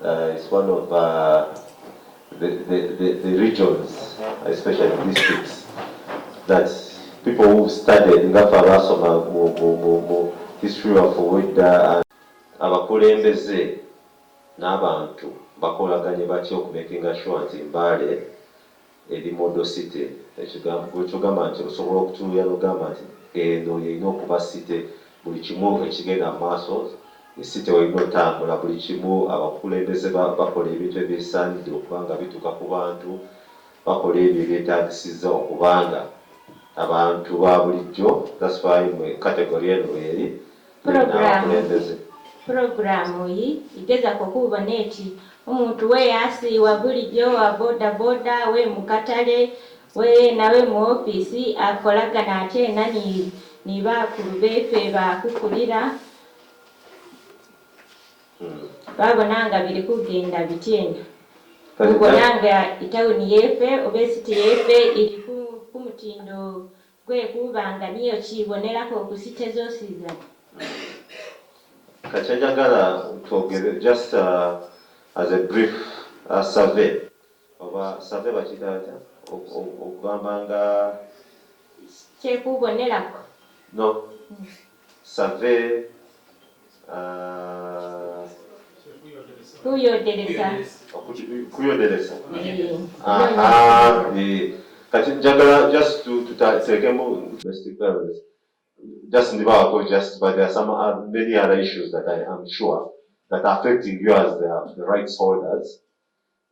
It's one of the regions, especially districts, that people who studied in mu history of Wedda abakulembeze n'abantu bakolaganye batya okumakinga sure nti Mbale eri model city. Ekigamba nti osobola okutunuulira n'ogamba nti eno yerina okuba city, buli kimu ekigenda mu maaso city werina otambula, buli kimu abakulembeze bakola ebintu ebyesaanidde okubanga bituuka ku bantu, bakola ebyo ebyetaagisiza okubanga abantu ba bulijjo. That's why mwe category eno eri abakulembeze. Programu hii igezako kubona eti omuntu weyasiiwa bulijjo wa boda boda we mukatale we nawe mu office akolagana ate nani ni bakulu befe bakukulira babonanga biri kugenda bityenda ubonanga itawuni yefe obesity yefe iri ku mutindo gwe kubanga niyo kibonerako ku site zosiza. Kachanjagala twogere just as a brief survey oba survey bakitaata okugamba nga kyekubonerako no survey kuyodereza kati njagala just tuteekemu just in the but there are some many other issues that I am sure that are affecting you as the rights holders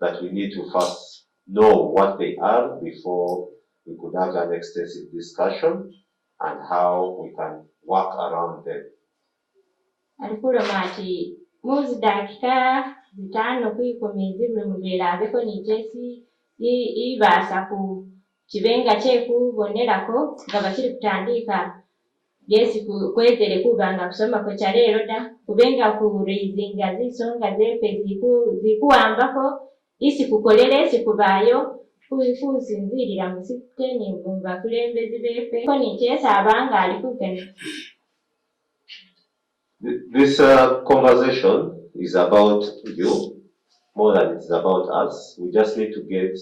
that we need to first know what they are before we could have an extensive discussion and how we can work around them. Alikula mati muzi dakika zitano kuikomizi mbeera abeko nitesi ibasa ku kibenga kyekubonerako nga bakiri kutandika yesi kwezere kubanga kusoma ko kyaleero da kubenga ku raisinga zisonga zepe zikuwambako isi kukolera isi kubayo kusinzirira mu siteni mu bakulembezi befe ko nikyesa abanga alikugana. This conversation is about you more than it's about us. We just need to get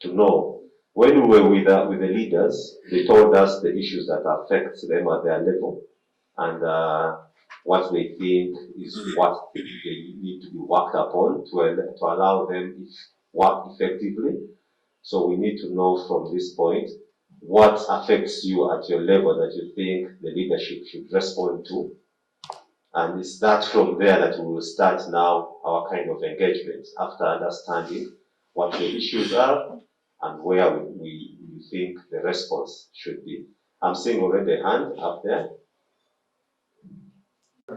to know. When we were with the leaders, they told us the issues that affect them at their level and what they think is what they need to be worked upon to allow them to work effectively. So we need to know from this point what affects you at your level that you think the leadership should respond to. And it's that from there that we will start now our kind of engagement after understanding what the issues are and where we think the response should be. I'm seeing already a hand up there.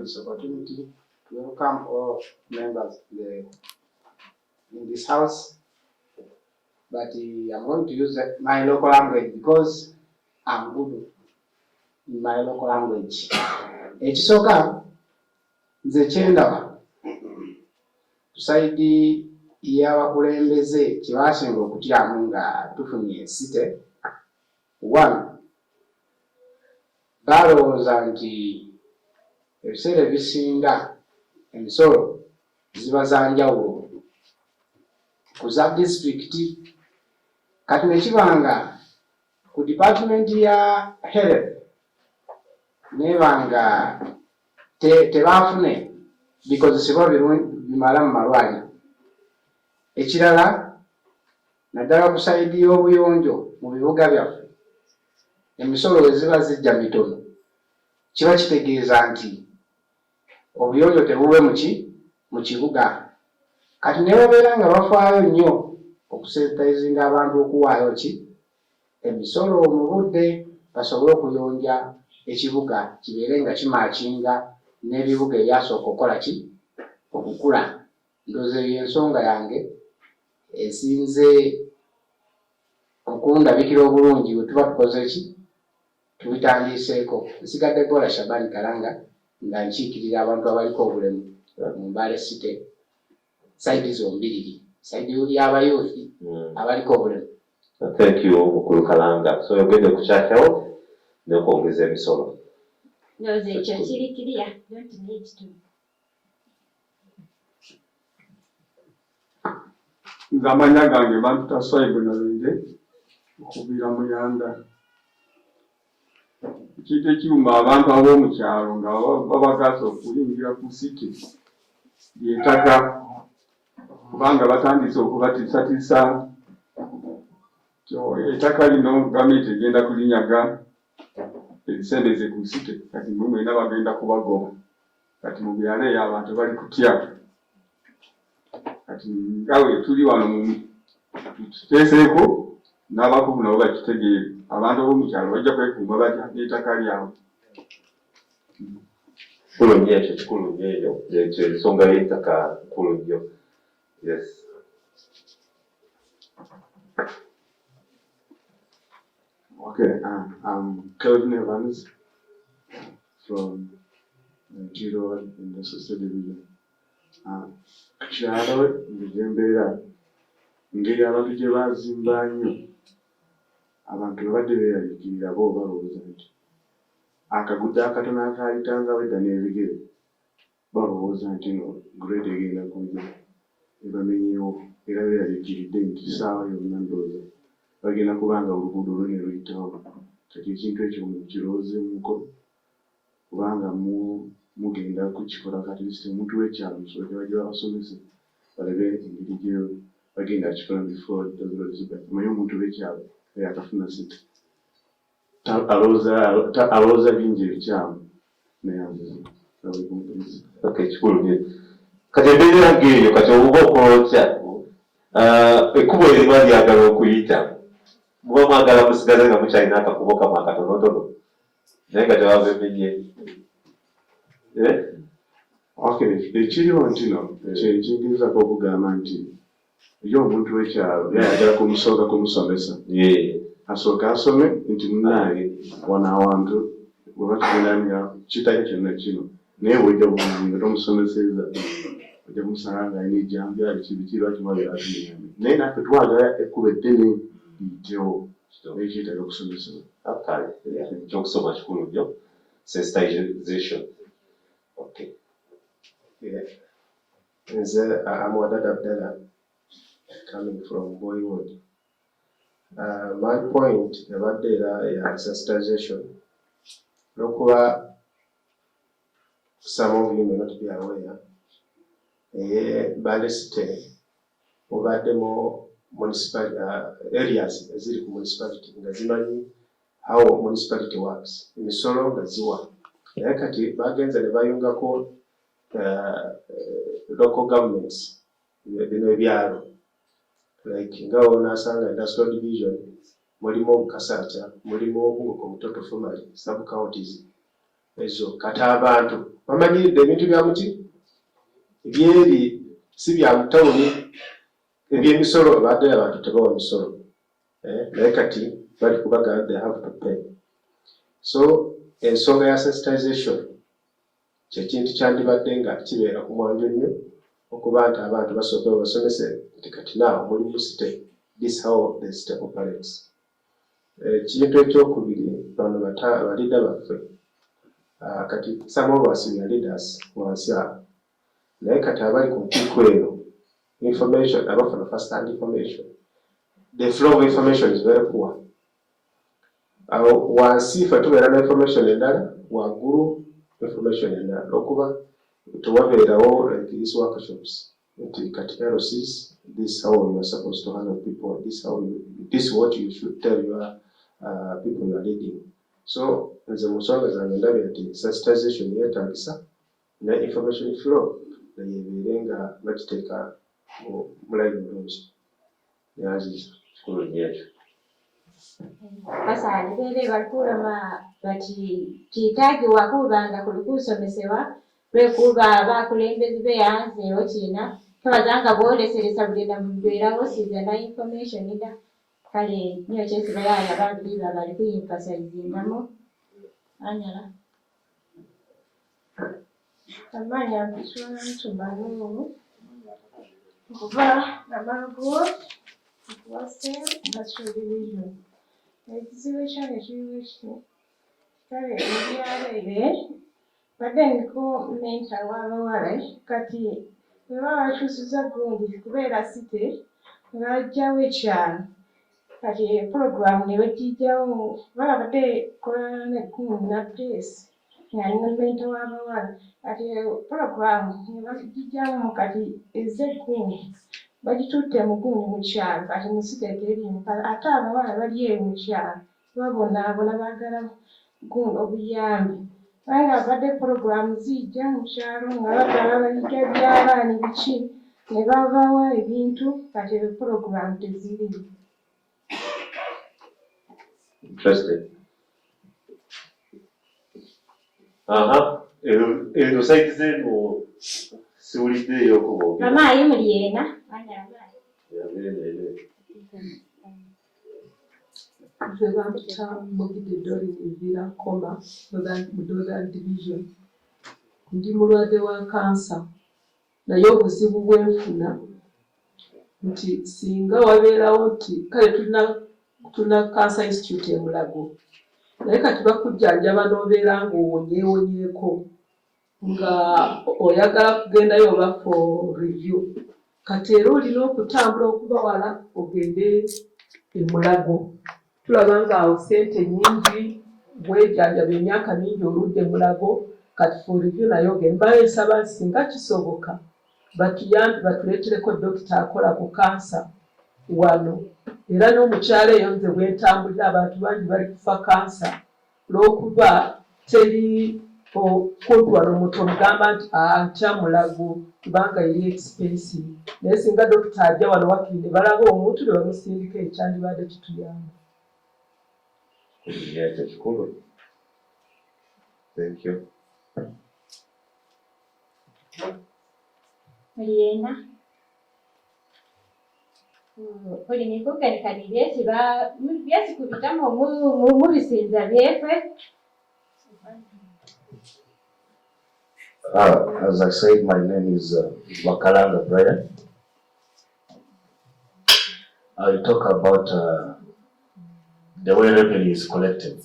This opportunity to welcome all members in this house, but I'm going to use my local language because I'm good in my local language. Ekisoka nze kyendaba tusaidi y'abakulembeze kyebasinga okutyamu nga tufunye ensite. One, balowooza nti ebiseera ebisinga emisolo ziba za njawulo ku za disitulikiti, kati ne kibanga ku department ya health nebanga tebafune bikozesebwa bimala mu malwaliro. Ekirala naddala ku sayidi y'obuyonjo mu bibuga byaffe emisolo we ziba zijja mitono, kiba kitegeeza nti obuyonjo tebube mu kibuga. Kati ne babeera nga bafaayo nnyo okusensitizinga abantu okuwaayo emisolo mu budde basobole okuyonja ekibuga kibeere nga kimaakinga n'ebibuga ebyasooka okukola okukula. Ndowooza eyo ensonga yange esinze okundabikira obulungi bwe tuba tukoze tubitandiiseeko. Nsigadde Gola Shabani Kalanga nga nkiikirira abantu abaliko obulemu mu Mbale City sayidi zombiriri, sayidi y'abayuuthi abaliko obulemu. Thank you Mukulu Kalanga. So yogedde ku kya health n'okwongeza emisolo. Ndowooza ekyo kiri kiriya, don't need to. Nzamanya gange bantu taswaibu na bende okubira muyanda. Ekintu ekiwuma abantu ab'omu kyalo nga babagaza okuyingira ku siti ly'ettaka kubanga batandise okubatiisatiisa ettaka lino gavumenti egenda kulinyaga ebisendeze ku site kati mwe mwena bagenda kubagoba kati mu byalo eyo abantu bali kutya kati nga bwe tuli wano tuteeseeko n'abakugu nabo bakitegeere abantu b'omu kyalo bajja kwekuuma batya n'ettaka lyabwe. Kikulu nnyo ekyo, kikulu nnyo eyo, ekyo ensonga y'ettaka nkulu nnyo. Yes. Okay, I'm Kelvin Evans from Giro in the Sister Division. Kyalo Mbale ngeri abantu gye baazimba nnyo abantu babadde beeraliikirira bo balowooza nti akagudde akatono akaayitangawo edda n'ebigere balowooza nti no grade egenda kujja ebamenyeewo era beeraliikiridde nti ssaawa yonna ndowooza bagenda kubanga oluguudo lwene luyitawo kati ekintu ekyo mukirowoozeemuko kubanga mugenda kukikola kati lisiti omuntu w'ekyalo musobola bajja babasomese balebe engeri gye bagenda kikola before manyi omuntu w'ekyalo eyakafuna siti alowooza bingi ebikyamu naye Okay, kikulu nnyo. Kati embeera ng'eyo kati obuba okola otya ekkubo eriba lyagala okuyita muba mwagala musigaze nga mukyalina akakubo kamu akatonotono naye nga tebabemenye. Okay, ekiriwo ntino kyenkingizako okugamba nti yo omuntu w'ekyalo yayagala kumusooka kumusomesa asooka asome nti munaye wano awantu bweba tugendanga kitali kyonna kino naye bwojja bumanyi nga tomusomeseza ojja kumusanga nga alina ejjambyali kibikirwa kimwabyatunyambe naye naffe twagala ekkuba eddene liyitewo naye kyetaaga okusomesebwa. Ekyokusoma kikulu nnyo. Sensitization. Okay. Nze Amwadada Abdallah coming from Boywood. My point ebadde era ya sensitization n'okuba some of you may not be aware Mbale City mubaddemu municipal areas eziri ku municipality nga zimanyi how municipality works emisolo nga ziwa naye kati bagenze ne bayungako local governments bino ebyalo like nga onasanga industrial division mulimu Kasacha mulimu Bungoko Mutoto Family sub counties ezo kati abantu bamanyiridde ebintu bya muti ebyeri si bya mutawuni eby'emisolo badde abantu tebawa misolo naye kati bali kubaga they have to pay. So ensonga ya sensitization kyekintu kyandibadde nga kibeera ku mwanjo nnyo okuba nti abantu basooka basomese nti kati naawe muli mu site this how the site operates. Ekintu ekyokubiri bano balida baffe kati some of us we are leaders wansi awo naye kati abali ku nkiiko eno information abafuna first hand information the flow of information is very poor. Wansi ffe tubeera na information endala waggulu information endala okuba tewabeerawo like these workshops nti kati LCs this how you are supposed to handle people this what you should tell your people you are leading. So nze mu nsonga zange ndabye nti sensitization yeetaagisa ne information flow nayebeere nga bagiteeka mu line bulungi yaziza kikulu nnyo ekyo. Basaali beere bakulama bati kiitaagibwa kubanga kuli kusomesebwa lwekuba abakulembeze beyanzeewo kiina tobazanga booleseresa buli na mbeerawo siza na information da kale niyo kyesiba yaaya abantu biba bali kuyinfasayizingamu anyala amanya mpitula ntumbalo kuva namarugo wase industrial division ekizibu ekyali ekiriwo kiti kale ebyaleere badde ndiko menta w'abawala kati bwe baba bakyusiza gundi kubeera site bajjawo ekyalo kati puroguramu ne bagijjawo balabadde kola negumu na Grace nga nemmenta w'abawala kati puroguramu ne bagijjawo kati ez'eggumu bagitutte mu gundi mu kyalo kati musiteeka ebintu ate abawala bali eyo mu kyalo babonaabona baagala gundi obuyambi naye nga abadde puroguramu zijja mu kyalo nga bagala bayiga by'abaana biki ne babawa ebintu kati puroguramu teziri. Interesting. Eno site zenu siwuliddeyo okuboogera. Amaayi muli ena. Nze bampita Mugide Dori Nvira Koma mu Northern Division. Ndi mulwadde wa kansa naye obuzibu bwenfuna nti singa wabeerawo nti kale tulina Cancer Institute e Mulago naye kati bakujjanjaba n'obeera ng'owonyeewonyeeko nga oyagala kugendayo oba for review kati era olina okutambula okuba wala ogende e Mulago. Tulaba nga awo ssente nnyingi bwejjanjaba emyaka mingi oludde Mulago kati for review naye ogende. Mbayo nsaba nti singa kisoboka batuyambe batuleetereko dokita akola ku kansa wano era n'omukyalo eyo nze bwentambulira abantu bangi bali kufa kansa olw'okuba teri kumpi wano omuntu omugamba nti ntya Mulago kubanga eri expensive naye singa dokita ajja wano wakiri ne balaba omuntu ne bamusindika ekyandibadde kituyamba. Yeah, that's cool. Thank you. Mliena. Kuli nikukanikani byesi kubitamo mu bisinza byeffe. As I said, my name is Wakalanga Brian. I'll talk about the way revenue is collected.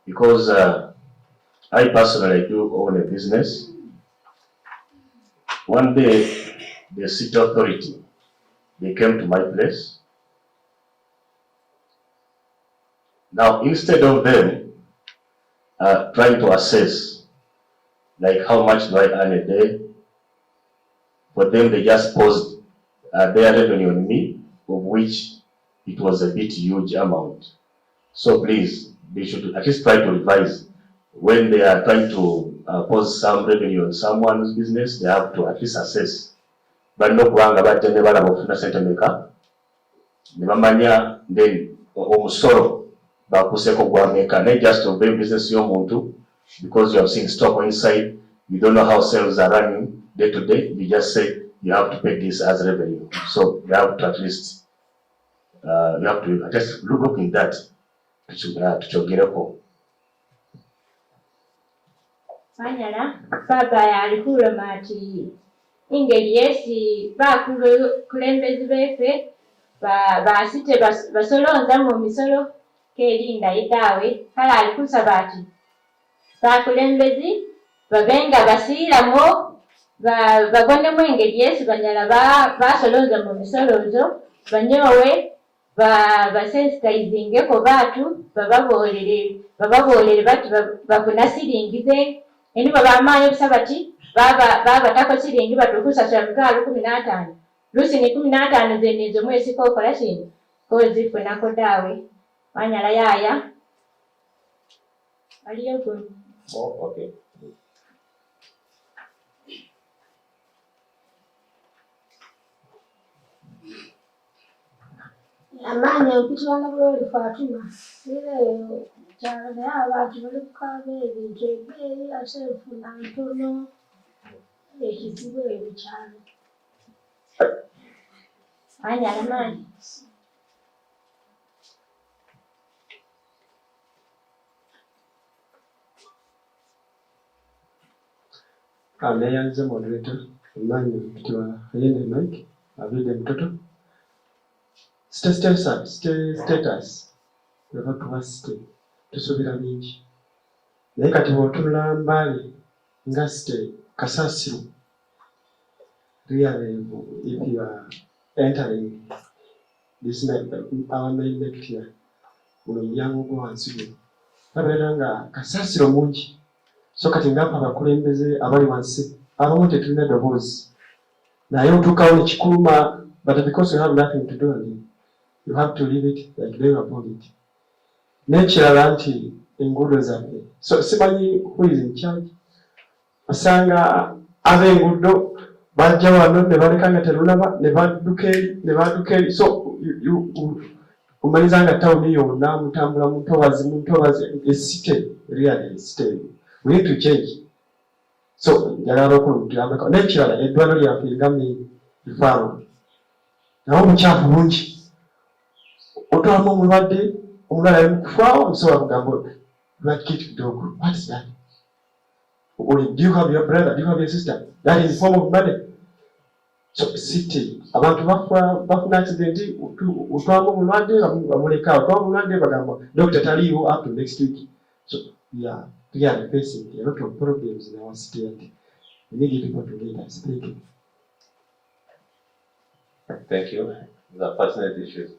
Because I personally do own a business. One day, the city authority, they came to my place. Now, instead of them trying to assess, like how much do I earn a day, for them they just posed their revenue on me, of which it was a bit huge amount. So please, they should at least try to revise. When they are trying to pose some revenue on someone's business, they have to at least assess. But no kubanga bajja ne balaba ofuna sente meka ne bamanya then omusolo bakuseko gwa meka not just of the business y'omuntu because you have seen stock inside, you don't know how sales are running day to day, you just say you have to pay this as revenue. So you have to at least look in that tuchogereko. Manyala baba yalikulema ati ingeri yesi bakulembezi beffe basite basolonza mu misolo kerinda idaawe kale alikusaba ati bakulembezi babenga basiiramo bagondemu engeri yesi banyala basolonza mu misolo zo banyowe basensitizingeko baatu bababoolere bati bafuna siringize eni babamaanyi obusaba ti babatako siringi batukusasula $15 lusi ni 15 zenezo mwezi kokola kino kozifunako daawe wanyala yaaya aliyo gwe. Oh, okay. Amanya okutwala buloli Fatuma era kyalo naye abantu bali kukaaba ebintu ebbeeyi ate enfuna ntono ekizibu ebikyalo. Wanyala maanyi Ameyanze moderator Emmanuel Mtwa Hayende Mike Avide Mtoto status weva kuba site tusuubira bingi naye kati bw'otunula Mbale nga site kasasiru really if you are entering this our main neck here. Muno mulyango gwo wansi guno babeera nga kasasiro mungi, so kati ngapa abakulembeze abali wansi abamu tetulina ddoboozi naye otuukawo ne kikuluma, but because you have nothing to do and you have to leave it like they were it. N'ekirala nti enguudo zaffe, so simanyi who is in charge. Osanga ab'enguudo bajja wano ne baleka nga terulaba ne badduka eri, so omanyiza nga tawuni yonna mutambula mu ntobazi esite, really esite. We need to change. So njagala okulumutuyambeko. N'ekirala eddwaliro lyaffe ngami Ifaawo nawo omukyafu mungi, otwalamu omulwadde omulala ali mu kufaawo, omusawo akugamba blood kit dog. What is that? Or do you have your brother? Do you have your sister? That is form of money. So city abantu bafuna accident, otwalamu omulwadde bamuleka, otwalamu omulwadde bagamba doctor taliiwo up to next week. So we are facing a lot of problems in our city and we need people to lead us. Thank you. Thank you. The personal issues.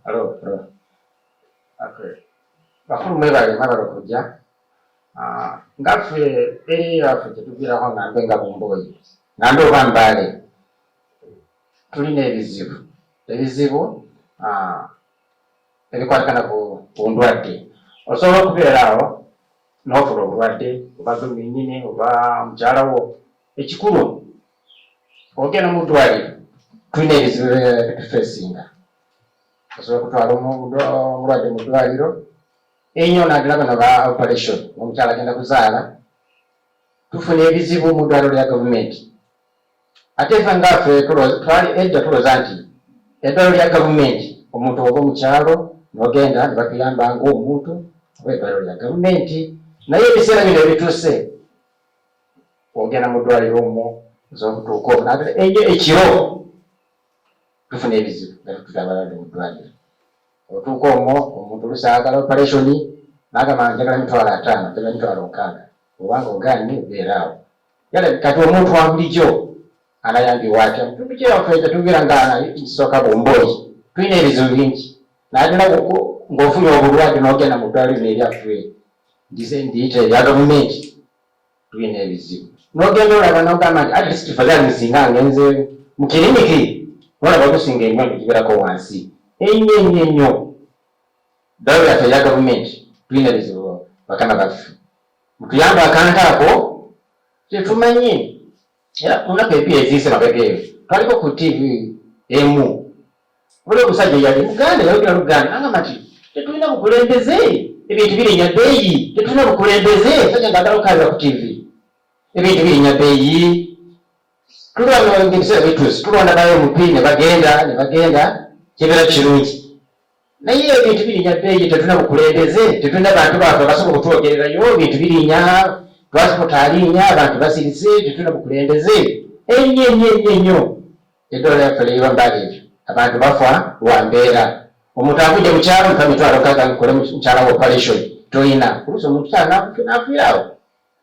Hello. Okay. Bakulu mwebale okujja. Ngaffe eri yaffe tetuviirako ngambe nga Bumboyi. Ngambe oba Mbale. Tulina ebizibu. Ebikwatagana ku ndwadde. Osobola okubeera awo n'ofuna obulwadde oba gwe nnyini oba mukyala wo. Ekikulu ogenda mu ddwaliro tulina ebizibu ebitufeesinga. Osobola kutwala omulwadde mu ddwaliro ennyo n'agenda bano ba operation, omukyala agenda kuzaala, tufuna ebizibu mu ddwaliro lya gavumenti. Ate ffe ngaffe edda tulooza nti eddwaliro lya gavumenti omuntu oba omukyalo n'ogenda ne batuyamba ng'omuntu oba eddwaliro lya gavumenti. Naye ebiseera bino ebituuse ogenda mu ddwaliro omwo z'okutuuka omwo ennyo ekiro tufuna ebizibu nga tututa abalwadde mu ddwaliro. Otuuka omwo omuntu olusaagala operation n'agamba njagala mitwalo 5, njagala mitwalo 6, obanga ogaanye obeeraawo. Kati omuntu wa bulijjo anayambibwa atya? Mutundu kyewaffe tetubeera nga kisooka Bumboyi, tulina ebizibu bingi. Naddala ng'ofunye obulwadde n'ogenda mu ddwaliro n'eryaffe ndiyita erya gavumenti, tulina ebizibu. N'ogenda olaba n'ogamba nti at least fazali nsinga ngenze mu kiriniki, n'olaba gusinga ennyo gibeerako wansi. Ennyo ddwaliro lyaffe erya gavumenti tulina ebizibu. Bakama baffe mutuyamba akantu ako tetumanyi. Era munaku ebbiri eziise mabega eyo twaliko ku TV emu, buli omusajja yali Muganda yayogera Luganda n'agamba nti tetulina bukulembeze, ebintu birinya bbeeyi, tetulina bukulembeze. Sajja ng'agala okukaalira ku TV, ebintu birinya bbeeyi. Tulwana ng'ebiseera bituuse tulonda bayo omupiira ne bagenda kibeera kirungi. Naye ebintu birinya bbeeyi, tetulina bukulembeze, tetulina bantu baffe basobola okutwogererayo, ebintu birinya, transport alinya, abantu basirise, tetulina bukulembeze. Ennyo eddwaliro lyaffe ly'eba Mbale ebyo abantu bafa lwa mbeera. Omuntu akujja mu kyalo mpa mitwalo 6 nkole mukyala wa operation toyina, oluusi omuntu kyala n'afiirawo.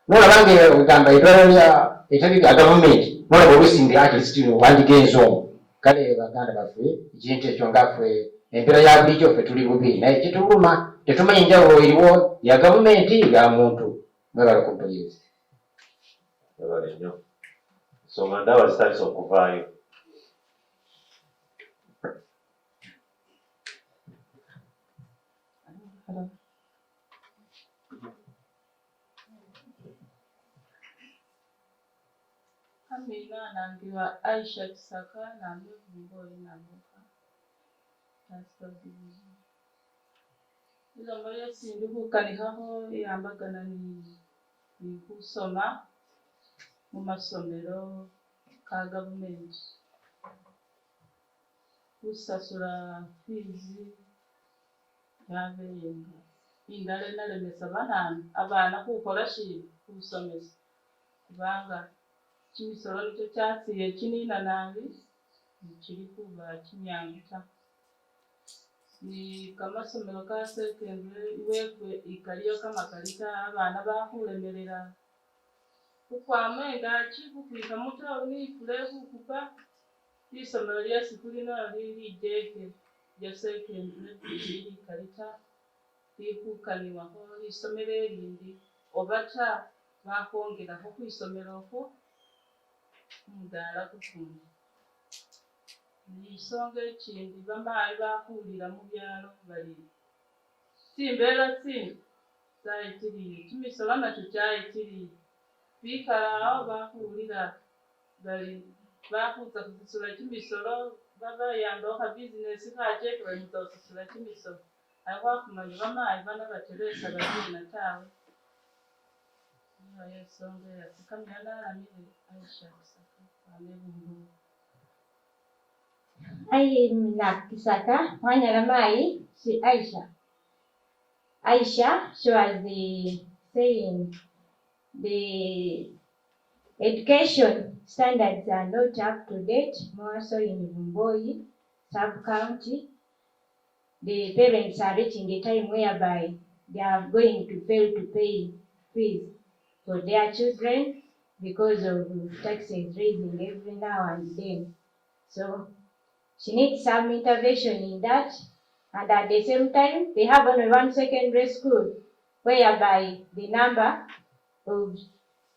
N'olaba ng'ogamba eddwaliro etali lya gavumenti, n'olaba oluusi nga at least wandigenze omwo. Kale baganda baffe ekintu ekyo ngaffe embeera ya bulijjo ffe tuli bubi, naye kituluma tetumanyi njawulo eriwo ya gavumenti ya muntu. Mwebale okumpuliriza. Mwebale nnyo. Ensonga ndaba zitandise okuvaayo. Amina nangiwa Aisha Kisaka nambe Bumboyi nambuka. Ilo mbele sinduku kanihaho yambagana ni kusoma mu masomero ka gavumenti. Kusasula fees yabenga. Indale nalemesa abana kukola ki kusomesa. Kubanga kimisoro nicyo kyasiye kinina nange kiri kuba kinyanta. Ni kamasomero ka secondary iwekwe ikaliyo kamakalita abana bakulemerera kukwama engaki kukwika mutawuni ifule kukupa lisomero lyesi kulina lili jeke lya secondary lili kalita likukaniwako lisomero elindi oba ta bakwongeraho kwisomero okwo omudala kukundi. Nisonga ekindi bamayi bakhulira mubyalo bali tsimbela tsindi tsayitirire kimisolo nakyo kyayitirire bikala awo bakhulira bali bakhutsa khusisula kimisolo babayambaho business khacheke bali khutsa khusisula kimisolo ali khwakhumanya bamayi bano bateresa balina tawe. Niyo ensonga eyasi kamya nalamile Aisha Kisaka amebundu. Na Kisaka, Wanyala Mai, si Aisha. Aisha, she was saying the education standards are not up to date, more so in Mbale sub-county. The parents are reaching a time whereby they are going to fail to pay fees for their children because of taxes raising every now and then. So she needs some intervention in that. And at the same time, they have only one secondary school whereby the number of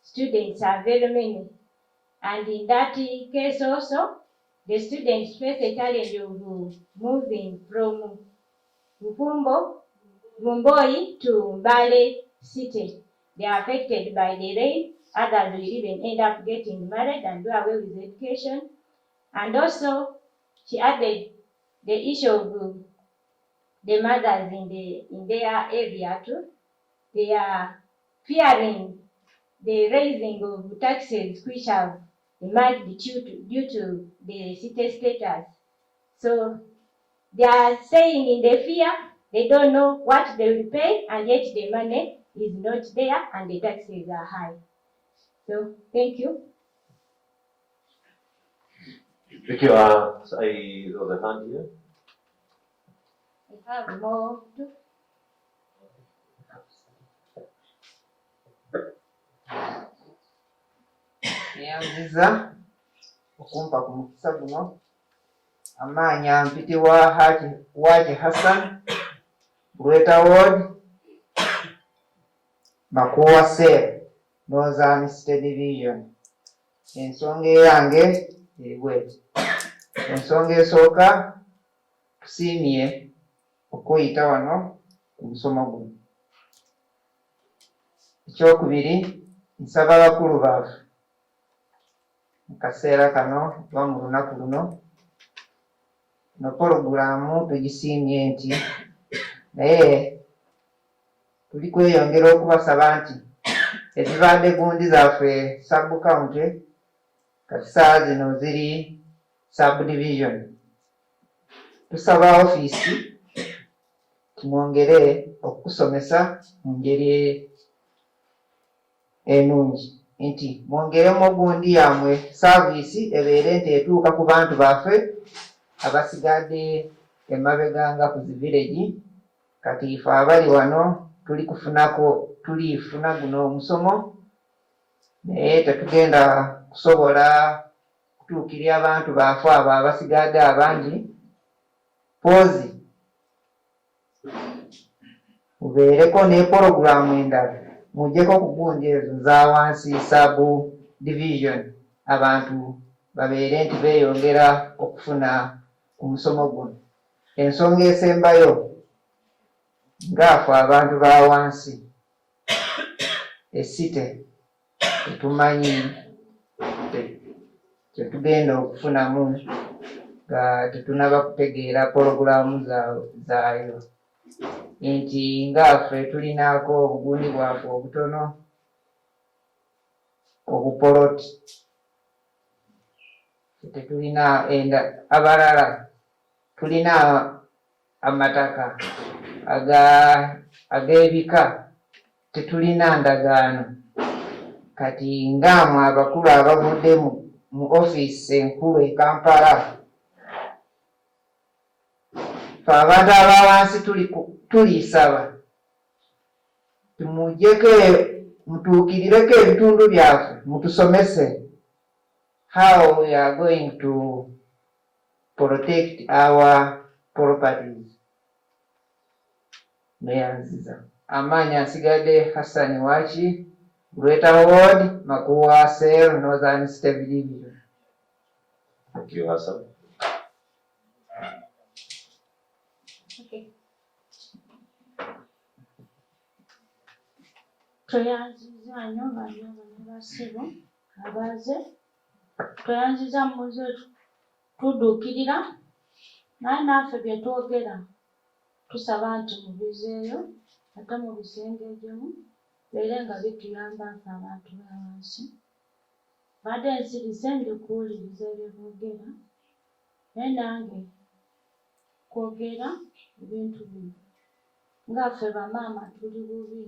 students are very many. And in that case also, the students face a challenge of moving from Mbale to Mbale city. They are affected by the rain. Others will even end up getting married and do away with education. And also, she added the issue of the mothers in their area too. They are fearing the raising of taxes which have emerged due to the city status. So they are saying in the fear they don't know what they will pay, and yet the money is not there and the taxes are high. So thank you. Thank you. So I raise a hand here. I have more too. Nyanziza okumpa ku mukisa guno amaanyi ampiti Waji Hassan Greater Ward Makuwa Sale Northern State Division. Ensonga yange ebweti. Ensonga esooka tusiimye okuyita wano ku musomo guno. Ekyokubiri nsaba bakulu baffe mu kaseera kano oba mu lunaku luno no pologulaamu tugisiimye nti naye tuli kweyongera okubasaba nti ezibadde gundi zaffe sub-county kati saa zino ziri sub-division. Tusaba ofiisi tumwongere okusomesa mu ngeri enungi nti mwongeremu ogundi yamwe saavisi ebeere nti etuuka ku bantu baffe abasigadde emabega nga ku village. Kati ife abali wano tulifuna guno omusomo naye tetugenda kusobola kutuukirya abantu baffe abo abasigadde abangi. Poozi mubeereko ne pologulaamu endala mujjeko ku gundi ezo za wansi sub division abantu babeere nti beeyongera okufuna ku musomo guno. Ensonga esembayo ngaafe abantu ba wansi esite tetumanyi kyetugenda okufunamu nga tetunaba kutegeera pologulaamu zaayo nti ngaafe tulinaako obugundi bwaffe obutono obupoloti tetulina abalala tulina amataka ag'ebika tetulina ndagaano. Kati ngaamwe abakulu abavudde mu ofiisi enkulu e Kampala fe abantu abawansi tulisaba tumujjeko mutuukirireko ebitundu byaffe, mutusomese how we are going to protect our properties. Neyanziza. Amaanyi asigadde Hassan Wachi, Greater Ward, Makuwa, Sale, Northern State Division. Thank you, Hassan. Okay. Tweyanziza nnyo bano basibo abaze. Tweyanziza muze tudduukirira naye naffe bye twogera tusaba nti mubizeeyo ate mubisengejjemu beere nga bituyamba nk'abantu b'awansi. Badde nsirise ndikuwuliriza ebyo boogera naye nange kwogera ebintu bino nga ffe bamaama tuli bubi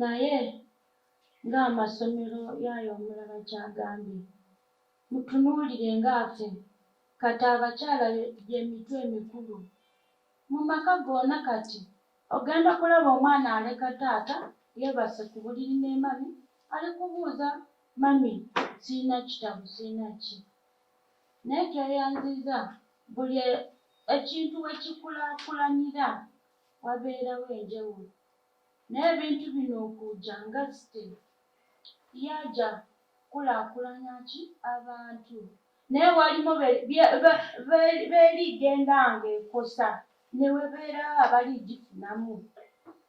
naye ng'amasomero yaayo omulala kyagambye mutunuulire ngaffe kati abakyala gye mitwe emikulu mu maka goona. Kati ogenda kulaba omwana aleka taata yeebase ku buliri ne mami ali kubuuza mami sirina kitabu sirina ki. Naye tweyanziza buli ekintu we kikulaakulanira wabeerawo enjawulo naye ebintu bino okujja nga site yaja kulaakulanya ki abantu naye walimu beerigenda ng'ekosa ne webeera abaligifunamu.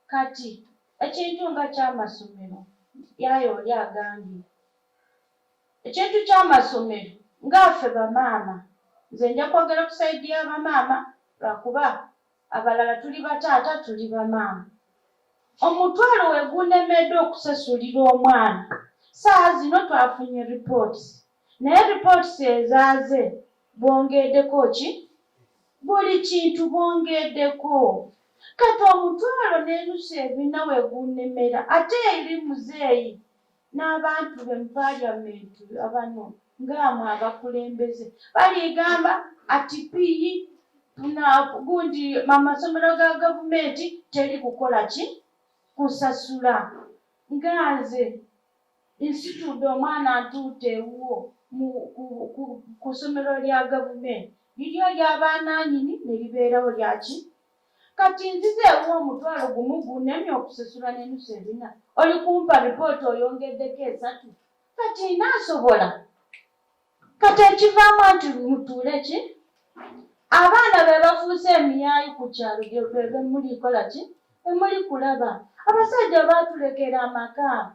Kati ekintu nga ky'amasomero yaayo oli agambye ekintu ky'amasomero ngaffe bamaama, nze nja kwogera ku sayidi y'abamaama lwakuba abalala tuli bataata tuli bamaama. Omutwalo we gunemedde okusasulira omwana. Saa zino twafunye reports naye reports ezaaze bongeddeko ki? Buli kintu bongeddeko. Kati omutwalo n'enusu ebina we gunemera ate eri muzeeyi n'abantu be mu paliamenti abano ng'amwe abakulembeze baligamba ati piyi gundi amasomero ga gavumenti teri kukola ki? Kusasula. Nga nze nsitudde omwana atuute ewuwo ku ssomero lya gavumenti liryo ly'abaananyini ne libeerawo lyaki? Kati nzize ewuwo omutwalo gumu gunemye okusasula n'enusu ebina oli kumpa ripooti oyongeddeko 3. Kati naasobola. Kati ekivaamu nti mutuule ki? Abaana be bafuuse emiyaayi ku kyalo gye muli kola ki? Emuli kulaba. Abasajja baatulekera amaka.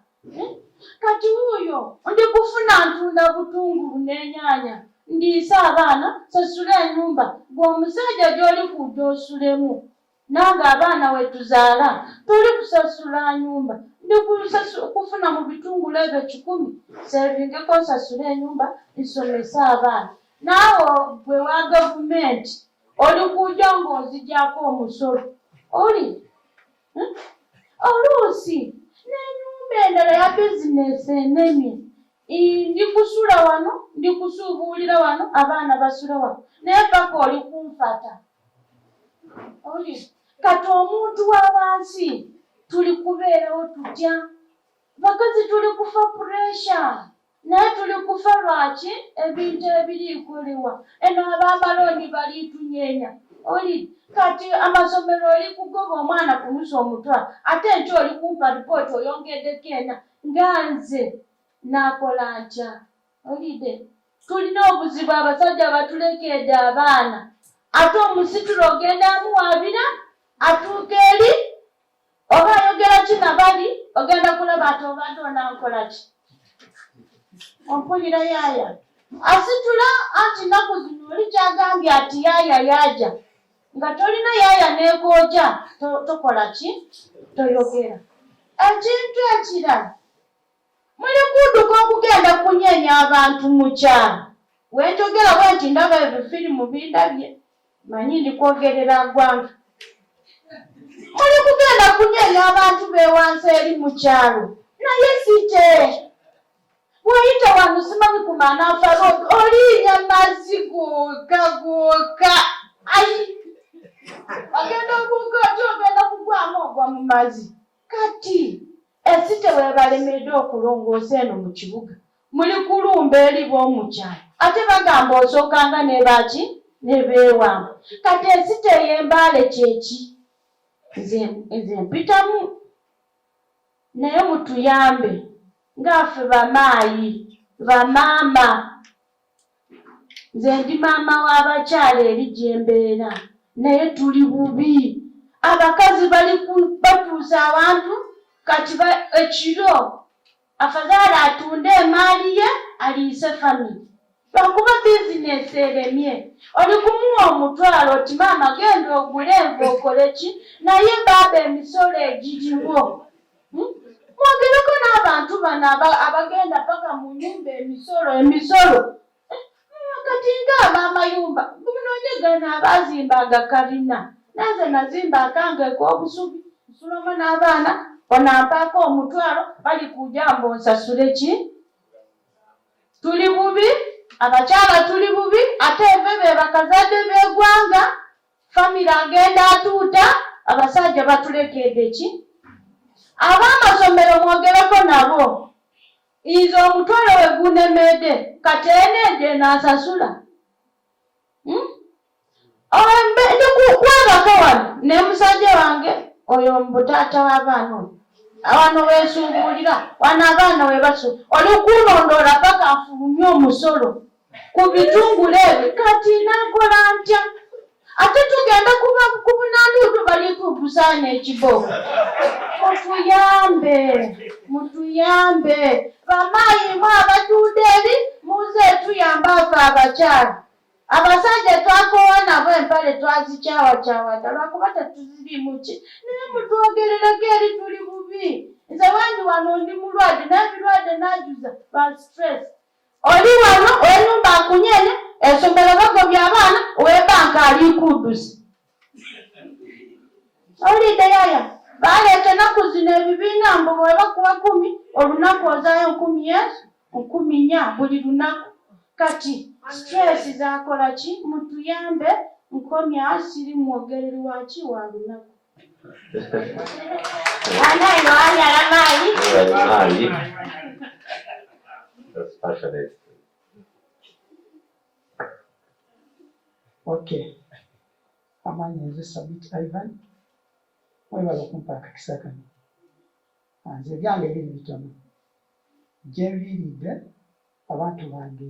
Kati wuuyo ndi kufuna ntunda butungulu n'enyaanya ndiisa abaana sasula ennyumba gw'omusajja gy'oli kujja osulemu nange abaana we tuzaala toli kusasula nnyumba ndi kufuna mu bitungulu ebyo 10 seevingeko nsasula ennyumba nsomesa abaana naawe gwe wa gavumenti oli kujja ng'onzigyako omusolo oli oluusi n'ennyumba endala ya bizinesi enemye ndi kusula wano ndi kusuubuulira wano abaana basula wano naye paka oli kunfata oli. Kati omuntu wa wansi tuli kubeerawo tutya? Bakazi tuli kufa pressure naye tuli kufa lwaki? Ebintu ebirikolewa eno abamalooni balitunyeenya oli. Kati amasomero oli kugoba omwana kunusa omutwalo ate nkyo oli kumpa ripooti oyongeddeko 4 nga nze naakola ntya? Olidde tulina obuzibu abasajja batulekedde abaana ate omusitula ogenda amuwaabira atuuka eri oba ayogera ki nabali ogenda kulaba ati obadde onankola ki? Ompulira yaaya asitula anti nnaku zino oli kyagambye ati yaaya yaja nga tolina yaaya neegooja tokola ki? Toyogera. Ekintu ekirala muli kudduka okugenda kunyeenya abantu mu kyalo. Wenjogera bwenti ndaba ebifirimu bindabye manyi ndi kwogerera ggwanga. Muli kugenda kunyeenya abantu beewansi eri mu kyalo naye site bw'oyita wano simanyi ku Manaafa Road oliinya mazzi gooka ayi ogenda obuuka oti ogenda kugwamu ogwa mu mazzi. Kati kati esite webalemedde okulongoosa eno mu kibuga muli kulumba eri b'omukyalo ate bagamba osookanga ne baki ne beewamba kati esite ey'Embale kyeki nze mpitamu naye mutuyambe ngaffe bamaayi bamaama nze ndi maama w'abakyala eri gye mbeera naye tuli bubi abakazi batuusa abantu kati ekiro afadhali atunde emaali ye aliise family lwakuba bizinesi eremye oli kumuwa omutwalo oti maama genda ogule enva okole ki naye baaba emisolo egiriwo mwogereko n'abantu bano abagenda paka mu nyumba emisolo kati ng'ab'amayumba munoonye gano abazimba agakalina nanze nazimba akange k'obusubi nsulamo n'abaana onampaako omutwalo bali kuja mbonsasule ki tuli bubi abakyala tuli bubi ate eve be bakazadde b'eggwanga famire agenda atuuta abasajja batulekedde ki ab'amasomero mwogereko nabo nze omutwalo we gunemedde kati enedde enaasasula kwebaka wano ne musajja wange oyo mubutaata w'abaana oyo wano weesuubulira wano abaana webasu oli kunondoola paka afulumye omusolo ku bitungulu ebyo kati nakola ntya ate tugenda ku bunanduudu bali kutusaana ekiboko mutuyambe bamaayimu abatuudde eri muze tuyambe afe abakyala abasajja twakoowa nabo empale twazikyawakyawata lwakuba tetuzirimu ki naye mutwogerereko eri tuli bubi nze wandi wano ndi mulwadde n'ebirwadde najuza lwa stress oli wano ow'ennyumba akunyene esomero bagobya abaana ow'ebbanka ali kudusi olidde yaya baleeta ennaku zino ebibiina mbu bwebakuba 10 olunaku ozaayo 10 buli lunaku kati stress zakola ki mutuyambe nkomya siri mwogereri waki wa lunaku anayo anyala maayi Okay. Amanyi nze Sabit Ivan. Mwebala okumpa akakisa kano. Nze byange biri bitono. Gye nviiridde abantu bange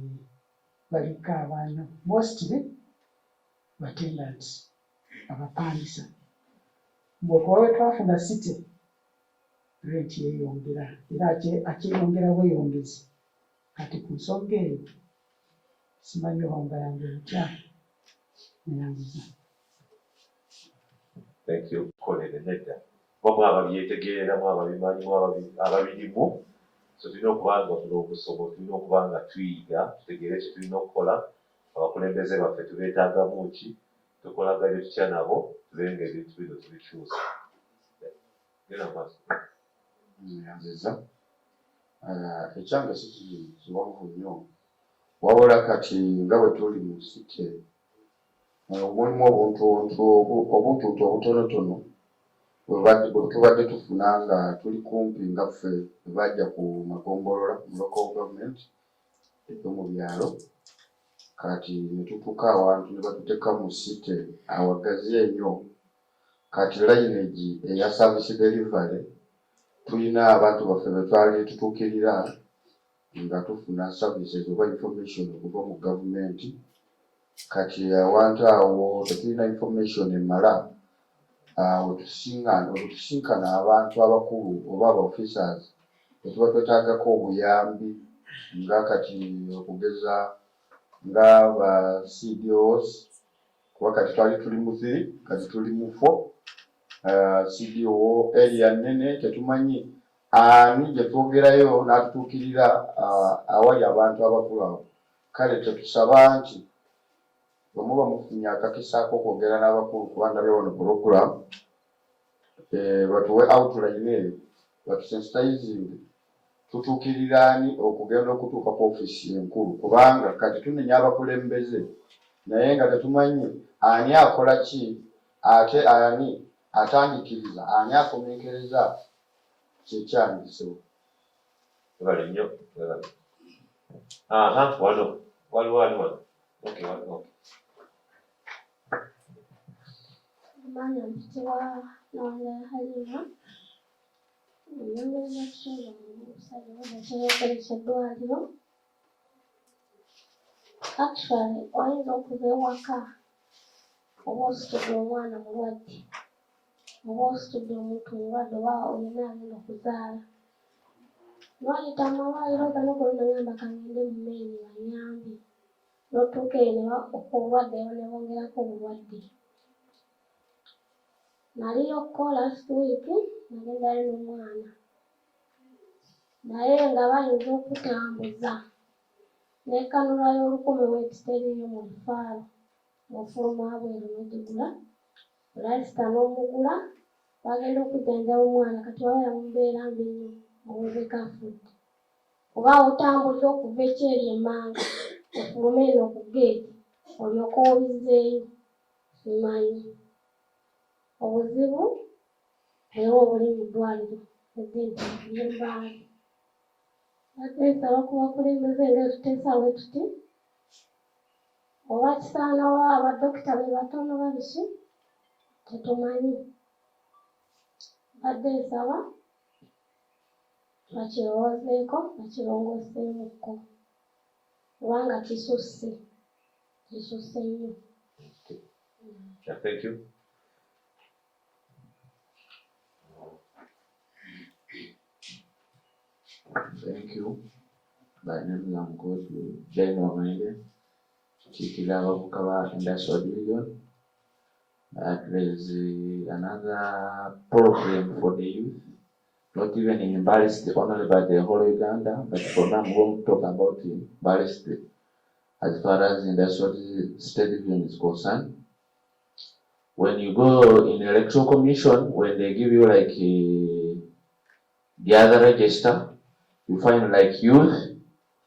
baliko abaana mostly batendants abapangisa. Bw'okuba we twafuna city rent yeeyongera era akyeyongera bweyongezi. Kati ku nsonga eyo simanyi oba yange etya neyanziza. Thank you, Colin Nedda. Mwamu ababyetegeera, mwamu ababimanyi, mwamu ababirimu. So tulina okuba nga tuna obusobo, tulina okuba nga tuyiga, tutegeere kye tulina okukola. Abakulembeze baffe tubeetaagamu ki, tukolaganye tutya nabo, tubeere ng'ebintu bino tubikyusa. Genda mu maaso. Nyanziza. Ekyange si kiwanvu nnyo. Wabula kati nga bwe tuli mu site mulimu obuntu obutonotono bwe tubadde tufuna nga tuli kumpi nga ffe bwe bajja ku magombolola mu local government mu byalo kati ne tutuuka awantu ne batuteeka mu site awagazi ennyo kati lineage eya service delivery tulina abantu baffe be twali tutuukirira nga tufuna services oba information okuva mu gavumenti kati awantu awo tetulina information emala wetusinkana abantu abakulu oba aba officers tetuba twetaagako obuyambi nga kati okugeza nga ba CDOs kuba kati twali tuli mu 3 kati tuli mu 4 CDO area nnene tetumanyi ani gye twogerayo n'atutuukirira awali abantu abakulu abo kale tetusaba nti bwe muba mufunye akakisaako okwogera n'abakulu kuba ndabye wano program batuwe outline eyo batusensitizing tutuukirira ani okugenda okutuuka ku ofiisi enkulu kubanga kati tunenya abakulembeze naye nga tetumanyi ani akola ki ate ani atandikiriza ani akomekereza kyekyandisiwo. Ebale nnyo, ebale. Aha, wano. Waliwo. Okay, waliwo. Amanya mpitibwa Nawanda Halima. Nyongeza kusoma mu kusajja okoresha eddwaliro. Actually, oyinza okuva ewaka oba ositudde omwana mulwadde oba ositudde omuntu mulwadde oba olina agenda okuzaala. N'oyita mu malwaliro gano gonna ngamba kangende mu maini banyambe. N'otuuka eyo obulwadde ne bongerako obulwadde. Naliyokko last week nagendayo n'omwana. Naye nga bayinza okutambuza. N'ekanula y'olukumi weekiteriyo mu lufaalo. N'ofuluma abweru n'ogigula. Lasita n'omugula. Bagenda okujjanjaba omwana kati wabala mu mbeera mbi nnyo ng'owezeka afudde. Oba otambulira okuva ekyeri emmanga ofulume eno ku geeti olyoke obizzeeyo simanyi. Obuzibu era obuli mu ddwaliro ez'ente y'Embale. Ate nsaba ku bakulembeze nga tuteesa bwe tuti oba kisaana wa abadokita be batono babisi tetumanyi. Badde nsaba bakirowoozeeko bakirongooseemukko kubanga kisusse nnyo. Yeah, thank you. Thank you. My name is Uncle Jane Wamende, Chiquila Kawa Industrial Division. There is another program for the youth, not even in Mbale State only by the whole Uganda, but for now we won't talk about in Mbale State. As far as Industrial State Division is concerned, when you go in electoral commission, when they give you like the other register, you find like youth,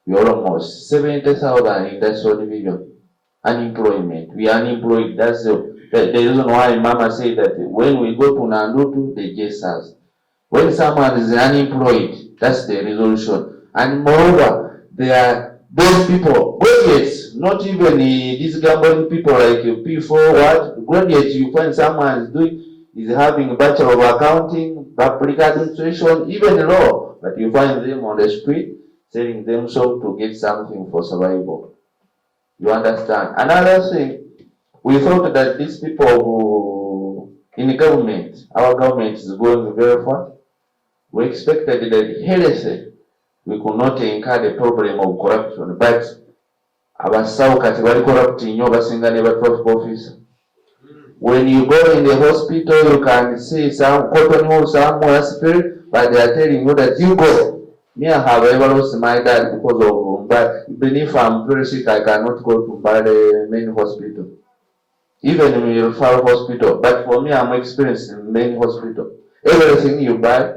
we almost 70,000 in that division. Unemployment. We are unemployed. That's the reason why Mama said that when we go to Nandutu, they just us. When someone is unemployed, that's the resolution. And moreover, there are those people, graduates, not even these gambling people like P4, what? Graduates, you find someone is having a Bachelor of Accounting, Public Administration, even law, but you find them on the street selling themselves to get something for survival. You understand? Another thing, we thought that these people who in government, our government is going very far. We expected that healthy, we could not incur the problem of corruption, but abasawo kati bali corrupt nnyo basinga ne ba officer. When you go in the hospital, you can see some cotton wool, some hospital, but they are telling you that you go. Me, I have ever lost my dad because of, but even if I'm very sick, I cannot go to the main hospital. Even in the referral hospital. But for me, I'm experienced in main hospital. Everything you buy,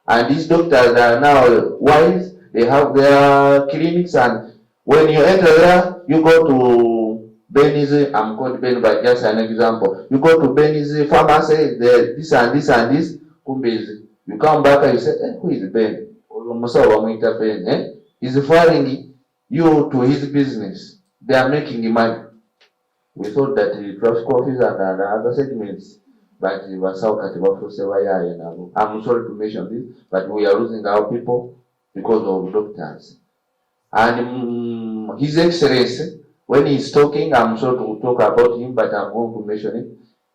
and these doctors are now wise. They have their clinics, and when you enter there, you go to Benny's. I'm called Ben, but just an example. You go to Benny's pharmacy. This and this and this. You come back and you say, who is Ben? He's referring you to his business. They are making money. We thought that the traffic office and other segments, but I'm sorry to mention this, but we are losing our people because of doctors. And His Excellency, when he's talking, I'm sorry to talk about him, but I'm going to mention it.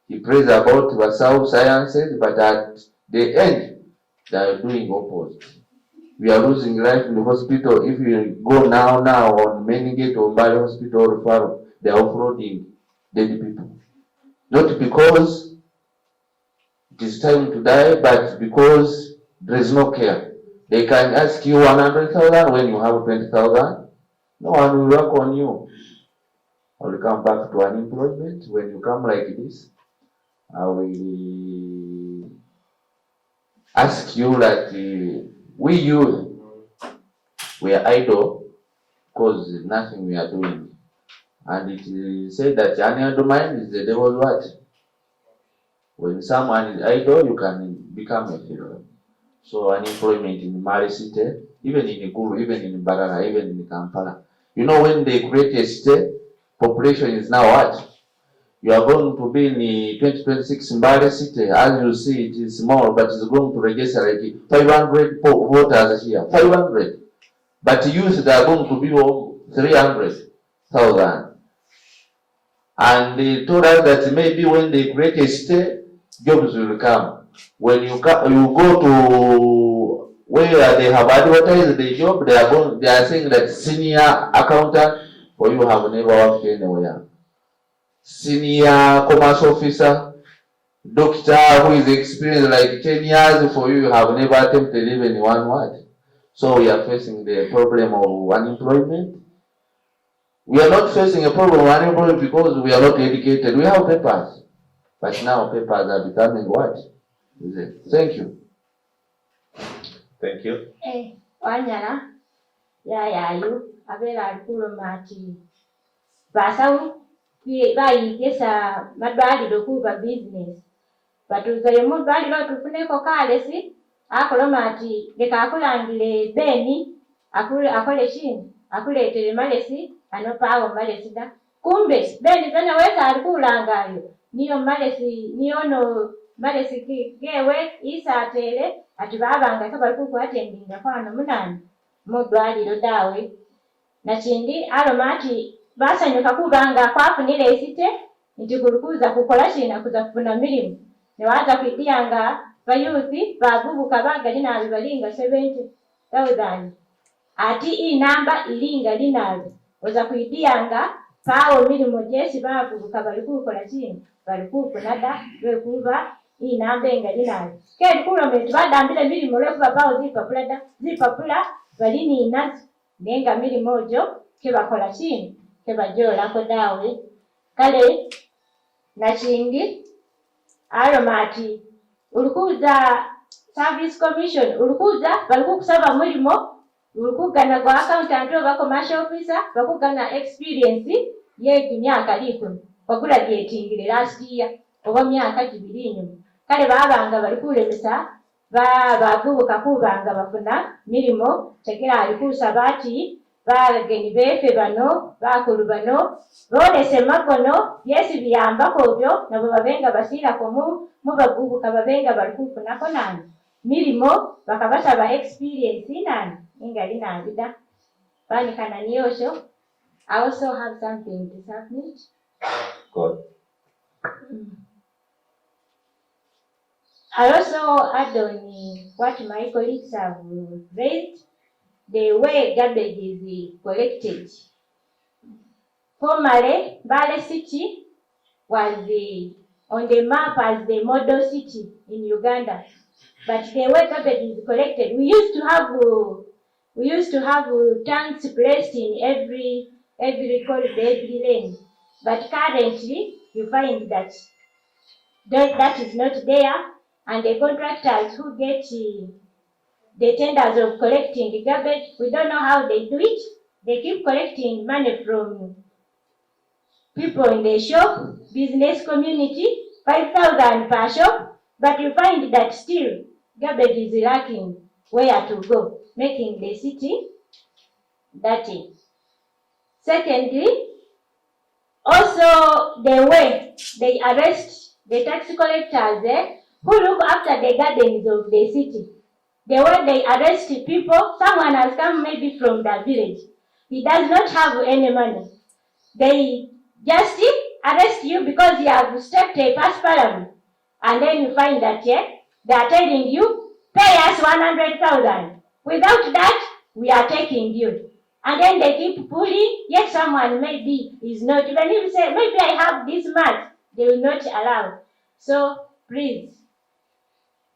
He prays about Vasau sciences, but at the end, they are doing opposite. We are losing life in the hospital. If you go now on main gate of Mbale Hospital referral, they are offloading dead people. Not because it is time to die, but because there is no care. They can ask you 100,000 when you have 20,000. No one will work on you. I will come back to unemployment. When you come like this, I will ask you that we youth, we are idle because nothing we are doing. And it is said that an idle mind is the devil's what? When someone is idle, you can become a hero. So unemployment in Mbale city, even in Gulu, even in Mbarara, even in Kampala. You know, when they create a city, population is now what? You are going to be in 2026 Mbale city. As you see, it is small, but it's going to register like 500 voters here. 500. But youth, they are going to be 300,000. And they told us that maybe when they create a state, jobs will come. When you go to where they have advertised the job, they are saying that senior accountant, for you have never worked anywhere. Senior commerce officer, doctor who is experienced like 10 years, for you have never attempted even one word. So we are facing the problem of unemployment. We are not facing a problem of unemployment because we are not educated. We have papers. But now papers are becoming what? Thank you. Thank you. Wanyala yayayu abera alikuluma ati basawu bayigesa madwaliro kuba business batuza yemu dwaliro tufuneko kalesi akoloma ati leka akulangire beni akole chini akuletere malesi anopawo malesi da kumbe beni tena weza alikulangayo niyo malesi niyono malesi gewe isa atele ati babanga kabali kukwatendinga kwano munani mudwaliro dawe nakindi aloma ati basanyuka kubanga kwafunire esite nti kulukuza kukola china kuza kufuna milimu newaza kwidiyanga bayuthi bavubuka bagali nabi balinga 70,000 ati hii namba ilinga linabi oza kwidiyanga pawo milimu jesi bavubuka balikukola chini balikufuna da lwekuba hii namba engali nabi keri kulometu badambile milimu lwekuba pawo zipapula balini nazo nenga milimu ojo kebakola chini kebajolako dawe kale nakindi aloma ati ulikuza service commission ulikuza balikukusaba mulimo ulikugana kwa accountant oba commercial officer bakugana experience ye myaka likumi bagulagetingire last year oba myaka gibiri inyuma kale babanga balikulemesa bavubuka kubanga bafuna milimo tegera alikusaba ati bageni befe bano bakulu bano bolese makono yesi biyambako byo nabo babenga basirako mu bavubuka babenga balikufunako nani milimo bakabasaba experience nani ingali nabida panikana niyosho. I also have something to submit. Good. I also add on what my colleagues have raised, the way garbage is collected. Formerly, Mbale City was on the map as the model city in Uganda, but the way garbage is collected, we used to have tanks placed in every corridor, every lane, but currently you find that is not there, and the contractors who get the tenders of collecting the garbage, we don't know how they do it. They keep collecting money from people in the shop, business community, 5,000 per shop, but you find that still garbage is lacking where to go, making the city dirty. Secondly, also the way they arrest the tax collectors who look after the gardens of the city. The way they arrest people, someone has come maybe from the village. He does not have any money. They just arrest you because you have stepped a past parliament. And then you find that they are telling you, pay us 100,000. Without that, we are taking you. And then they keep pulling, yet someone maybe is not. Even if you say, maybe I have this much, they will not allow. So please,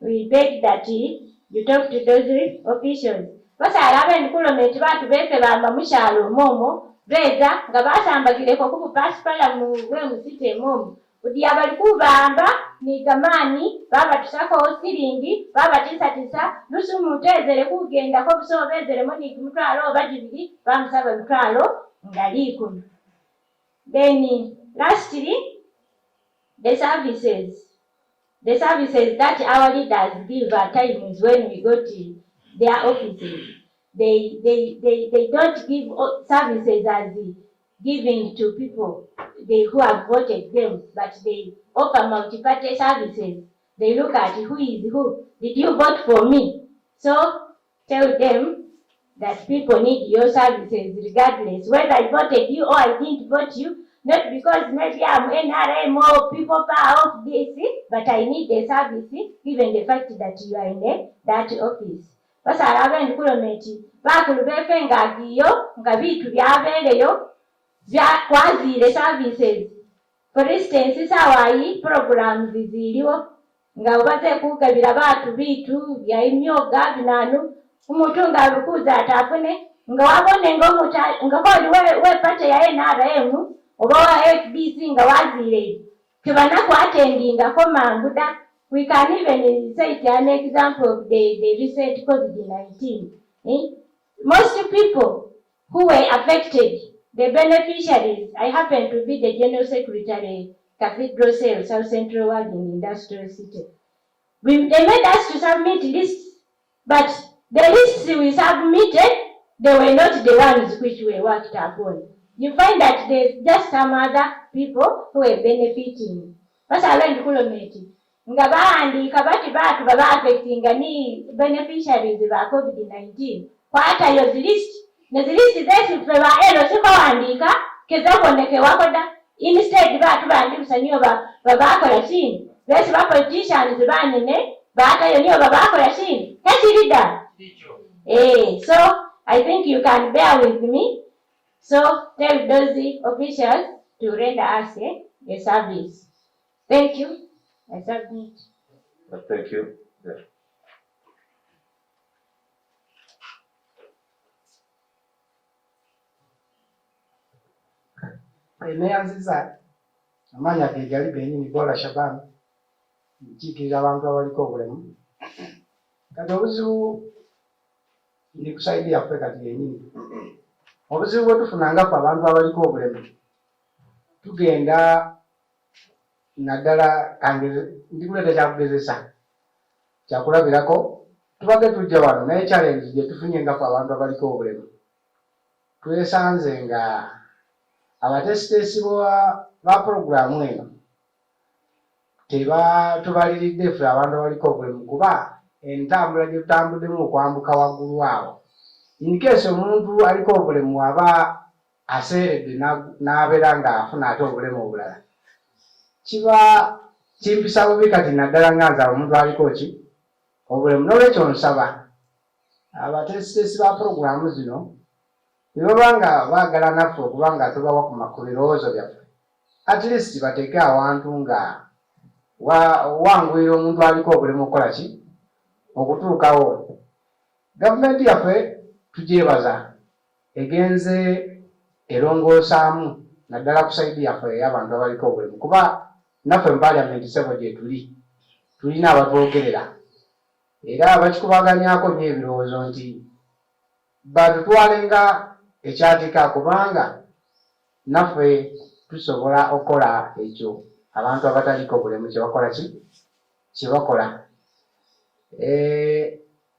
we beg that you talk to those officials. Basala enkulometi batu befe bamba mushalo momo beza nga basambagireko ku pasipala mu musite momo udi abalikubamba ni gamani baba tusako siringi baba tisa nusu mutezere kugenda ko busobezere mo ni mutwalo bajibiri bamusaba mutwalo ngaliko. Then lastly, the services. the services that our leaders give at times when we go to their offices, they don't give services as giving to people who have voted them, but they offer multi-party services. They look at who is who. Did you vote for me? So tell them that people need your services regardless whether I voted you or I didn't vote you. Not because maybe I'm NRM or people power of this, but I need the service given the fact that you are in that office. Basala ab'enkulomenti baakulu beefengaagiyo nga biitu byabeereyo kwaziire services. For instance, saawayi programs ziriwo nga obaze kugabira baatu biitu bya emyoga binanu omuntu ng'abikuuza atafune nga wabone nga koli wepate ya NRM oba wa FDC nga waziire tebanakwatendingako mangu da. We can even say it an example of the recent COVID-19. Most people who were affected, the beneficiaries, I happen to be the General Secretary, Cathedral Cell, South Central Ward in Industrial City. They made us to submit lists, but the lists we submitted, they were not the ones which were worked upon. You find that there's just some other people who were benefiting. Basala endukulomenti nga bawandiika bati baatu baba affectinga ni beneficiaries ba COVID-19 kwatayo zilist ne zilist zetu ffe ba ero sikowandiika kezabonekewako da. Instead baatu bandibisa niyo babakola kini besi ba politicians banene baatayo niyo babakola kini tekirida. So I think you can bear with me. So tell those officials to render us a service. Thank you. I submit. Thank you. Yeah. Neyanziza amanya ge gali benyini Bola Shaban nkiikirira abantu abaliko obulemu. Kati obuzibu ndi ku saidi yaffe kati yenyini. Obuzibu bwe tufunanga ffe abantu abaliko obulemu tugenda naddala ndikuleeta kyakugezesa kyakulabirako tubadde tujja wano naye challenge gye tufunye nga ffe abantu abaliko obulemu twesanze nga abatesitesi ba puroguramu eno tebatubaliriddde ffe abantu abaliko obulemu kuba entambula gye tutambuddemu okwambuka waggulu awo in case omuntu aliko obulemu aba aseeredde n'abeera ng'afuna ate obulemu obulala kiba kimpisa bubi kati naddala nga nze omuntu aliko ki obulemu. N'olwekyo nsaba abatesitesi ba puroguramu zino bwe baba nga baagala naffe okuba nga tubawa ku birowoozo byaffe at least bateeke awantu nga wanguyira omuntu aliko obulemu okukola ki okutuukawo. Gavumenti yaffe tugyebaza egenze erongoosaamu naddala ku saidi yaffe ey'abantu abaliko obulemu kuba naffe mu paliamenti sebo gye tulina abatwogerera era bakikubaganyaako nnyo ebirowoozo nti batutwalenga ekyatika kubanga naffe tusobola okukola ekyo abantu abataliko obulemu kyebakola ki kyebakola.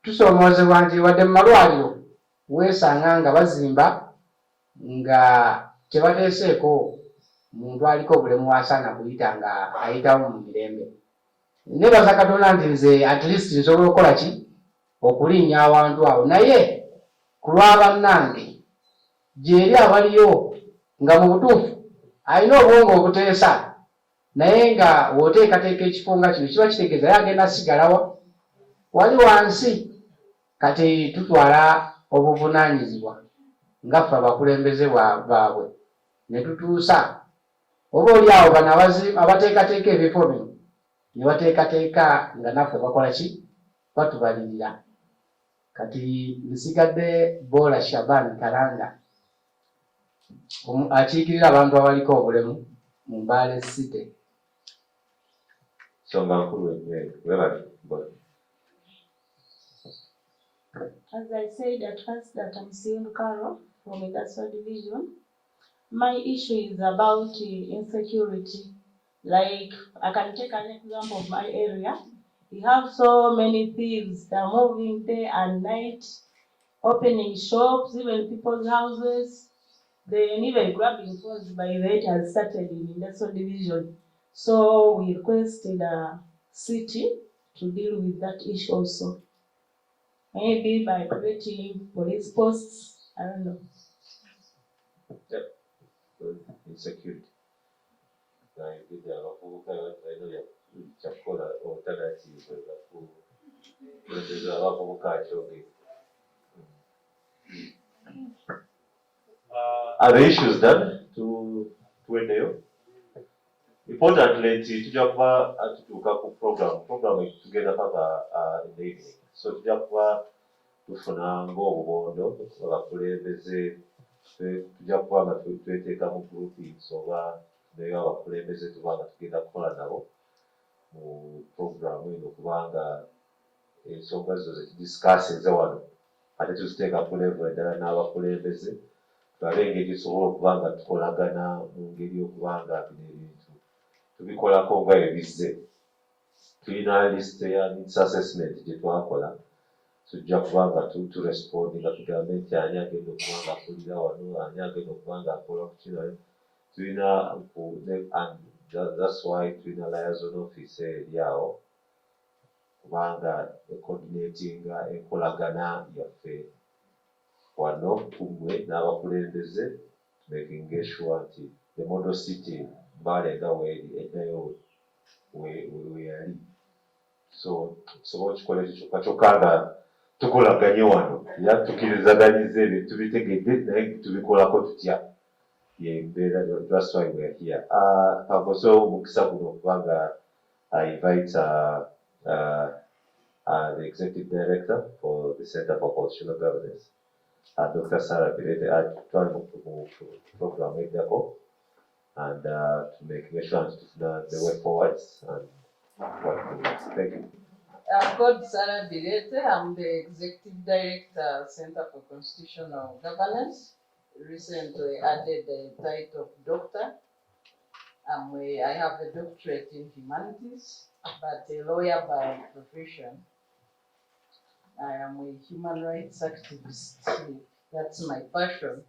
Tusoomoozebwa nti wadde mu malwaliro weesanga nga bazimba nga tebateeseeko muntu aliko obulemu asaana kuyita nga ayitawo mu mirembe. Nebaza Katonda nti nze at least nsobola okukola ki okulinnya awantu awo naye ku lw'abannange gyeri abaliyo nga mu butuufu alina obwongo obuteesa naye nga w'oteekateeka ekifo nga kino kiba kitegeeza ye agenda sigalawa wali wansi. Kati tutwala obuvunaanyizibwa nga ffe abakulembeze baabwe ne tutuusa oba oli awo bano abateekateeka ebifo bino ne bateekateeka nga naffe bakola ki batubalirira. Kati nsigadde Bola Shaban Kalanga akiikirira abantu abaliko obulemu mu Mbale City. Nsonga nkulu ennyo. As I said at first that I'm seeing Carol from Industrial Division, my issue is about insecurity Like, I can take an example of my area. We have so many thieves that are moving day and night, opening shops, even people's houses. Then even grabbing phones by the it has started in industrial division. So we requested the city to deal with that issue also. Maybe by creating police posts, I don't know. Insecurity. Naibidi abavubuka balina kyakukola alternative kulembeza abavubuka akyogere. Are the issues done tuwendeyo? Importantly nti tujja kuba tutuuka ku program tugenda paka in the evening. So tujja kuba tufuna ng'obubondo abakulembeze tujja kuba nga tweteeka mu groupings oba nayo abakulembeze tuba nga tugenda kukola nabo mu program eno kubanga ensonga zo zitudisikasinze wano ate tuziteeka ku level endala n'abakulembeze tulabe engeri tusobola okuba nga tukolagana mu ngeri okuba nga bino ebintu tubikolako nga ebizze. Tulina list ya needs assessment gye twakola tujja kuba nga turespondi nga tugambe nti ani agenda okuba nga akulira wano ani agenda okuba nga akola ku kino tulina and that's why tulina liaison office eri awo kubanga coordinatinga enkolagana yaffe wano kumwe n'abakulembeze making sure nti the model city Mbale nga weeri eddayo weyali. So tusobola okikola ekyo kyokka nga tukolaganye wano era tukkirizaganyizza ebyo tubitegedde naye tubikolako tutya yembeera. That's why we are here. Kakoze omukisa guno okubanga I invite the Executive Director for the Center for Constitutional Governance, Dr. Sarah Birete, atwale mu program eddako and to make sure the way forwards and what we need. Thank you. I'm called Sarah Birete. I'm the Executive Director, Center for Constitutional Governance. Recently added the title of Doctor. I have a doctorate in humanities, but a lawyer by profession. I am a human rights activist. That's my passion.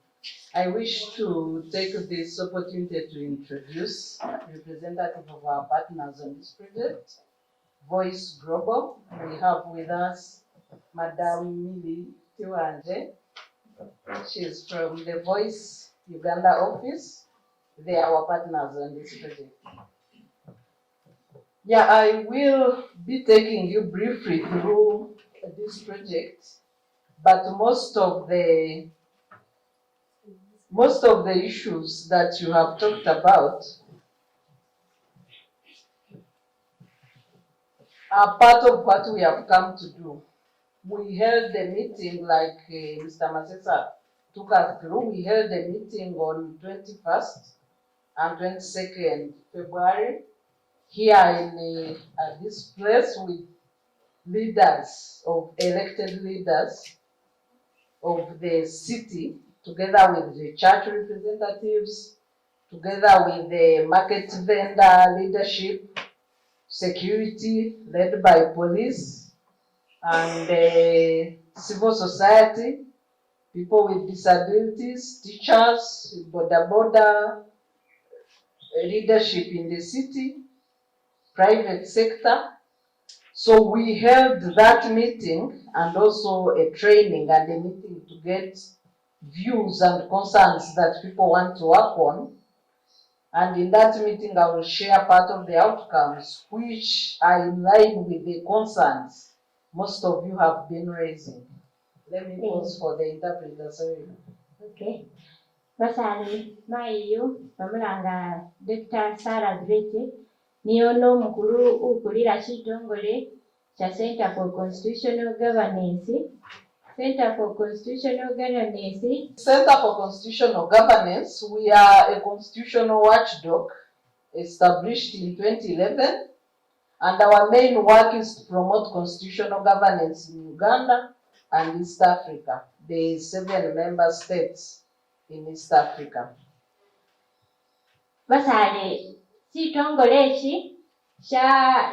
I wish to take this opportunity to introduce representative of our partners on this project, Voice Global. We have with us Madam Mili Tiwanje. She's from the Voice Uganda office. They are our partners on this project. Yeah, I will be taking you briefly through this project, but most of the issues that you have talked about are part of what we have come to do. We held a meeting like Mr. Masesa took us through. We held a meeting on 21st and 22nd February here in this place with leaders elected leaders of the city, together with the church representatives, together with the market vendor leadership, security led by police, and civil society, people with disabilities, teachers, border leadership in the city, private sector. So we held that meeting and also a training and a meeting to get views and concerns that people want to work on. And in that meeting, I will share part of the outcomes which are in line with the concerns most of you have been raising. Let me pause for the interpreter, sorry. Okay. Basali maiyo bamulanga Dr. Sarah Birete niyo n'omukulu ukulira kitongole kya Center for Constitutional Governance. Center for Constitutional Governance. Center for Constitutional Governance, we are a constitutional watchdog established in 2011, and our main work is to promote constitutional governance in Uganda and East Africa, the 7 member states in East Africa. Basale kitongole eki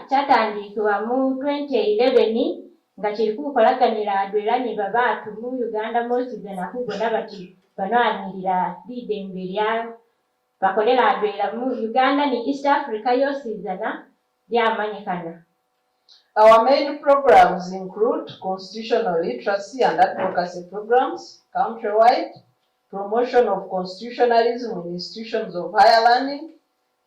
kyatandikibwa mu 2011 nga kiri kukolaganira adweranyi babantu mu Uganda mosizana kubona bati banwanirira lidembe lyabo bakolera adwera mu Uganda ni East Africa yosizana lyamanyikana. Our main programs include constitutional literacy and advocacy programs countrywide, promotion of constitutionalism in institutions of higher learning,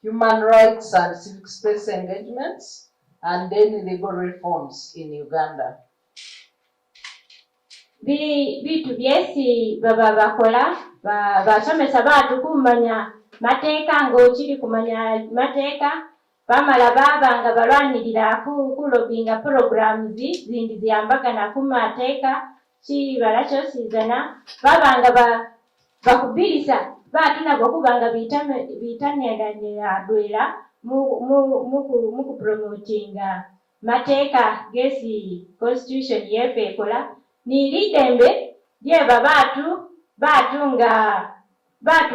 human rights and civic space engagements, and then legal reforms in Uganda. Bitu byesi baba bakola basomesa bantu kumanya mateeka ng'okiri kumanya mateeka bamala babanga balwanirira kulobinga programs zindi ziyambagana ku mateeka kibala kyosizana babanga bakubirisa bantu nabo kubanga bitanira adwera mu kupromotinga mateeka gesi constitution yefe ekola ni lidembe lyeba batu nga batu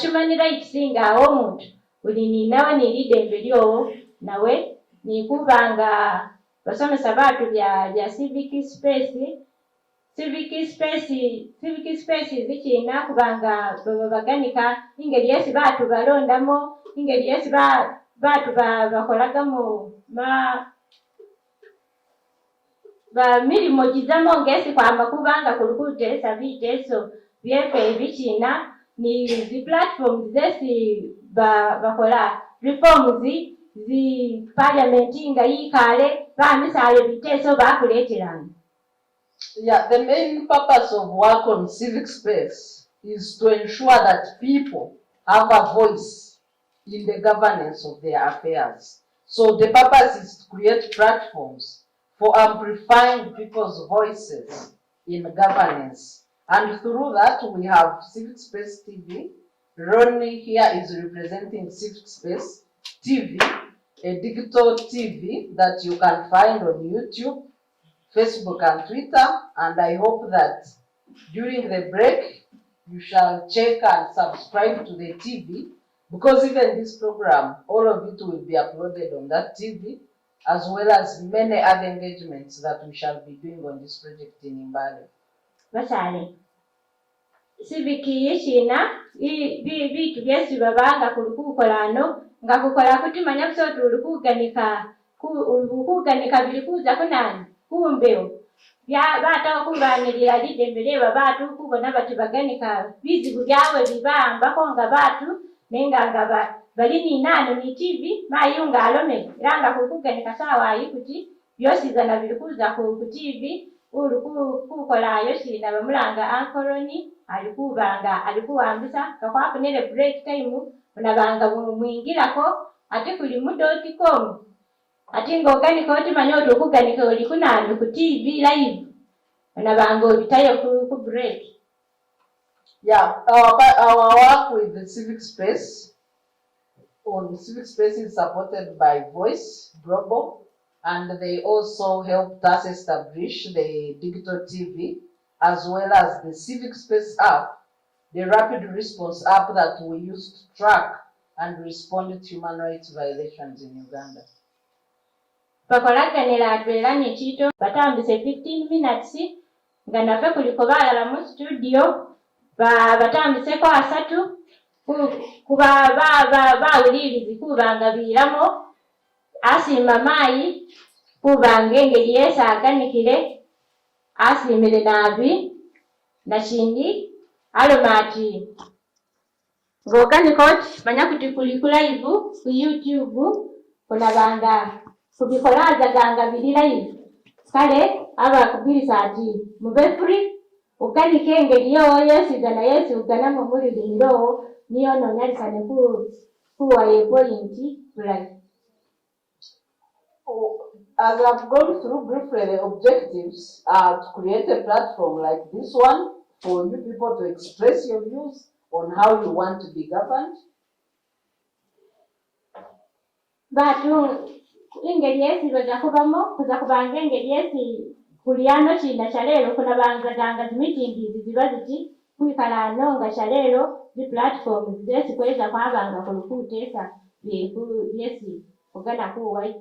human rights nga omuntu buli ninawe ni lidembe lyowo nawe nikubanga basomesa batu bya civic space zikina kubanga baganika ingeri yesi batu balondamo ingeri yesi batu bakolagamo milimo gizamo ngesi kwamba kubanga kulukutesa biteso byefe bikina ni zi platforms zesi bakola reforms zi parliament nga yikale bamisayo biteso bakuleterana. Yeah, the main purpose of work on civic space is to ensure that people have a voice in the governance of their affairs. So the purpose is to create platforms for amplifying people's voices in governance. And through that, we have Civic Space TV. Ronnie here is representing Civic Space TV, a digital TV that you can find on YouTube, Facebook, and Twitter. And I hope that during the break, you shall check and subscribe to the TV, because even this program, all of it will be uploaded on that TV, as well as many other engagements that we shall be doing on this project in Mbale. Basale. Sibiki yeshina bitu byesi babanga kulukukolano nga kukola kutimanya kusoto ulukuganika bilikuza kunani kumbeo bya bata kubanirira lidembere babatu kubona bati baganika bizibu byawe bibamba ko nga batu nenga nga bali ni nani ni TV mayunga alome ranga kukuganika sawa yikuti byosizana bilikuza ku TV kukola yoshina bamulanga ankoroni alikuwambisa kakwafunire break time unabanga mwingirako ate kuli mu.com ate ngoganika otimanya otukuganika oli kunani ku TV live unabanga obitayo ku break. Yeah, our work with the civic space is supported by Voice Global, and they also helped us establish the digital TV as well as the civic space app, the rapid response app that we use to track and respond to human rights violations in Uganda. Bakolaganira adwelanye chito batambise 15 minutes nga nafe kuliko balala mu studio batambise ko asatu kuba bawulirizi kubanga biramo asima mayi kubanga engeri yesaganikire asimire nabi nakindi alomati ngoganikoti manya kuti kuli live ku YouTube kuna banga kubikolaza ganga bili live kale aba kubirisa ati mube free ukanike engeri yesizana yesi ugana mu muri liro niyo nonyalisane kuwa point like. As I've gone through briefly, the objectives are to create a platform like this one for you people to express your views on how you want to be governed. Batu ingeri yesi bazakubamo kuzakubanga ingeri yesi kuliano china chalelo kuna banga danga meeting ziba ziti kwikala nonga chalelo the platform zesi kweza kwabanga kulukutesa byesi ogana kuwai.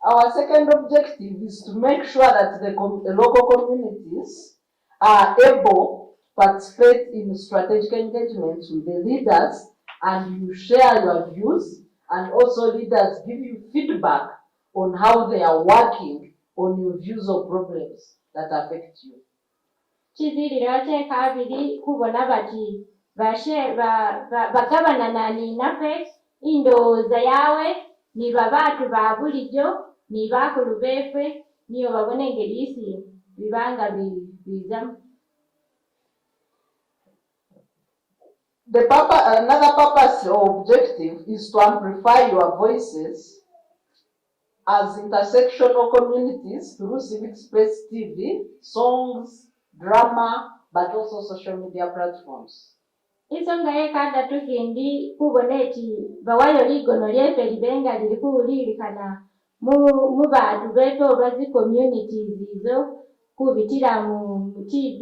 Our second objective is to make sure that the local communities are able to participate in strategic engagements with the leaders, and you share your views, and also leaders give you feedback on how they are working on your views or problems that affect you. Kizirira kyekabiri kubona bati bagabana nani nafe indowooza yawe niba baatu ba bulijjo niba bakulu beeffe niyo babona engeri isi bibanga bizamu. Another purpose or objective is to amplify your voices as intersectional communities through civic space TV, songs, drama, but also social media platforms. Ensonga y'ekaddatu kindi kubona eti bawayo ligono lyeffe libenga liri kuwuliririkana mu bantu beefe oba zi communities izo kubitira mu TV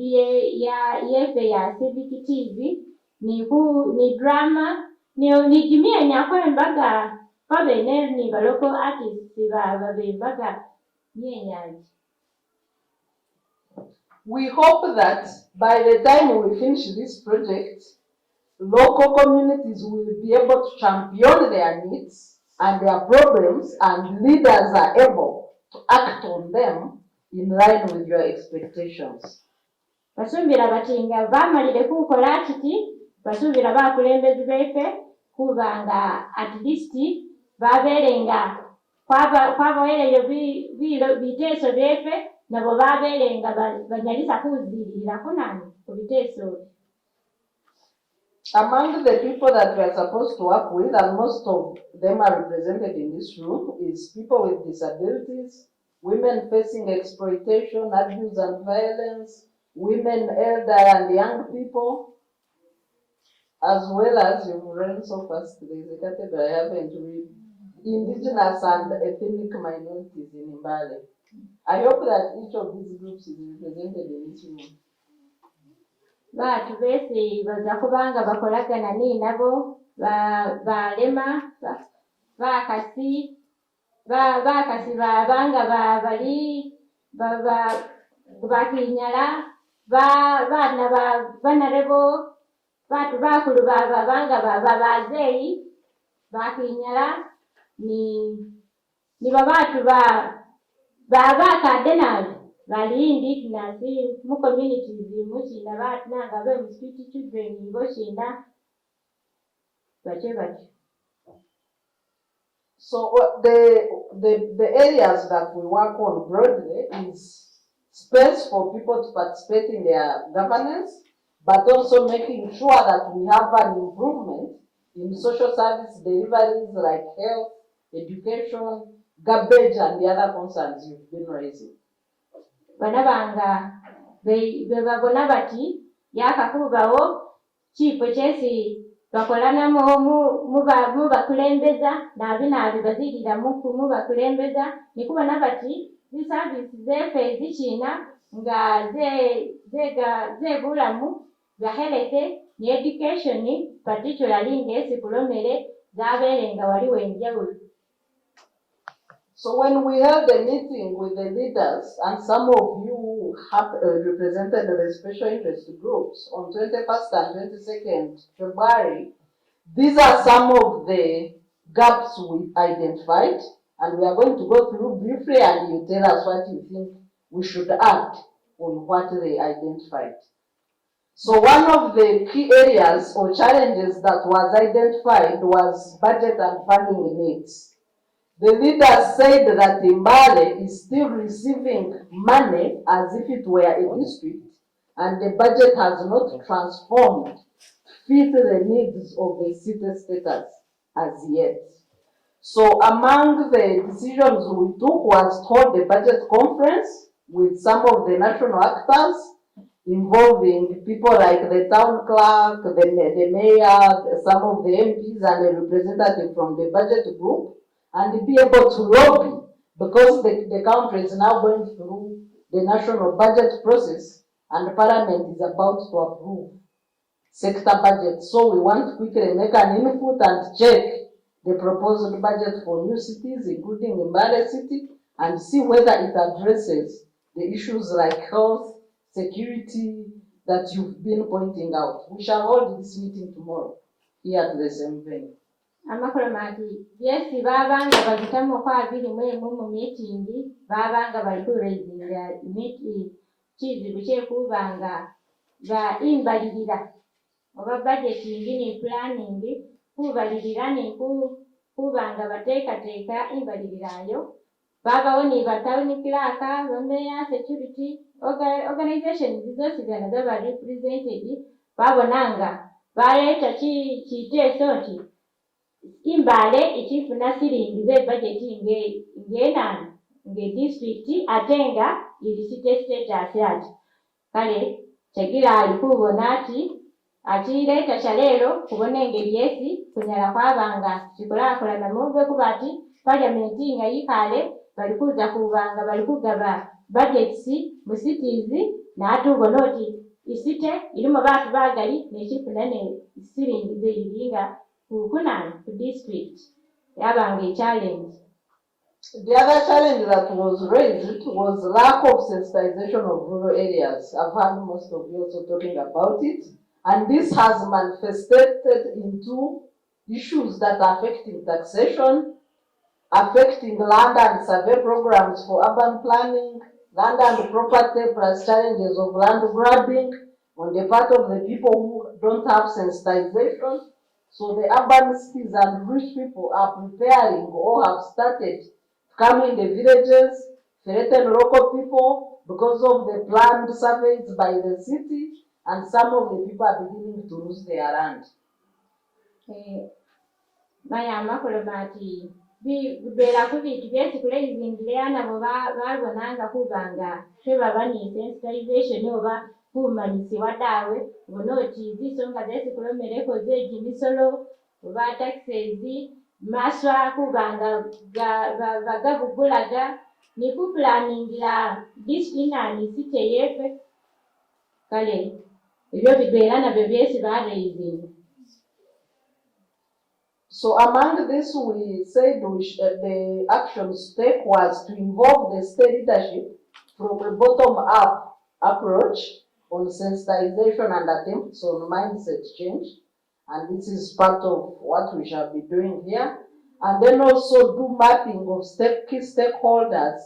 yeffe ya civic TV ni drama ni jimienya kwembaga babene ni ba local artists babembaga nyenyanji. We hope that by the time we finish this project, local communities will be able to champion their needs and their problems, and leaders are able to act on them in line with your expectations. Basuubira bati nga bamalire kukola kiti, basuubira bakulembezi beeffe kuba nga at least babeere nga kwabaweereyo biteeso byeffe nabo babeere nga banyalisa kuziirirako nani ku biteeso. Among the people that we are supposed to work with, and most of them are represented in this room, is people with disabilities, women facing exploitation, abuse and violence, women, elder and young people, as well as, you've read so fast, there is a category I haven't read, indigenous and ethnic minorities in Mbale. I hope that each of these groups is represented in this room. Baatu beesi baza kubanga bakolagana nabo balema bakasi babanga bali bakinyala baana banarebo baatu bakulu babanga bazeeyi bakinyala ni babaatu bakadde nabi bali indigenous mu communities mukinda baatu nanga be street children bokinda batyo. So the areas that we work on broadly is space for people to participate in their governance, but also making sure that we have an improvement in social service deliveries like health, education, garbage, and the other concerns you've been raising. Bana banga babona bati yakakubawo kiifo kyesi bakolanamu mu bakulembeza nabi bazirira mu bakulembeza nikubona bati zi service zefe zikina nga zebulamu za health ne education particularly ngesi kulomere zabeere nga waliwo enjawulo. So when we held a meeting with the leaders, and some of you have represented the special interest groups on 21st and 22nd February, these are some of the gaps we identified, and we are going to go through briefly and you tell us what you think we should add on what they identified. So one of the key areas or challenges that was identified was budget and funding needs. The leaders said that Mbale is still receiving money as if it were a district, and the budget has not transformed to fit the needs of the city status as yet. So among the decisions we took was to hold a budget conference with some of the national actors, involving people like the town clerk, the mayor, some of the MPs, and a representative from the budget group, and be able to lobby, because the country is now going through the national budget process and Parliament is about to approve sector budget. So we want to quickly make an input and check the proposed budget for new cities, including Mbale City, and see whether it addresses the issues like health, security that you've been pointing out. We shall hold this meeting tomorrow here at the same venue. Amakolomati, yes, babanga bagitamu kwa abiri mu meeting, babanga bali kuraizinga meeting kizibu kyekubanga ba imbalirira oba budgeting ni planning kubalirira ni kubanga bateekateeka imbalirirayo babawo ni batawuni clerk, mayor, security organization zose zana zaba represented babonanga baleeta kiteeso nti Mbale ikifuna siringi ze budget ng'enana district atenga ili city status yati kale chagira alikubona ati akireeta kyaleero kubona engeri yesi kunyala kwabanga kikulakulana mube kubati parliament nga yikale balikuza kubanga balikugaba budgets mu cities n'atubona oti isite ilimo bantu bagali nekifuna ne siringi ze ilinga kunana ku district yabanga a challenge. The other challenge that was raised was lack of sensitization of rural areas. I've heard most of you also talking about it, and this has manifested into issues that are affecting taxation, affecting land and survey programs for urban planning, land and property plus challenges of land grabbing on the part of the people who don't have sensitization. So the urban cities and rich people are preparing or have started to come in the villages, threaten local people because of the planned surveys by the city, and some of the people are beginning to lose their land. Maya makolomati bibera kubintu byesi kuleizingileana bo babonanga kubanga tebaba ni sensitization oba kumanyisibwa dawe bonoti zisonga zesi kulomereko zeji misolo oba taxes maswa kubanga bagabugulaga ni kuplaningira disciplinary city yefe kale ebyo bibera byo byesi bareizinga. So among this, we said the actions take was to involve the state leadership from a bottom-up approach on sensitization and attempts on mindset change. And this is part of what we shall be doing here. And then also do mapping of key stakeholders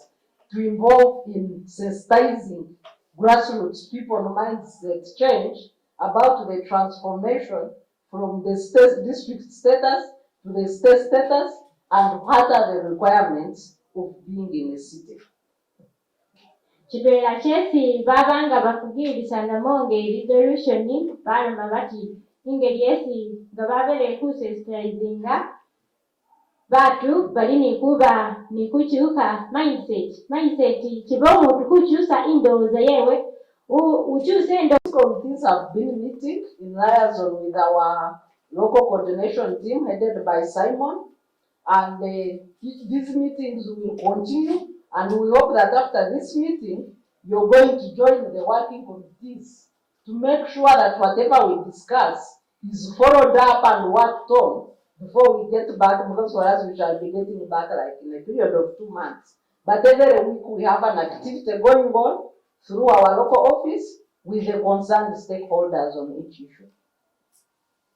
to involve in sensitizing grassroots people on mindset change about the transformation from the state district status to the state status, and what are the requirements of being in a city. Kibera kyesi babanga bafugirisa namonge resolution baloma bati ingeri yesi nga babere kusensitizinga batu bali nikuba nikukyuka mindset kiba omuntu kukyusa indowooza yewe ukyuse These committees have been meeting in liaison with our local coordination team headed by Simon, and these meetings will continue, and we hope that after this meeting you're going to join the working committees to make sure that whatever we discuss is followed up and worked on before we get back, because for us we shall be getting back like in a period of 2 months. But every week we have an activity going on through our local office with the concerned stakeholders on each issue.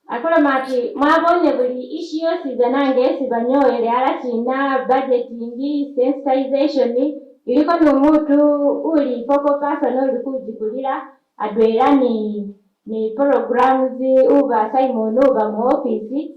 Akolomati mwabonye buli issue yose zanange sibanyoyele alachina budgeting sensitization iliko n'omuntu uli focal person uli kujikulira adwera ni programs uba Simon uba mu office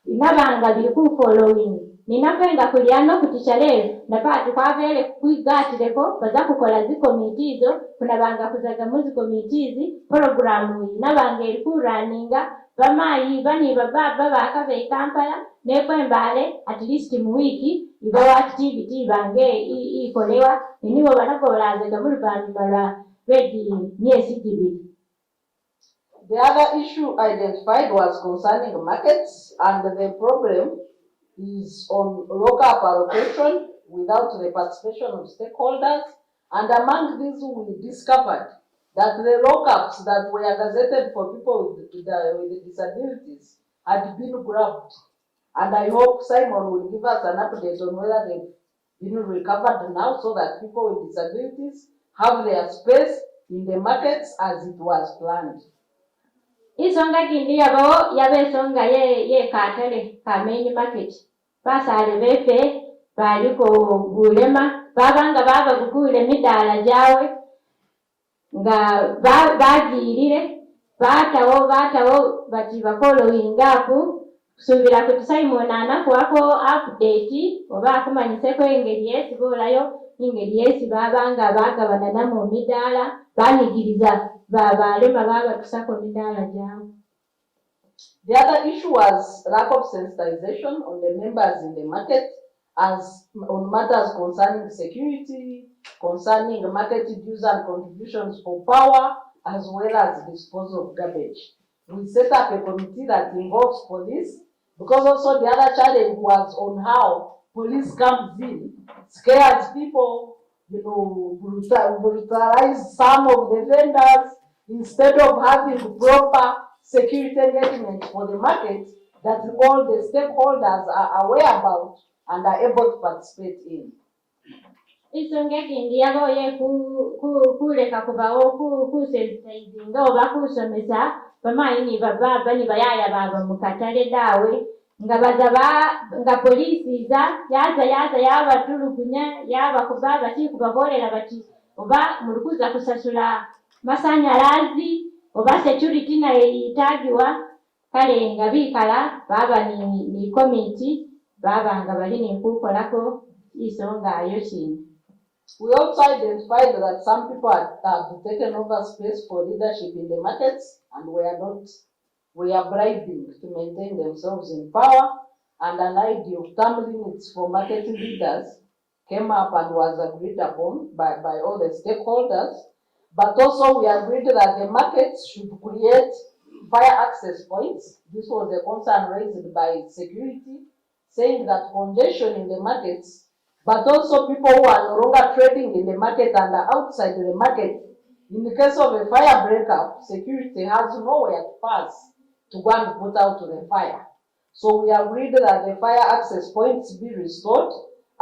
inabanga bili ku following ninapenda kuliano kutisha leo napati kwavele kwigatireko baza kukola committees kunabanga kuzaga mu committees program inabanga iri ku runninga bamayi bani baba bakabe Kampala nekwembale at least mu wiki ibawa activity bange ikolewa nibo banakola muri bamala ready CTB. The other issue identified was concerning markets, and the problem is on local allocation without the participation of stakeholders. And among these, we discovered that the lockups that were gazetted for people with disabilities had been grabbed And I hope Simon will give us an update on whether they've been recovered now so that people with disabilities have their space in the markets as it was planned. Isonga kindi yabe songa ye katale ka main market. Basale befe baliko gulema babanga baba gukule midala jawe nga bagirire batawo bati bakolo ingapu kusubira kuti Simon anakuwako update oba akumanyiseko engeri yesi bolayo ingeri yesi babanga bagabana mu midala banigiriza balema babatusako midala jawe. The other issue was lack of sensitization on the members in the market as on matters concerning security, concerning market dues and contributions for power, as well as disposal of garbage. We set up a committee that involves police, because also the other challenge was on how police comes in, scares people, brutalize some of the vendors, instead of having proper security engagement for the market that all the stakeholders are aware about and are able to participate in. Isonga kindi yaboye kuleka kubawo kusensitizinga oba kusomesa bamayini bababa ni bayaya baba mukatale dawe nga nga polisi yaza yabatulugunya yabakuba bati kubabolera bati oba mulikuza kusasula masanyalazi oba security nayo yitagiwa kale nga bikala baba ni committee baba nga bali nikukolako isonga ayo kindi. We also identified that some people had taken over space for leadership in the markets and were bribing to maintain themselves in power, and an idea of term limits for market leaders came up and was agreed upon by all the stakeholders. But also we agreed that the markets should create fire access points. This was a concern raised by security, saying that congestion in the markets, but also people who are no longer trading in the market and are outside the market, in the case of a fire breakup, security has nowhere to pass to go and put out the fire. So we agreed that the fire access points be restored,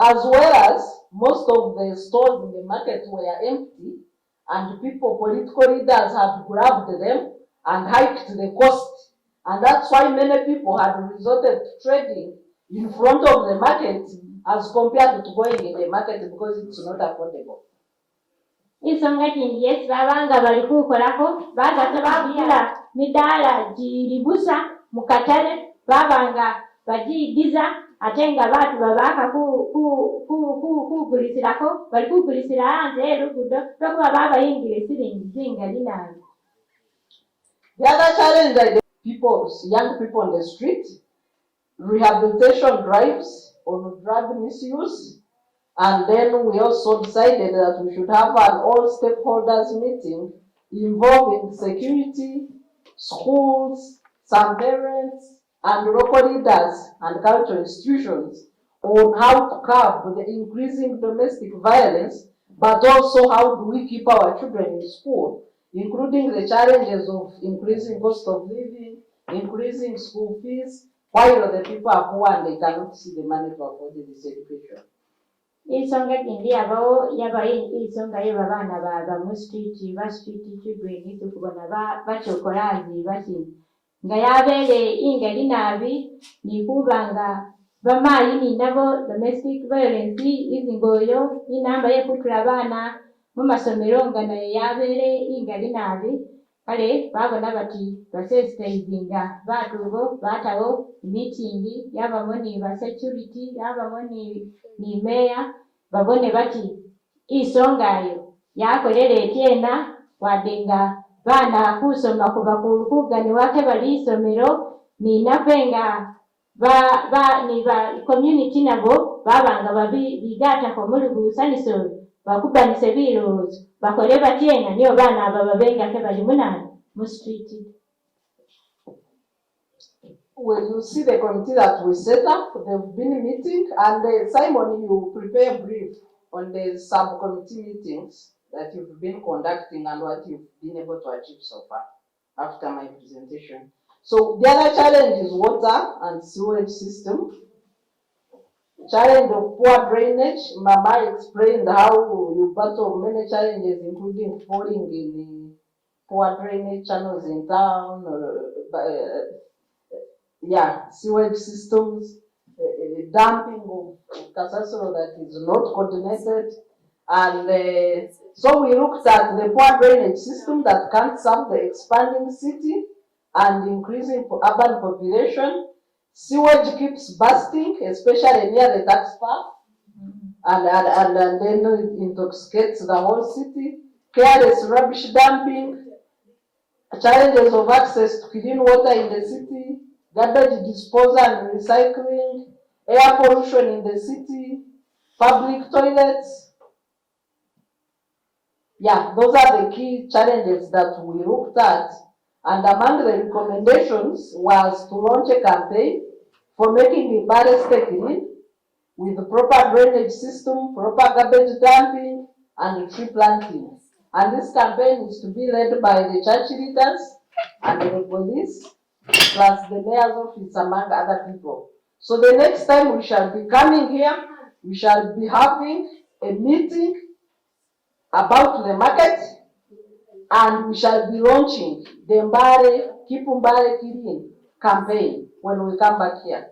as well as most of the stores in the market were empty, and political leaders had grabbed them and hiked the cost. And that's why many people had resorted to trading in front of the market as compared to going in the market because it's not affordable. Isonga kindi yes babanga balikukolako baza tababula midala jiribusa mukatale babanga bajigiza atenga batu babaka kugulisirako balikugulisira anze lugudo tokuba baba ingile siringi zinga linalo. The other challenge young people on the street, rehabilitation drives on drug misuse, and then we also decided that we should have an all stakeholders meeting involving security, schools, some parents, and local leaders and cultural institutions on how to curb the increasing domestic violence, but also how do we keep our children in school, including the challenges of increasing cost of living, increasing school fees, while the people are poor and they cannot see the money to afford this education. Isonga kindi yaba isonga y'abana ba mu street children tukubona bachokolazi bati nga yabele ingeli nabi ni kubanga bamayini nabo domestic violence izingoyo inamba yekutula abana mu masomero nga nayo yabele ingeli nabi kale babona bati basensitizinga batubo batawo meeting yabamo ni ba security yabamo ni meya babone bati isongayo yakolele tena wadenga bana kusoma kuva kugani wake bali isomero ni napenga ni community nabo babanga bigata ko muri gusaniso bakubanise birozo bakole batena niyo bana babenga ke bali munani mu street. When you see the committee that we set up, they've been meeting, and Simon, you prepare a brief on the subcommittee meetings that you've been conducting and what you've been able to achieve so far after my presentation. So the other challenge is water and sewage system. Challenge of poor drainage. Mama explained how you battle many challenges, including falling in the poor drainage channels in town, sewage systems, dumping of Kasasoro that is not coordinated. And so we looked at the poor drainage system that can't serve the expanding city and increasing urban population. Sewage keeps bursting, especially near the tax park, and then it intoxicates the whole city. Careless rubbish dumping, challenges of access to clean water in the city, garbage disposal and recycling, air pollution in the city, public toilets. Yeah, those are the key challenges that we looked at. And among the recommendations was to launch a campaign for making Mbale stay clean with the proper drainage system, proper garbage dumping, and tree planting. And this campaign is to be led by the church leaders and the police, plus the mayor's office, among other people. So the next time we shall be coming here, we shall be having a meeting about the market, and we shall be launching the Mbale, Keep Mbale Clean campaign when we come back here.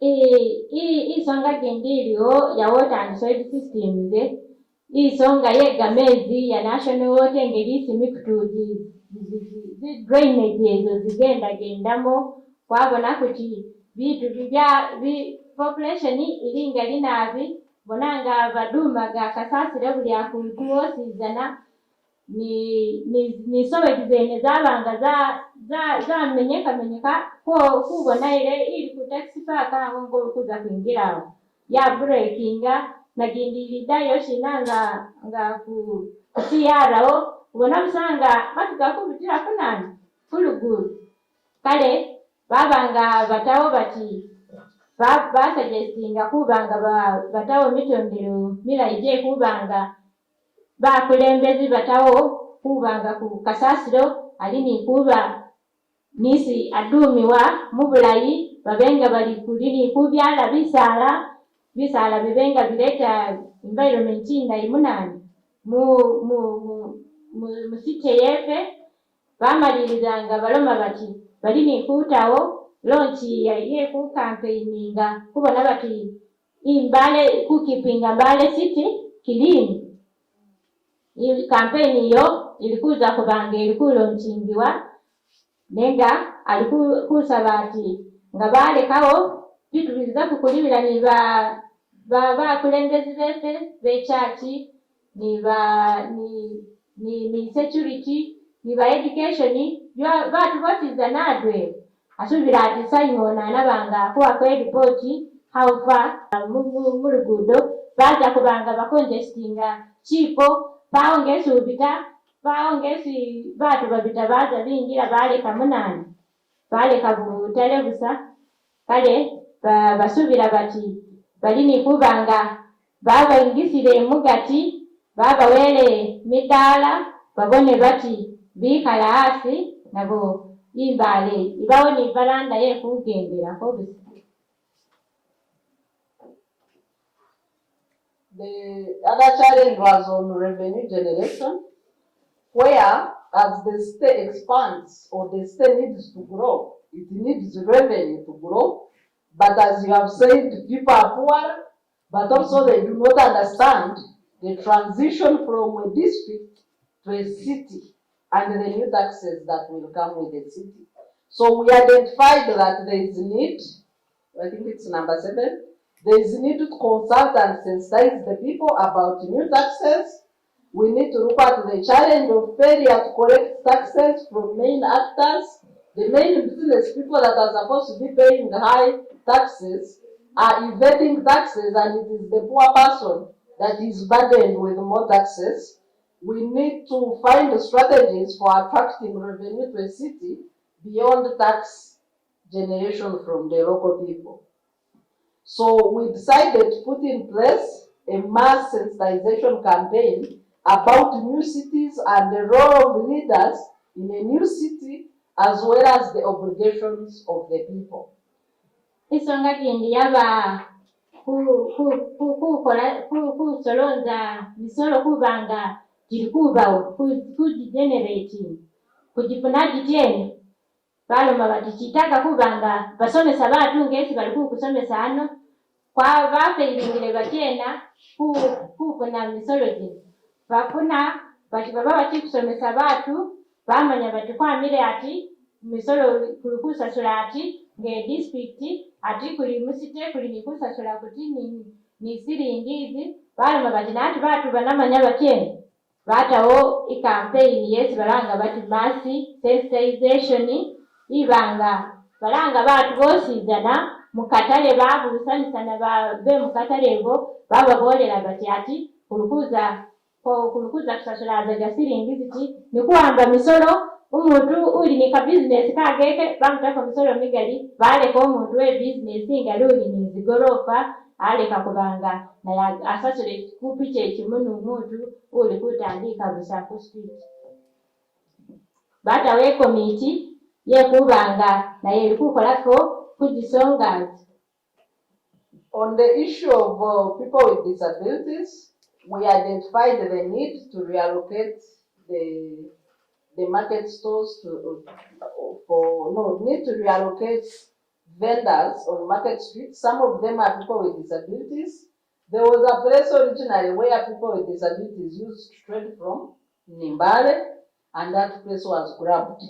Isonga gendilio ya water and soil systems, isonga yegamezi ya national water engedisi mikutuji drainage ezo zigenda gendamo kwabona kuti bitu population ilinga linabi bonanga baduma ga kasasire buli akuntuosizana ni sewage zene zabanga zamenyeka kubona ile ili ku taxi park aho ngo kuza kwingira ya breakinga nagindilida yoshinanga nga ku CRO ubona busanga batuga kubitira kunani fuluguru kale babanga batawo bati basuggestinga kubanga batawo mitondero mira ije kubanga bakulembezi batawo kubanga ku kasasiro alini kuba nisi adumiwa mubulayi babenga bali kulini kubyala bisala bibenga bileta environment ndayimunani mu city yefe bamalilizanga baloma bati balini kutawo launch ye ku campaigninga kubona bati Mbale kukipinga Mbale city kilini. Iyi campaign iyo ilikuza kubanga ilikulonchingiwa nenga alikusaba ati nga balekawo bitu biza kukulibira ni bakulembezi befe bechachi ni security ni education batu basiza nadwe asubira ati Simon anabanga kuwa kwe report how far mulugudo baza kubanga bakongestinga chipo baongesi ubita baongesi batu babita baza bingira baleka munani baleka butale busa kale basubira bati balini kubanga baba ingisire mugati baba wele midala babone bati bikala asi nabo Mbale ibawoni balanda ye kugendera ko busa. The other challenge was on revenue generation, where as the state expands or the state needs to grow, it needs revenue to grow. But as you have said, people are poor, but also they do not understand the transition from a district to a city and the new taxes that will come with the city. So we identified that there is need, I think it's number 7, there is need to consult and sensitize the people about new taxes. We need to look at the challenge of failure to collect taxes from main actors. The main business people that are supposed to be paying high taxes are evading taxes, and it is the poor person that is burdened with more taxes. We need to find strategies for attracting revenue to a city beyond tax generation from the local people. So we decided to put in place a mass sensitization campaign about new cities and the role of leaders in a new city as well as the obligations of the people. Isonga gindi yaba kusolonza misolo kubanga girikubawo kugigenerating kugifuna gitene baloma bati kitaka kubanga basomesa batu ngesi bali kusomesa hano kwa bafeilingire batena kufuna misolo gino bafuna bati baba bakikusomesa batu bamanya bati kwamire ati misolo kulikusasula ati nge district ati kuli musite kuli nikusasula kuti ni siringizi baloma bati nati batu banamanya batena batawo ikampeni yesi balanga bati masi sensitization ibanga balanga batu bosizana mukatale babusanisana babe mukatale bo bababolera bati ati kulukuza kusasula za siringizi ti nikuwamba misolo umuntu uli ni ka business kageke bamutako misolo migali baleka omuntu we business ngali uli ni zigorofa aleka kubanga na asasule kupiche ekimunu omuntu uli kutandika busa ku street bata we committee yekubanga naye likukolako kuzisonga. On the issue of people with disabilities, we identified the need to reallocate the market stores need to reallocate vendors on Market Street. Some of them are people with disabilities. There was a place originally where people with disabilities used to trade from, in Mbale, and that place was grabbed.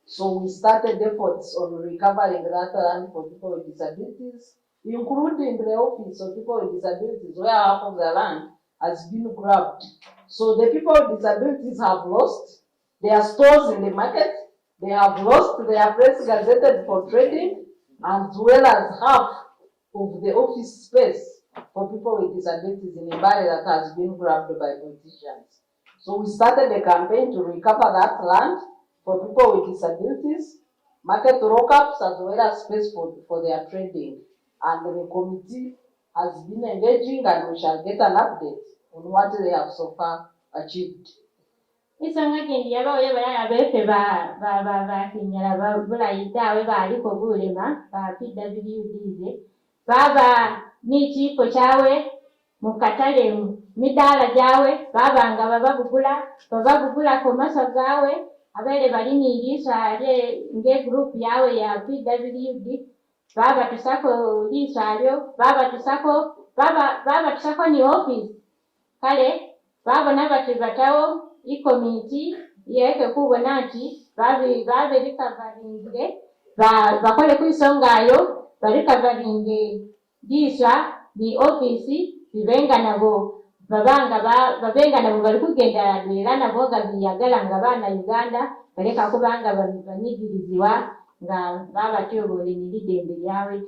So we started efforts on recovering that land for people with disabilities, including the office of people with disabilities, where half of the land has been grabbed. So the people with disabilities have lost their stores in the market, they have lost their place gazetted for trading, as well as half of the office space for people with disabilities in Mbale that has been grabbed by politicians. So we started a campaign to recover that land for people with disabilities, market lockups, as well as space for their trading. And the committee has been engaging, and we shall get an update on what they have so far achieved. Isonga gindi yabawo yabalala befe bakinyala bulayitawe baliko bulema ba PWDs baba n'ekiko kyawe mukatale midaala gyawe babanga babagugula ku maso gawe abere bali n'iriisa ng'egroup yawe ya PWD babatusako liisa lyo babatusako ni office kale babona bati batawo ikomiti yeke kubona nti babirikavaringire bakole kwisongayo barikavaringe liisa ni office bibenga nabo babenga nabo bali kugenda era nabo nga biyagala nga baana Uganda baleka kubanga banyigirizibwa nga babatyoboole n'eridembe lyabwe.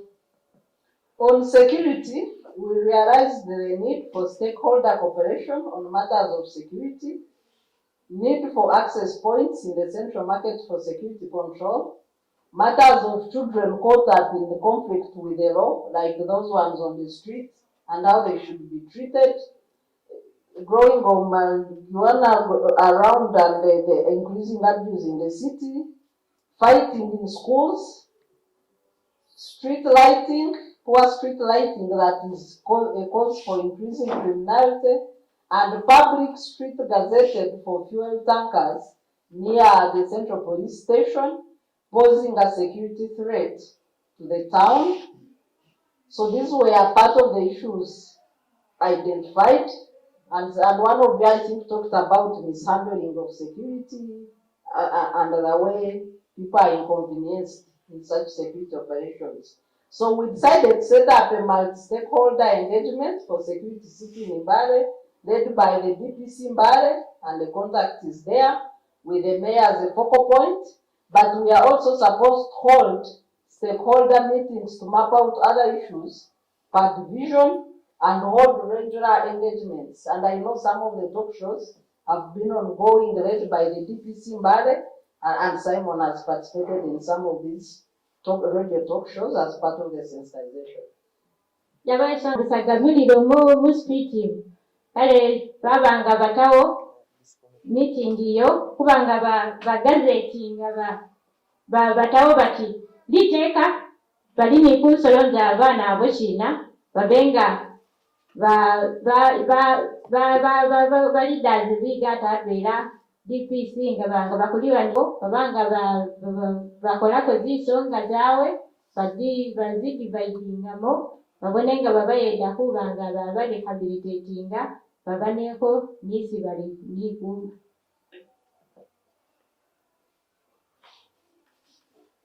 On security, we realized the need for stakeholder cooperation on matters of security, need for access points in the central market for security control, matters of children caught up in the conflict with the law, like those ones on the street, and how they should be treated, growing marijuana around and the increasing abuse in the city, fighting in schools, street lighting, poor street lighting that is a cause for increasing criminality, and public street gazetted for fuel tankers near the Central Police Station, posing a security threat to the town. So these were part of the issues identified, and one of you, I think, talked about mishandling of security and the way people are inconvenienced in such security operations. So we decided to set up a multi-stakeholder engagement for security city in Mbale, led by the DPC Mbale, and the contact is there, with the mayor as a focal point. But we are also supposed to hold stakeholder meetings to map out other issues per division and hold regular engagements. And I know some of the talk shows have been ongoing, led by the DPC Mbale, and Simon has participated in some of these radio talk shows as part of the sensitization. Yabaisagamiriro mu speech kale babanga batawo meeting iyo kubanga ba gazeti nga batawo bati liteeka balimi kunsolonza abaana abo kina babenga leaders biga tatwera DPC nga bakulira nabo babanga bakolako zisonga zawe bazidividingamo babone nga babayenda kuba nga barehabilitatinga babaneko nisi bali niku.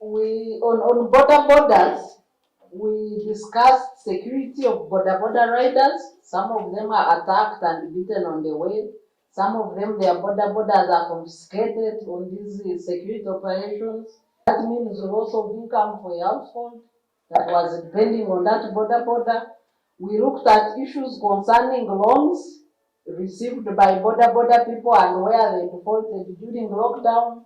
On borders, we discussed security of border riders. Some of them are attacked and beaten on the way. Some of them, their borders are confiscated on these security operations. That means loss of income for a household that was depending on that border. We looked at issues concerning loans received by border people and where they defaulted during lockdown.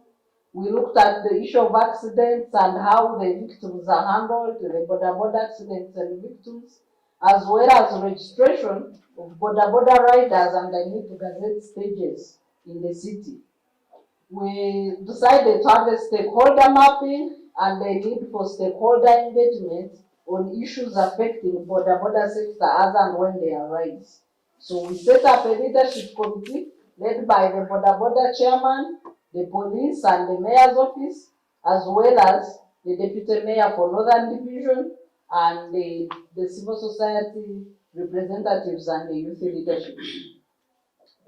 We looked at the issue of accidents and how the victims are handled, the border accidents and victims, as well as registration of border riders underneath the gazette stages in the city. We decided to have a stakeholder mapping and the need for stakeholder engagement on issues affecting border sector as and when they arise. So we set up a leadership committee led by the border chairman, the police and the mayor's office, as well as the deputy mayor for Northern Division and the civil society representatives and the youth leadership.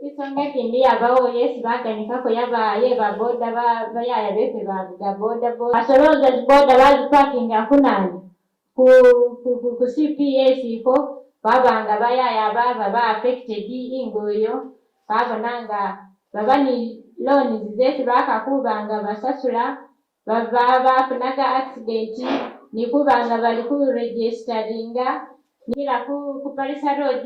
Isonga kindi abawo yes baganikako yabaye baboda bayaya befe bavuga boda asolonza boda bazi parking akunani ku CPS iko babanga bayaya baba affected ingoyo babonanga babani loan zese bakakubanga basasula bafunaga accident nikubanga bali ku registeringa nira ku Palisa Road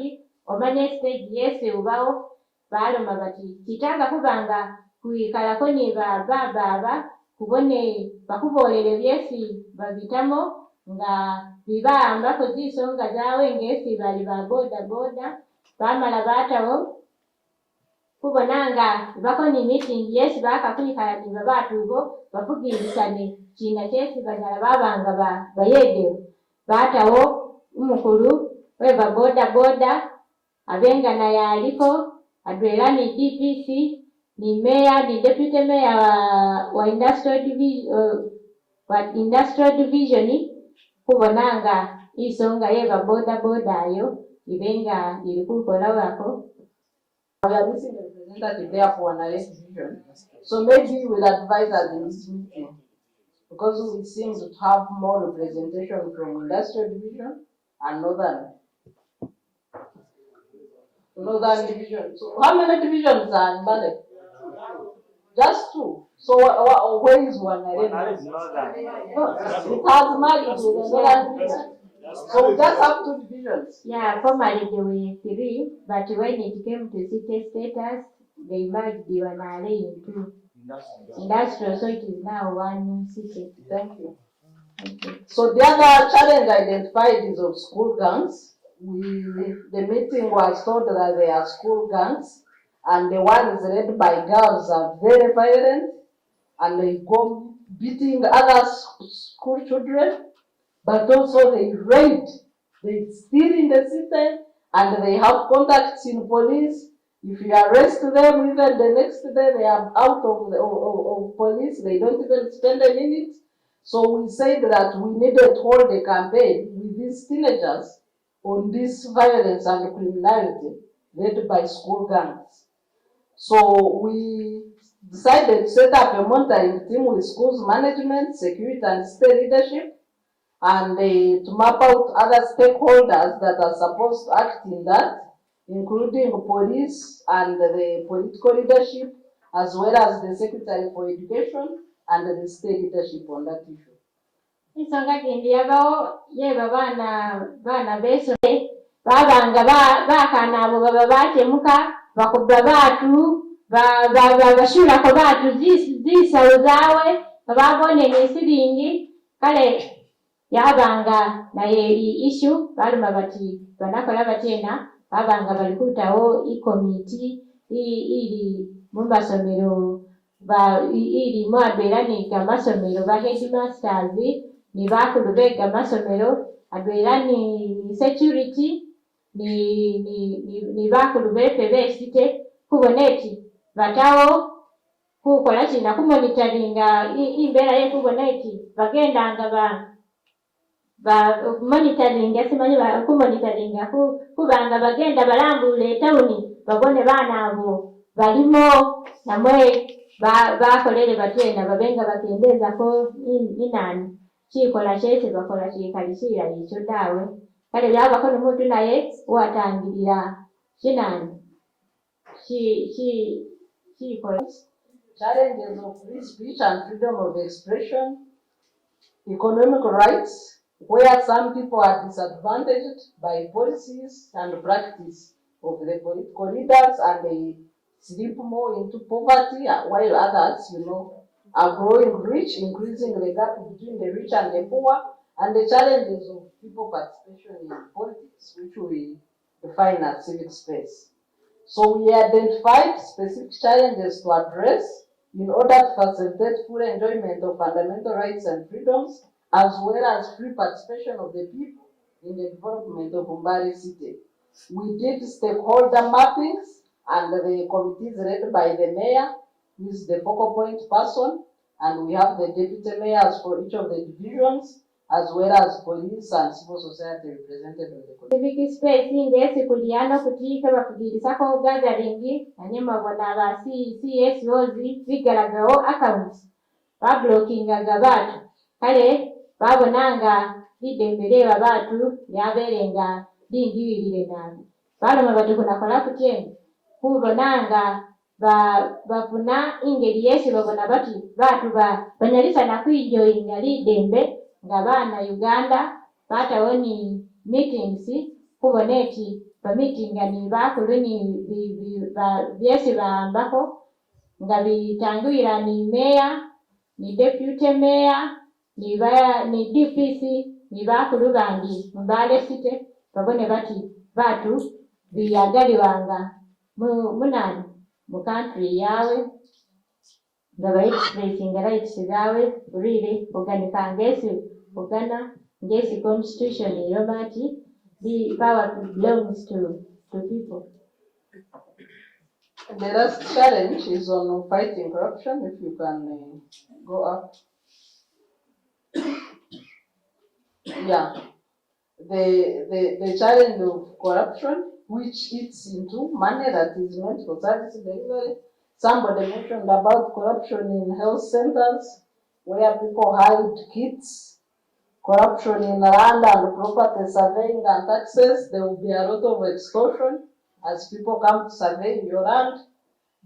omanye stage yese ubawo baloma bati kitanga kubanga kuikalako ni baba kubone bakubolere byesi babitamo nga bibamba zisonga zawe ngesi bali boda bamala batawo kubonanga bakoni meeting yesi bakakwikala ni babatubo bavugirisane kina kyesi banyala babanga bayede batawo umukuru we boda abenga na yaliko adwela ni DPC ni mayor ni deputy mayor wa industrial division kubonanga isonga yeba boda ayo ibenga ilikukola wako. We are missing a representative there for an division. So maybe we'll advise us in this meeting because we seem to have more representation from industrial division and northern division. So how many divisions are in Mbale? Just 2. So where is one? It has married with another division. So we just have 2 divisions. Yeah, formerly there were 3, but when it came to city status, they merged the Wanale into industrial, so it is now one city. Thank you. So the other challenge identified is of school gangs. The meeting was told that they are school gangs, and the ones led by girls are very violent, and they go beating other school children, but also they raid, they steal in the city, and they have contacts in police. If you arrest them, even the next day they are out of police, they don't even spend a minute. So we said that we needed to hold a campaign with these teenagers on this violence and criminality led by school gangs. So we decided to set up a monitoring team with schools management, security and state leadership, and to map out other stakeholders that are supposed to act in that, including police and the political leadership, as well as the Secretary for Education and the state leadership on that issue. Isonga kindi yabawo yeba bana beso babanga bakana abo baba batemuka bakubba batu bashulako batu zisawo zawe babone nesiringi kale yabanga na yeri issue baluma bati banakola batena babanga balikutawo ikomiti ili mumasomero irimu abeera niga amasomero ba headmasters ni bakulu bega amasomero abeera ni security ni bakulu befe besite kubona eti batawo kukola kina kumonitoringa imbeera yekubona eti bagendanga monitoringa simanyi kumonitoringa kubanga bagenda balambula etawuni babone baana abo balimo namwe bakolere batwena babenga bakendezako inani kikola kyese bakola kikalisiira ekyo daawe kale byabako nomuntu naye watangirira kinani kikola Challenges of free speech and freedom of expression, economic rights, where some people are disadvantaged by policies and practice of the political leaders and they slip more into poverty, while others, are growing rich, increasing the gap between the rich and the poor, and the challenges of people participation in politics, which we define as civic space. So we identified specific challenges to address in order to facilitate full enjoyment of fundamental rights and freedoms, as well as free participation of the people in the development of Mbale City. We did stakeholder mappings, and the committees led by the mayor, who is the focal point person, and we have the deputy mayors for each of the divisions, as well as police and civil society represented in the committee. Civic space ngesi kuliano kutika bakugirisako gathering hanyuma bona aba CSOs bigaragaho accounts bablockingaga batu kale babonanga lidembereba batu lyaberenga lingibirire nabi baloma batu kunakola kutyeni kubonanga bafuna ingeri yesi babona bati batu banyalisana kwijoyinga lidembe nga baana Uganda batawo ni meetings kubona eti bamitinga ni bakulu ni byesi baambako nga bitangwira ni mayor ni deputy mayor ni DPC ni bakulu bandi Mbale City babone bati batu biyagaliwanga munani mu country yawe nga ba expressing rights zawe really organika ngesi ogana ngesi constitution yomati the power belongs to people. The last challenge is on fighting corruption. If you can go up. Yeah. The challenge of corruption, which eats into money that is meant for service delivery. Somebody mentioned about corruption in health centers, where people hide kits, corruption in land and property surveying and taxes. There will be a lot of extortion as people come to survey your land.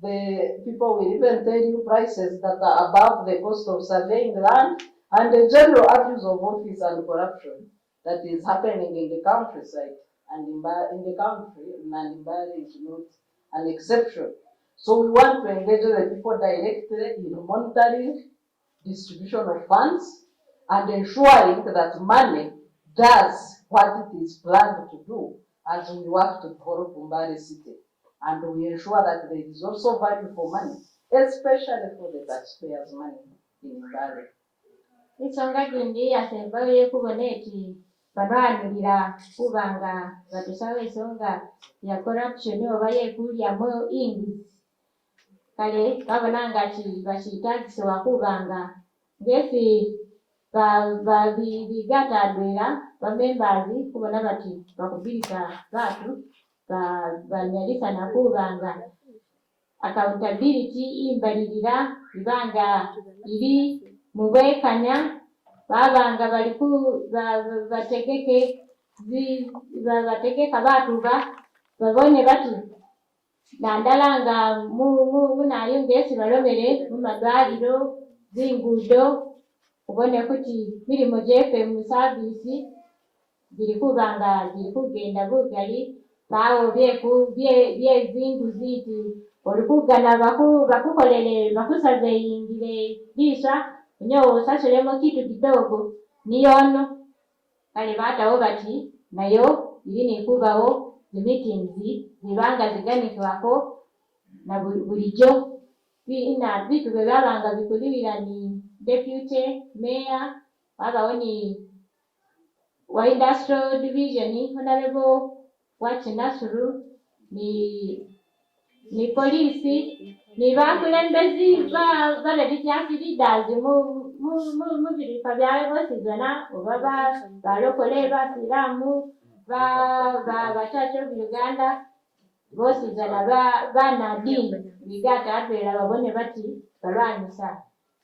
The people will even tell you prices that are above the cost of surveying land, and the general abuse of office and corruption that is happening in the countryside and in the country, and Mbale is not an exception. So we want to engage the people directly in monitoring distribution of funds and ensuring that money does what it is planned to do as we work to develop Mbale City. And we ensure that there is also value for money, especially for the taxpayers' money in Mbale. Ensonga gindi yasembayo yekubona eti balwanirira kubanga batusawo ensonga ya corruption oba yekulyamu inguzi kale babona nga bakiyitagise wakubanga ngesi bigatadwera bamembazi kubona bati bakubirika batu banyalisa nakubanga accountability imbalirira ibanga iri mubwekanya babanga bategeka batu babone bati nandalanga munayo ngesi balomere mumadwaliro zingudo ubone kuti milimo jefe mu service ziri kubanga ziri kugenda bugali bawo byezingu ziti olikugana bakukolele bakusaveyingile lisha nyo usasholemo kitu kidogo niyono kale batawo bati nayo ili nikubawo the meetings zibanga ziganikwako na bulijo vitu vyabanga bikulibira ni deputy mayor, wabawo ni wa industrial division honorable Wachinasuru, ni polisi, ni bakulembezi ba religious leaders mu birifa bya bosizana oba balokole basilamu ba Church of Uganda bosizana ba dini bigata atwera babone bati balwanyisa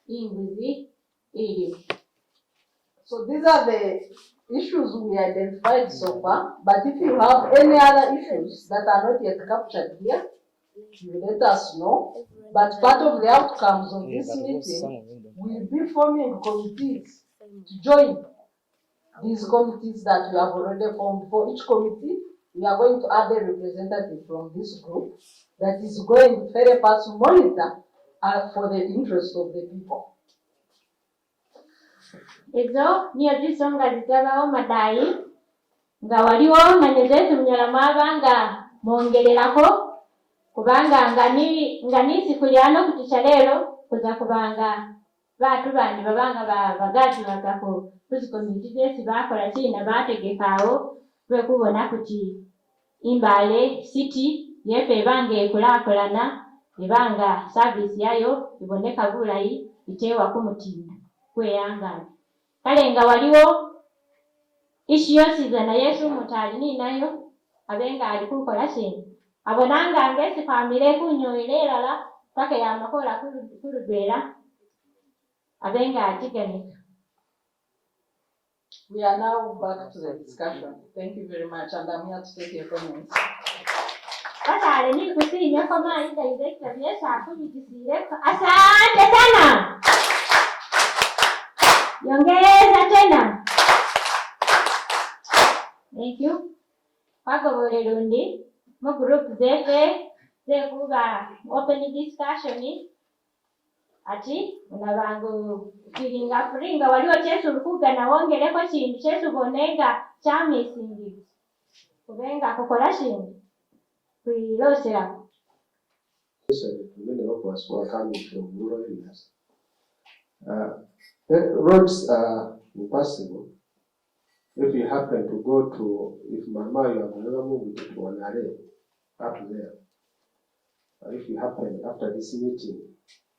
inguzi iri. So these are the issues we identified so far, but if you have any other issues that are not yet captured here, you let us know. But part of the outcomes of this meeting will be forming committees to join these committees that we have already formed. For each committee, we are going to add a representative from this group that is going to help us monitor for the interest of the people. Ezo niyo zisonga zitabawo madai nga waliwo manyezezi mnyala mwabanga mwongererako kubanga nga nisiku lyano kutisha lero kuza kubanga batu bandi babanga bagati bakako kuzikomiti zesi bakola china bategekaawo lwekubona kuti Mbale city yefe ebange ekulakulana ebanga service yayo iboneka bulayi itewa kumutindo kweyangana. Kale nga waliwo ishi yosizana Yesu mutali ninayo abenga alikukola chini abonanga ngesi famile kunyoyelera paka yamakola kulubera abenga atiganika. We are now back to the discussion. Thank you very much, and I'm here to take your comments. Patale ni kusinya kama ida director biasa kujitisire. Asante sana. Yongeza tena. Thank you. Pagobole lundi mu group zefe zekuba open discussion ati unabangu kiringa furinga waliwo chesu lukuga na wongereko chindi chesu bonenga chamisingi kubenga kukola chindi kuilosera. Many of us who are coming from rural areas. Roads are impossible. If you happen to go to, if Mama, you have never moved to Wanare, up there. If you happen after this meeting,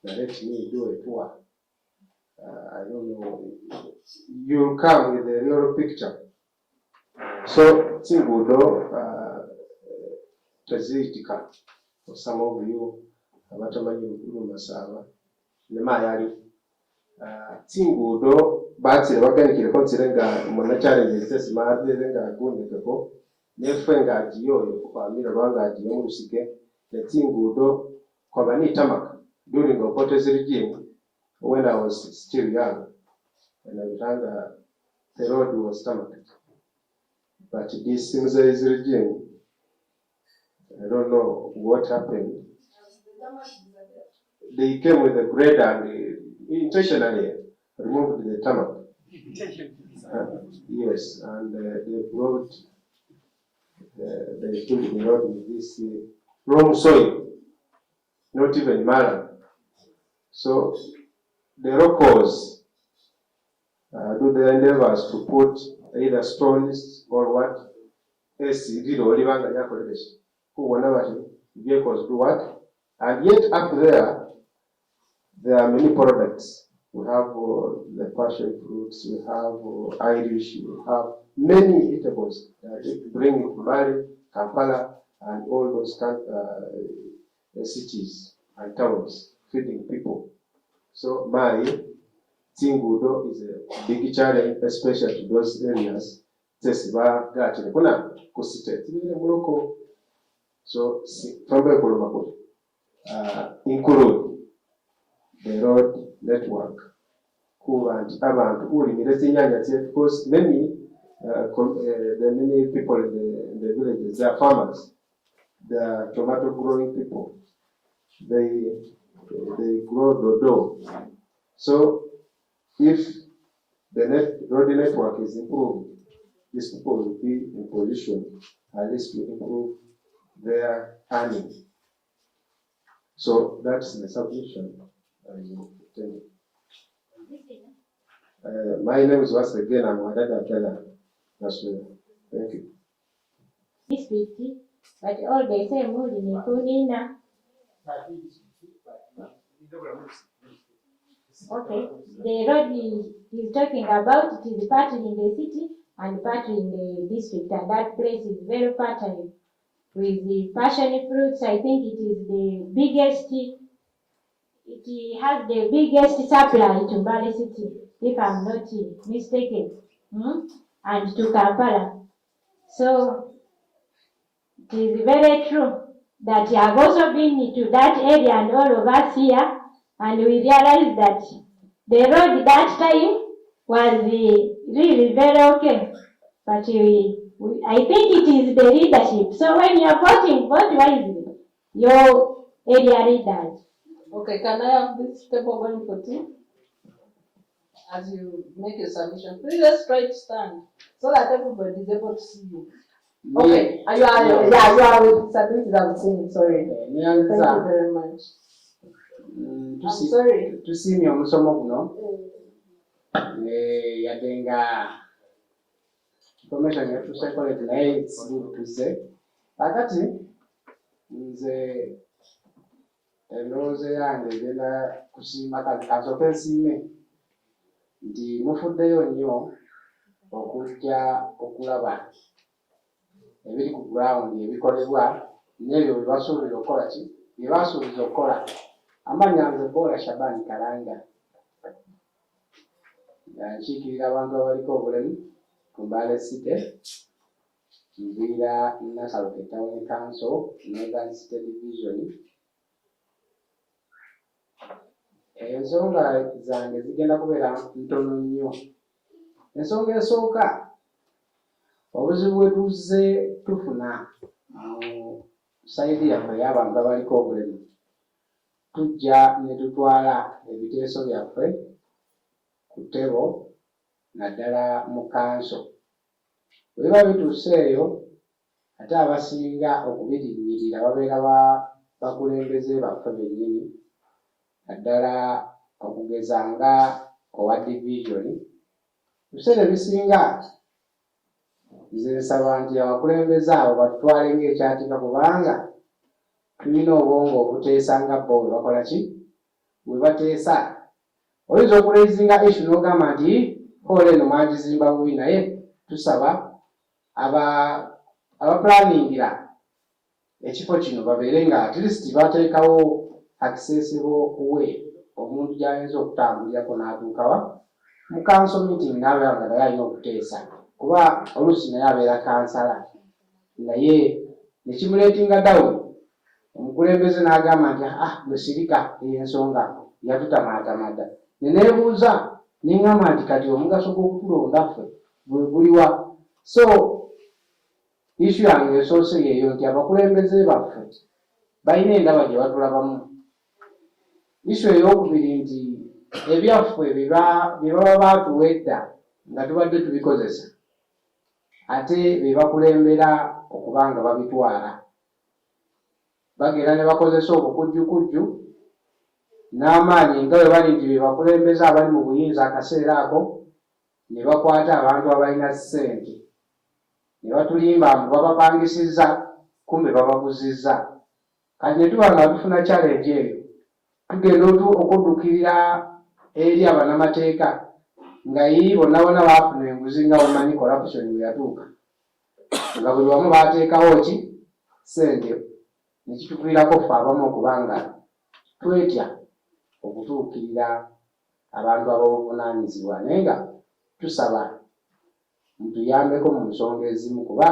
let me do a tour. I don't know, you'll come with a real picture. So, Tingudo, Tazitika, for some of you, Abatamanyi Masava, Nemayari. Tingudo, Bati, Wagan, Kirekonsirenga, Mona challenges, Madrenga, Guneko, Nefenga, Gio, Miranga, Giomusike, the Tingudo, Kobani Tamak, during the Potes regime, when I was still young, and I found the road was tarmacked. But this Sensitization regime, I don't know what happened. They came with a grader and intentionally removed the tarmac. Yes, and they brought, they filled the road with this wrong soil, not even marram. So the locals do their endeavors to put either stones or what else did or who whenever vehicles do what, and yet up there are many products. We have the passion fruits, we have Irish, we have many eatables that bring Mbale, Kampala, and all those cities and towns, feeding people. So my Tingudo is a big challenge, especially to those areas. Tesiba gati kuna kusite tibile muloko. So from the include the road network. Who and abantu uli milezi nyanya because many the many people in the villages, they are farmers, they are tomato growing people. They grow dodo. So if the road network is improved, these people will be in position at least to improve their earnings. So that's the submission. My name is once again Mbale. Thank you. District, but all the same muli ni kunina. Okay, the road he's talking about, it is partly in the city and partly in the district, and that place is very fertile with the passion fruits. I think it is the biggest, it has the biggest supply to Mbale city, if I'm not mistaken, and to Kampala. So it is very true that you have also been to that area, and all of us here, and we realize that the road that time was really very okay. But I think it is the leadership. So when you are voting, vote wisely. Your area leaders. Okay, can I have this table going for tea? As you make your submission, please let's try to stand so that everybody is able to see you. Okay, you are with submitted, I'm saying, sorry. Thank you very much. I'm sorry. To see me omusomo guno yadenga information ya tusekolete naye tuze kakati nze endowooza yange egenda kusiima kasooke nsiime nti mufuddeyo nnyo okujja okulaba ebiri ku ground ebikolebwa n'ebyo bye basuubira okukola bye basuubiza okukola. Amanya nze Bwola Shabani Kalanga nkiikirira abantu abaliko obulemu ku Mbale City, nviira Nasaloke Town Council, Northern City Division. Ensonga zange zigenda kubeera ntono nnyo. Ensonga esooka, obuzibu bwe tuzze tufuna mu sayidi yaffe y'abantu abaliko obulemu, tujja ne tutwala ebiteeso byaffe ku ttebo naddala mu kanso. Bwe biba bituuse eyo, ate abasinga okubirinnyirira babeera bakulembeze baffe bennyini, naddala okugeza nga owa division. Ebiseera ebisinga nze nsaba nti abakulembeze abo batutwale ng'ekyatika, kubanga tulina obwongo obuteesa nga bo bwe bakola ki, bwe bateesa. Oyinza okuleezinga issue n'ogamba nti hoola eno mwagizimba bubi, naye tusaba abapulaningira ekifo kino babeere nga at least bateekawo accessible way, omuntu gy'ayinza okutambulirako n'atuukawa mu council meeting n'abeera nga naye alina okuteesa, kuba oluusi naye abeera kansala, naye nekimuleetinga down. Omukulembeze n'agamba nti bwe sirika ey'ensonga yatutamatamada. Neneebuuza neŋŋamba nti kati omugaso gw'okutulonda ffe bwe guliwa? So issue yange esoose yeeyo nti abakulembeze baffe balina endaba gye batulabamu. Issue ey'okubiri nti ebyaffe bye baba baatuwa edda nga tubadde tubikozesa, ate be bakulembera okuba nga babitwala. Bagenda ne bakozesa obukujjukujju n'amaanyi nga bwe bali nti be bakulembeze abali mu buyinza akaseera ako, ne bakwata abantu abalina ssente ne batulimba mbu babapangisizza, kumbe babaguzizza. Kati ne tuba nga tufuna challenge eyo, tugenda okuddukirira eri abanamateeka nga bonna bonna baafuna enguzi nga bumanyi corruption bwe yatuuka, nga buli wamu baateekawo ki ssente, ne kituviirako ffe abamu okuba nga twetya okutuukirira abantu ab'obuvunaanyizibwa. Naye nga tusaba mutuyambeko mu nsonga ezimu, kuba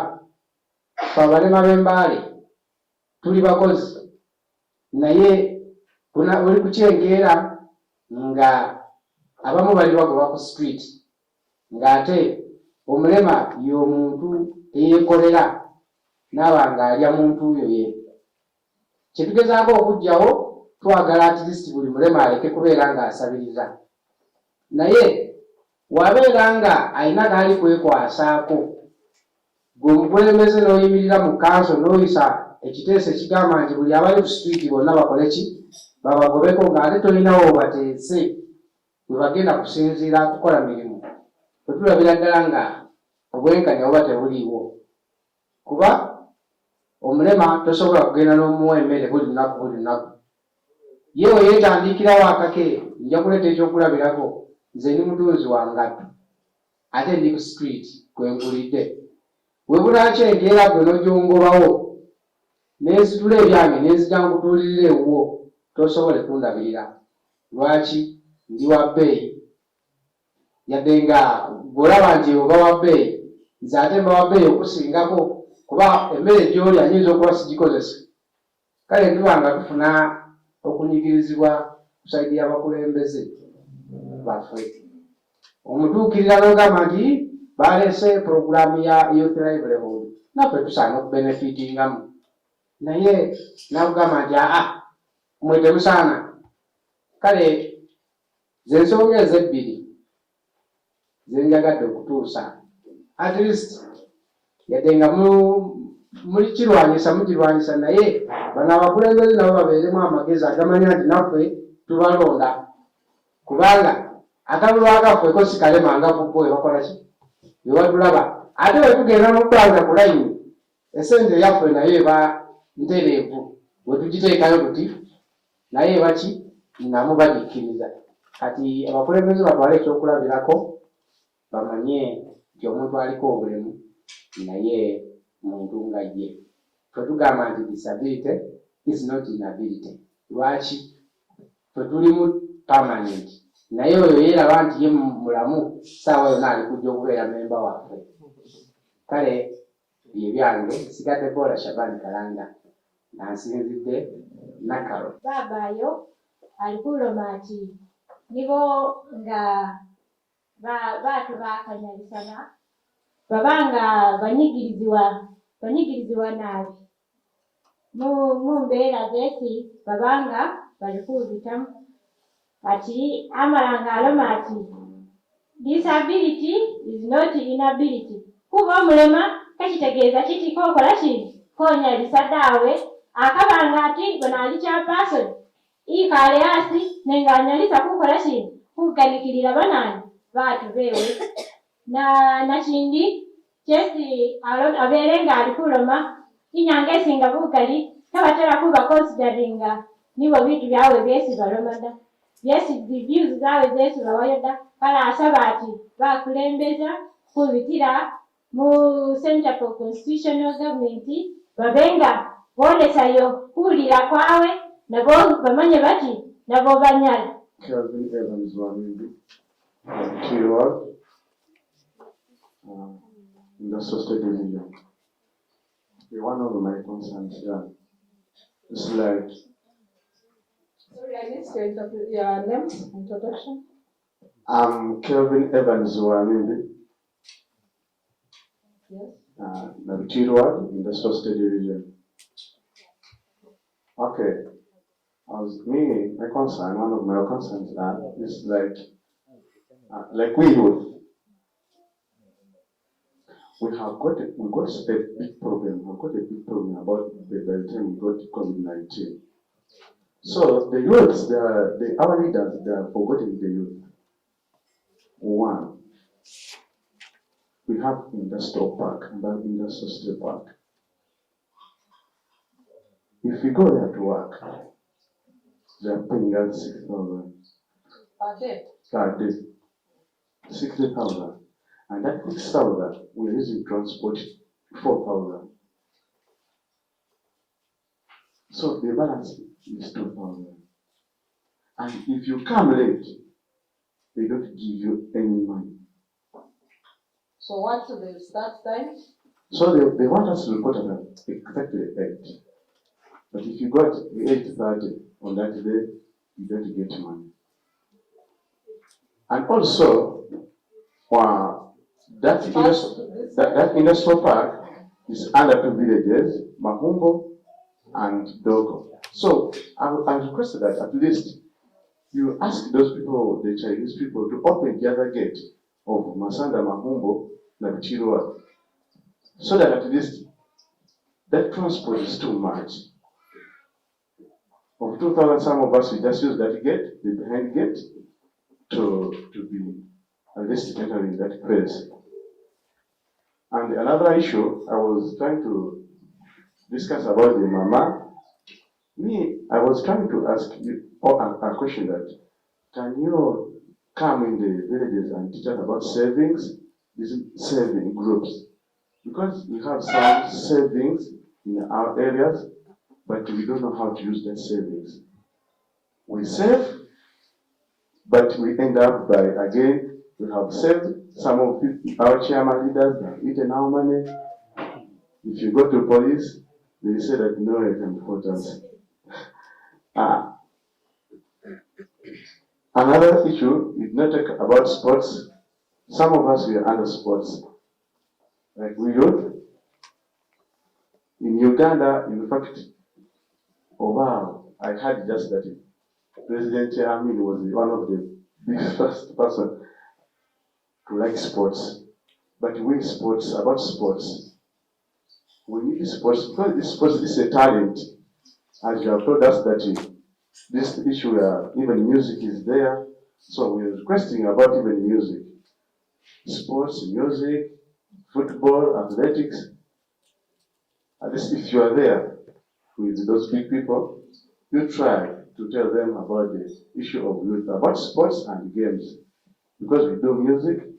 ffe abalema b'e Mbale tuli bakozi, naye buli kukyengeera nga abamu bali bagoba ku street, ng'ate omulema y'omuntu eyeekolera n'aba ng'alya muntu oyo ye. Kyetugezaako okuggyawo, twagala at least buli mulema aleke kubeera ng'asabiriza, naye wabeera nga alina gaali kwekwasaako, gwe omukulembeze n'oyimirira mu kanso n'oyisa ekiteeso ekigamba nti buli abali ku street bonna bakole ki, babagobeko ng'ate tolinawo bateese bwe bagenda kusinziira kukola mirimu. Bwe tulabira ddala nga obwenkanya buba tebuliiwo, kuba omulema tosobola kugenda n'omuwa emmere buli lunaku. Ye we yeetandikirawo akake, nja kuleeta ekyokulabirako, nze ndi mutunzi wa ngatto ate ndi ku street kwengulidde. Bwe bunaakyengera gwe n'ogyongobawo n'ensitula ebyange n'enzija nkutuulirira ewuwo, tosobole kundabirira. Lwaki? Ndi wa bbeeyi. Yadde nga bw'olaba nti oba wa bbeeyi, nze ate mba wa bbeeyi okusingako, kuba emmere gy'oli ayinza okuba sigikozesa. Kale tuba nga tufuna okunyigirizibwa ku sayidi y'abakulembeze baffe. Omutuukirira n'ogamba nti baleese puroguraamu ya youth livelihood, naffe tusaana okubenefitingamu. Naye nakugamba nti mwe temusaana. Kale ze nsonga ezebbiri ze njagadde okutuusa. At least yadde nga mukirwanyisa naye bano abakulembeze nabo babeeremu amagezi agamanya nti naffe tubalonda. Kubanga akalulu akaffeko si kalema nga kubo we bakola ki? Be batulaba. Ate bwe tugenda n'okwanza ku layini, essente yaffe naye eba ntereevu. Bwe tugiteekayo tuti naye eba ki? Namu bagikkiriza. Kati abakulembeze batwale ekyokulabirako, bamanye nti omuntu aliko obulemu naye muntu nga ye. Ffe tugamba nti disability is not inability. Lwaki? Ffe tulimu permanent. Naye oyo yeeraba nti ye mulamu ssaawa yonna ali kujja okubeera memba waffe. Kale bye byange, sigadde Bwola Shabani Kalanga, nansinzidde Nakalo. Babayo alikuloma nti nibo nga baatu bakanyalisana babanga banyigirizibwa naabi mu mbeera z'ensi babanga bali kubitamu. Kati amalanga aloma ati disability is not inability. Kuba omulema kakitegeeza kiti kokola ki? Konyalisa daawe akabanga ati gwe ali chairperson ikaale asi nenga anyalisa kukola ki? Kuganikirira banani baatu beewe. Nakindi kyesi abeere nga ali kuloma inyanga esinga bugali tabatera kuba consideringa nibo bintu byawe byesi baloma da. Yes, the views zawe zesi bawayo da. Kale asaba ati bakulembeza kubitira mu Center for Constitutional Government babenga bolesayo kuwulira kwawe nabo bamanye bati nabo banyala. Kelvin Evans Wamindi, Keyword, Industrial State Division. One of my concerns here is like, sorry, I missed your name, introduction. I'm Kelvin Evans Wamindi. Yes. Keyword, Industrial State Division. Okay. My concern, one of my concerns is like we youth, we got a big problem. We've got a big problem about by the time we got COVID-19. So the youths, our leaders, they are forgetting the youth. One, we have industrial park, industrial state park. If we go there to work, they are paying us 6,000 per day. 60,000. And that 6,000, we're using transport 4,000. So the balance is 2,000. And if you come late, they don't give you any money. So what's the start time? So they want us to report at exactly 8. But if you got 8:30 on that day, you don't get money. And also, that industrial park is under 2 villages, Mahumbo and Dogo. So I requested that at least you ask those people, the Chinese people, to open the other gate of Masanda, Mahumbo, and Chirua, so that at least that transport is too much. Of 2,000, some of us, we just use that gate, the behind gate, to be at least entering that place. And another issue I was trying to discuss about the mama. I was trying to ask you a question that, can you come in the villages and teach us about savings, these saving groups? Because we have some savings in our areas, but we don't know how to use that savings. We save, but we end up by, again, we have saved, some of our chairman leaders have eaten our money. If you go to police, they say that no, it can report us. Another issue is not about sports. Some of us, we are under sports. Like we don't. In Uganda, in fact, oh wow, I heard just that President Amin was one of the first person to like sports. But we sports, about sports, we need sports, because this sports is a talent. As you have told us that this issue, even music is there. So we're requesting about even music. Sports, music, football, athletics. At least if you are there with those big people, you try to tell them about the issue of youth, about sports and games. Because we do music,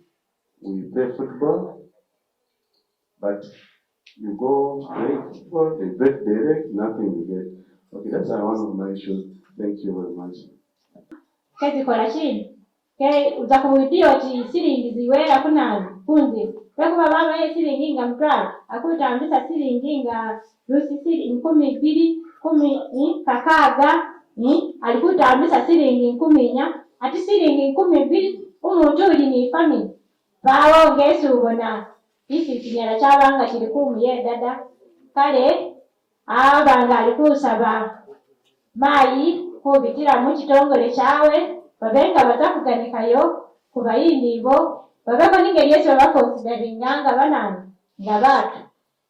we play football, but you go play football, they break direct, nothing you get. Okay, that's one of my issues. Thank you very much. Kati kola chini. Ke uza kumuidio ti silingi ziwera kuna kunzi. Wekuba baba ye silingi nga mtwala. Akuita ambisa silingi nga lusi silingi 12, 10 kakaga. Alikuita ambisa silingi 10 ati silingi 12 umuntu uli ni family. Bawo ngesu ubona isi kinyala cyabanga kiri kumuye dada. Kale abanga alikusaba mayi kubitira mu kitongole cyawe babenga batakuganikayo kubayindi bo babeko ningeri yesu bakonsideringa banani nga batu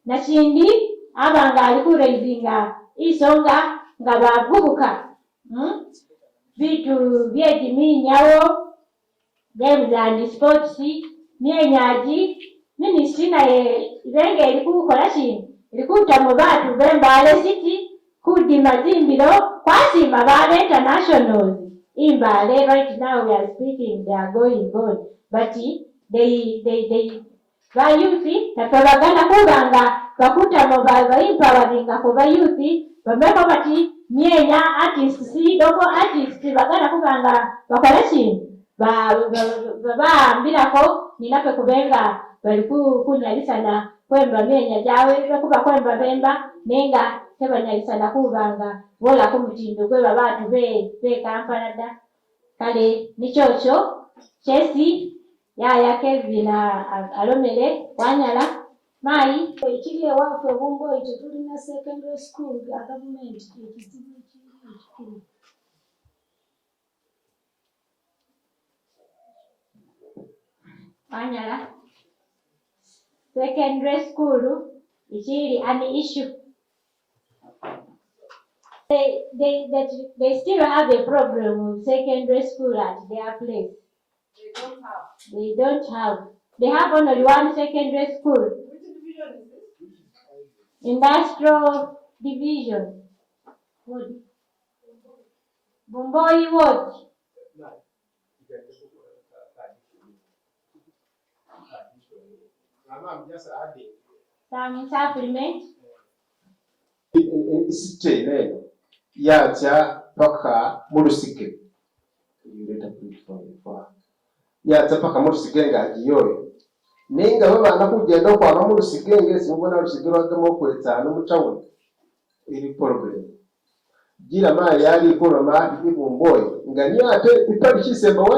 nakindi abanga alikureizinga isonga nga bavubuka vitu vyejiminyawo games and sports myenyaji ministry naye ibenge ilikukola chini ilikuta mu batu b'Mbale city kudi mazimbiro kwasima bale internationals in Mbale. Right now we are speaking, they are going on, but they ba youth tatwabagana kubanga bakuta mu ba empowering ko ba youth bameko bati myenya artists si dogo artists bagana kubanga bakola chini ambirako ninape kubenga bali kunyalisana kwemba myenya jawe kuba kwemba bemba nenga tebanyalisana kubanga bola kumutindo gwe babatu be Kampala da kale nichocho chesi yaya Kevin alomele wanyala mai ekiri ewaffe obumboyi tetulina secondary school ya government ekizibu ekiri wanyala secondary school ikiri an issue. They still have a problem with secondary school at their place. They don't have. They have only one secondary school. Which division is this? Industrial division. Bumboi Ward. Some supplement. Sitene yatya paka mulusike yatya paka mulusike ngagiyoyo ninga babana kugenda okwama mulusike ngesi mubona lusike lwagama okwetana omutawuni iri problem gira mali yali ikoloma ibumboyo nga niyo ate ipali kisembawe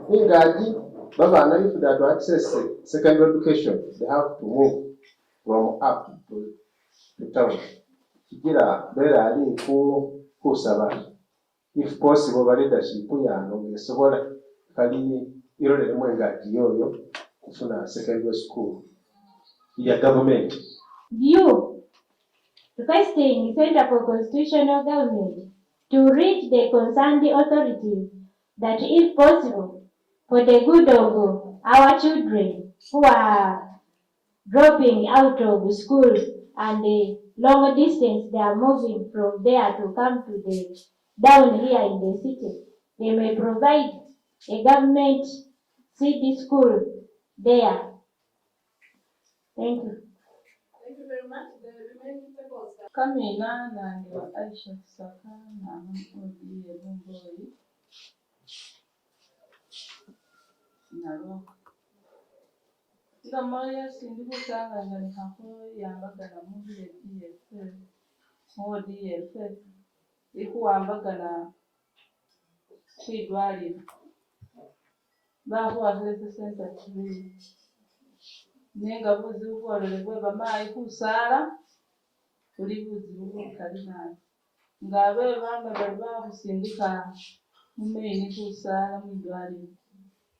ningaji babana if they are to access secondary education they have to move from up to town. Kigira bera ali kusaba if possible ba leadership yano ngesobola kali irole mwengaji yoyo kufuna secondary school ya government You requesting Center for Constitutional Government to reach the concerned authorities that if possible, for the good of our children who are dropping out of school and the long distance they are moving from there to come to the down here in the city, they may provide a government city school there. Thank you. Thank you very much. The remaining tables. Kamina nange wa Aisha Saka na Mbale Mbale nalo nga moya sindi kutanganya nikaho yambagana mubile DFF mu DFF ikuwambagana kwidwaliro bahuwa health center kibiri nenga buzi ubwolole bamayi kusala uri buzi bukali nabi ngabe bamwe bali bakusindika mumeini kusala mwidwaliro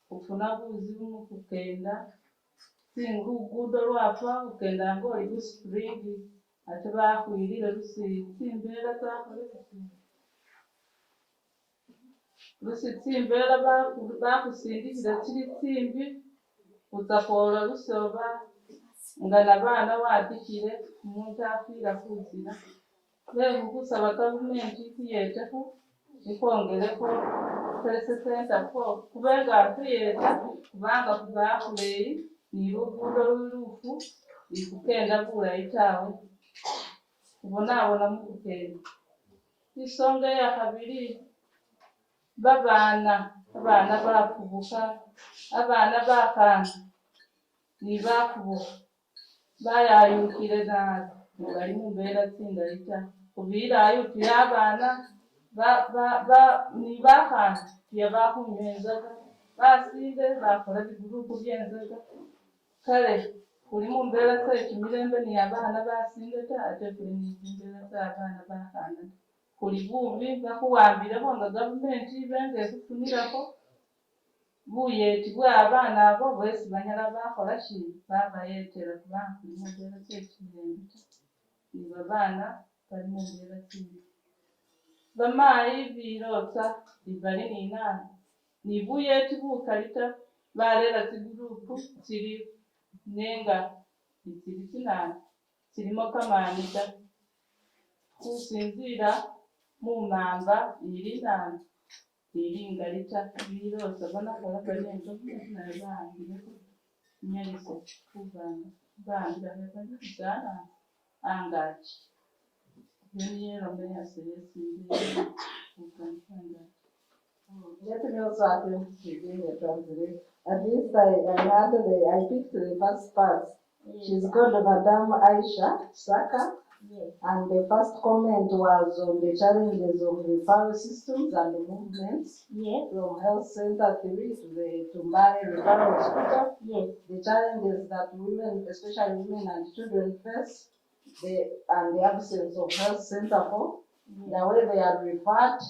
kufuna buzi bumu kukenda singugudo lwapa kukenda ngo oli kuspring ate bakwirire lusimbera lusitsimbera bakusindikira kiri tsimbi utakola lusoba nga nabana wadikire umuntu afira kuzira lero kusaba gavumenti kuyetaho ikongereko health center kubenga atuyeta kubanga kubakuleyi nilugudo lulufu ikukenda bulayi tawe kubonabona mukukenda. Isonga ya kabiri abana bakubuka abana bakana nibakubuka bayayukire nabi bali mumbera tsinda lita kubira ayukiye abana nibakana yabakunyenzaga basinde bakora bigurupu byenzaga kale kuli mumbera tse kimirembe ni abana basinde ate kuli mumbera tse abana bakana kuli bubi bakuwambire bonga gavumenti benge kufunirako buyeti bwa abana abo bwesi banyala bakola ki babayetera kubanga kuli mumbera tse kimirembe ni babana bali mumbera tsimbi bamayi birota ibali ninana ni buyeti bukalita barera tigurupu tsiri nenga tsiri tinana tsirimo kamanita kusinzira mumamba irinana iringalita birota banakola banenga nabangire nyaliso kubanga banga bakana angachi yero meya seresi Let me also attempt to give a translation. At least I picked the first part. She's called Madame Aisha Saka. Yes. And the first comment was on the challenges of referral systems and the movements. Yes. From health center 3 to Mbale referral hospital. Yes. The challenges that women, especially women and children face, and the absence of health center for, the way they are referred,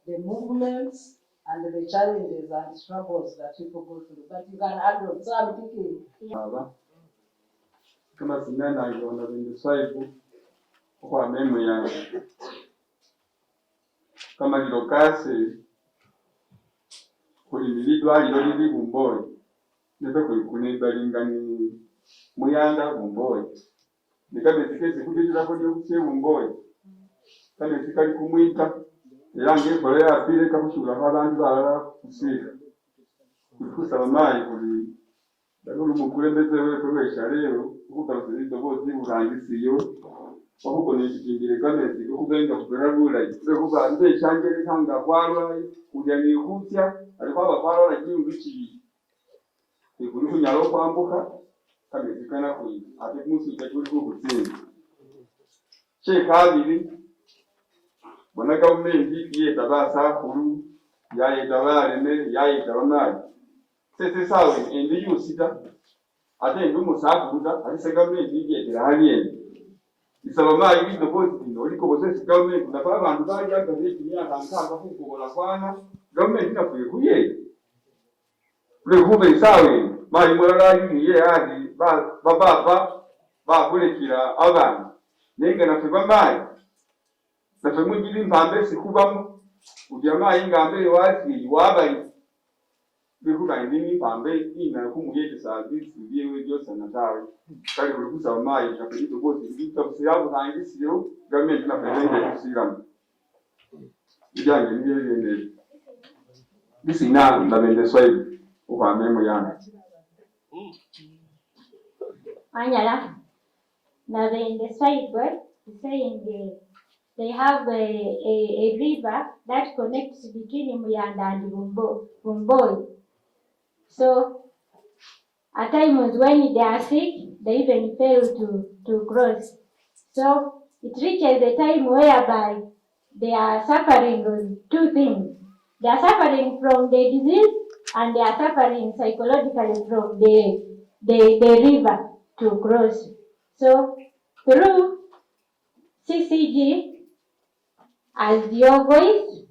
the movements, and the challenges and struggles that people go through. But you can add on. So I'm thinking. Kama sinana aliona vindu saibu kwa memu ya kama lilokase kuli milidwaliro lili Mbale nepe kulibalingani muyanda Mbale nikabe sikezi kujira kodi okuche Mbale kale sikali kumwita yange bole apire kabushura abantu balala kusika kufusa bamayi kuli dalulu mukulembeze wekweresha lero ukutazido bozi burangisiyo wahuko nikingire kamezi kubenga kuberabula kuba nze changere kanga kwalwa kujani hutya alikuwa bakwalwa na kintu kibi ikuri kunyalo kwambuka kamezi kana kuyi ate musu cyakuri kugutsinda che kabiri bona gavumenti yeta basakuru yayeta bareme yayeta bamayi sese sawe indi yusita ate ndi musakuru ate gavumenti yetera haliye isaba mayi bido bozi no liko bose gavumenti na abantu bali akaze kimya kankanga kukola kwana gavumenti nafuye kuye lehube sawe mayi mulala yiye hadi baba kulekira abana Nenga na feba mai. Na feba mwingine mpambe sikubamu. Ujamaa inga ambe wasi wabali. Bikuba ndini mpambe ina kumuyete service byewe byose natawe. Kali kulikuza mai kapelito bosi bita busirabu hangisiyo government na president kusiramu. Ijange ndiye this ina ndabende swahili uwa memo yana. Anyala. Now in the side word, saying they have a river that connects between Muyanda and Vumboi. So at times when they are sick, they even fail to cross. So it reaches a time whereby they are suffering on two things. They are suffering from the disease and they are suffering psychologically from the river to cross. So through CCG, as your voice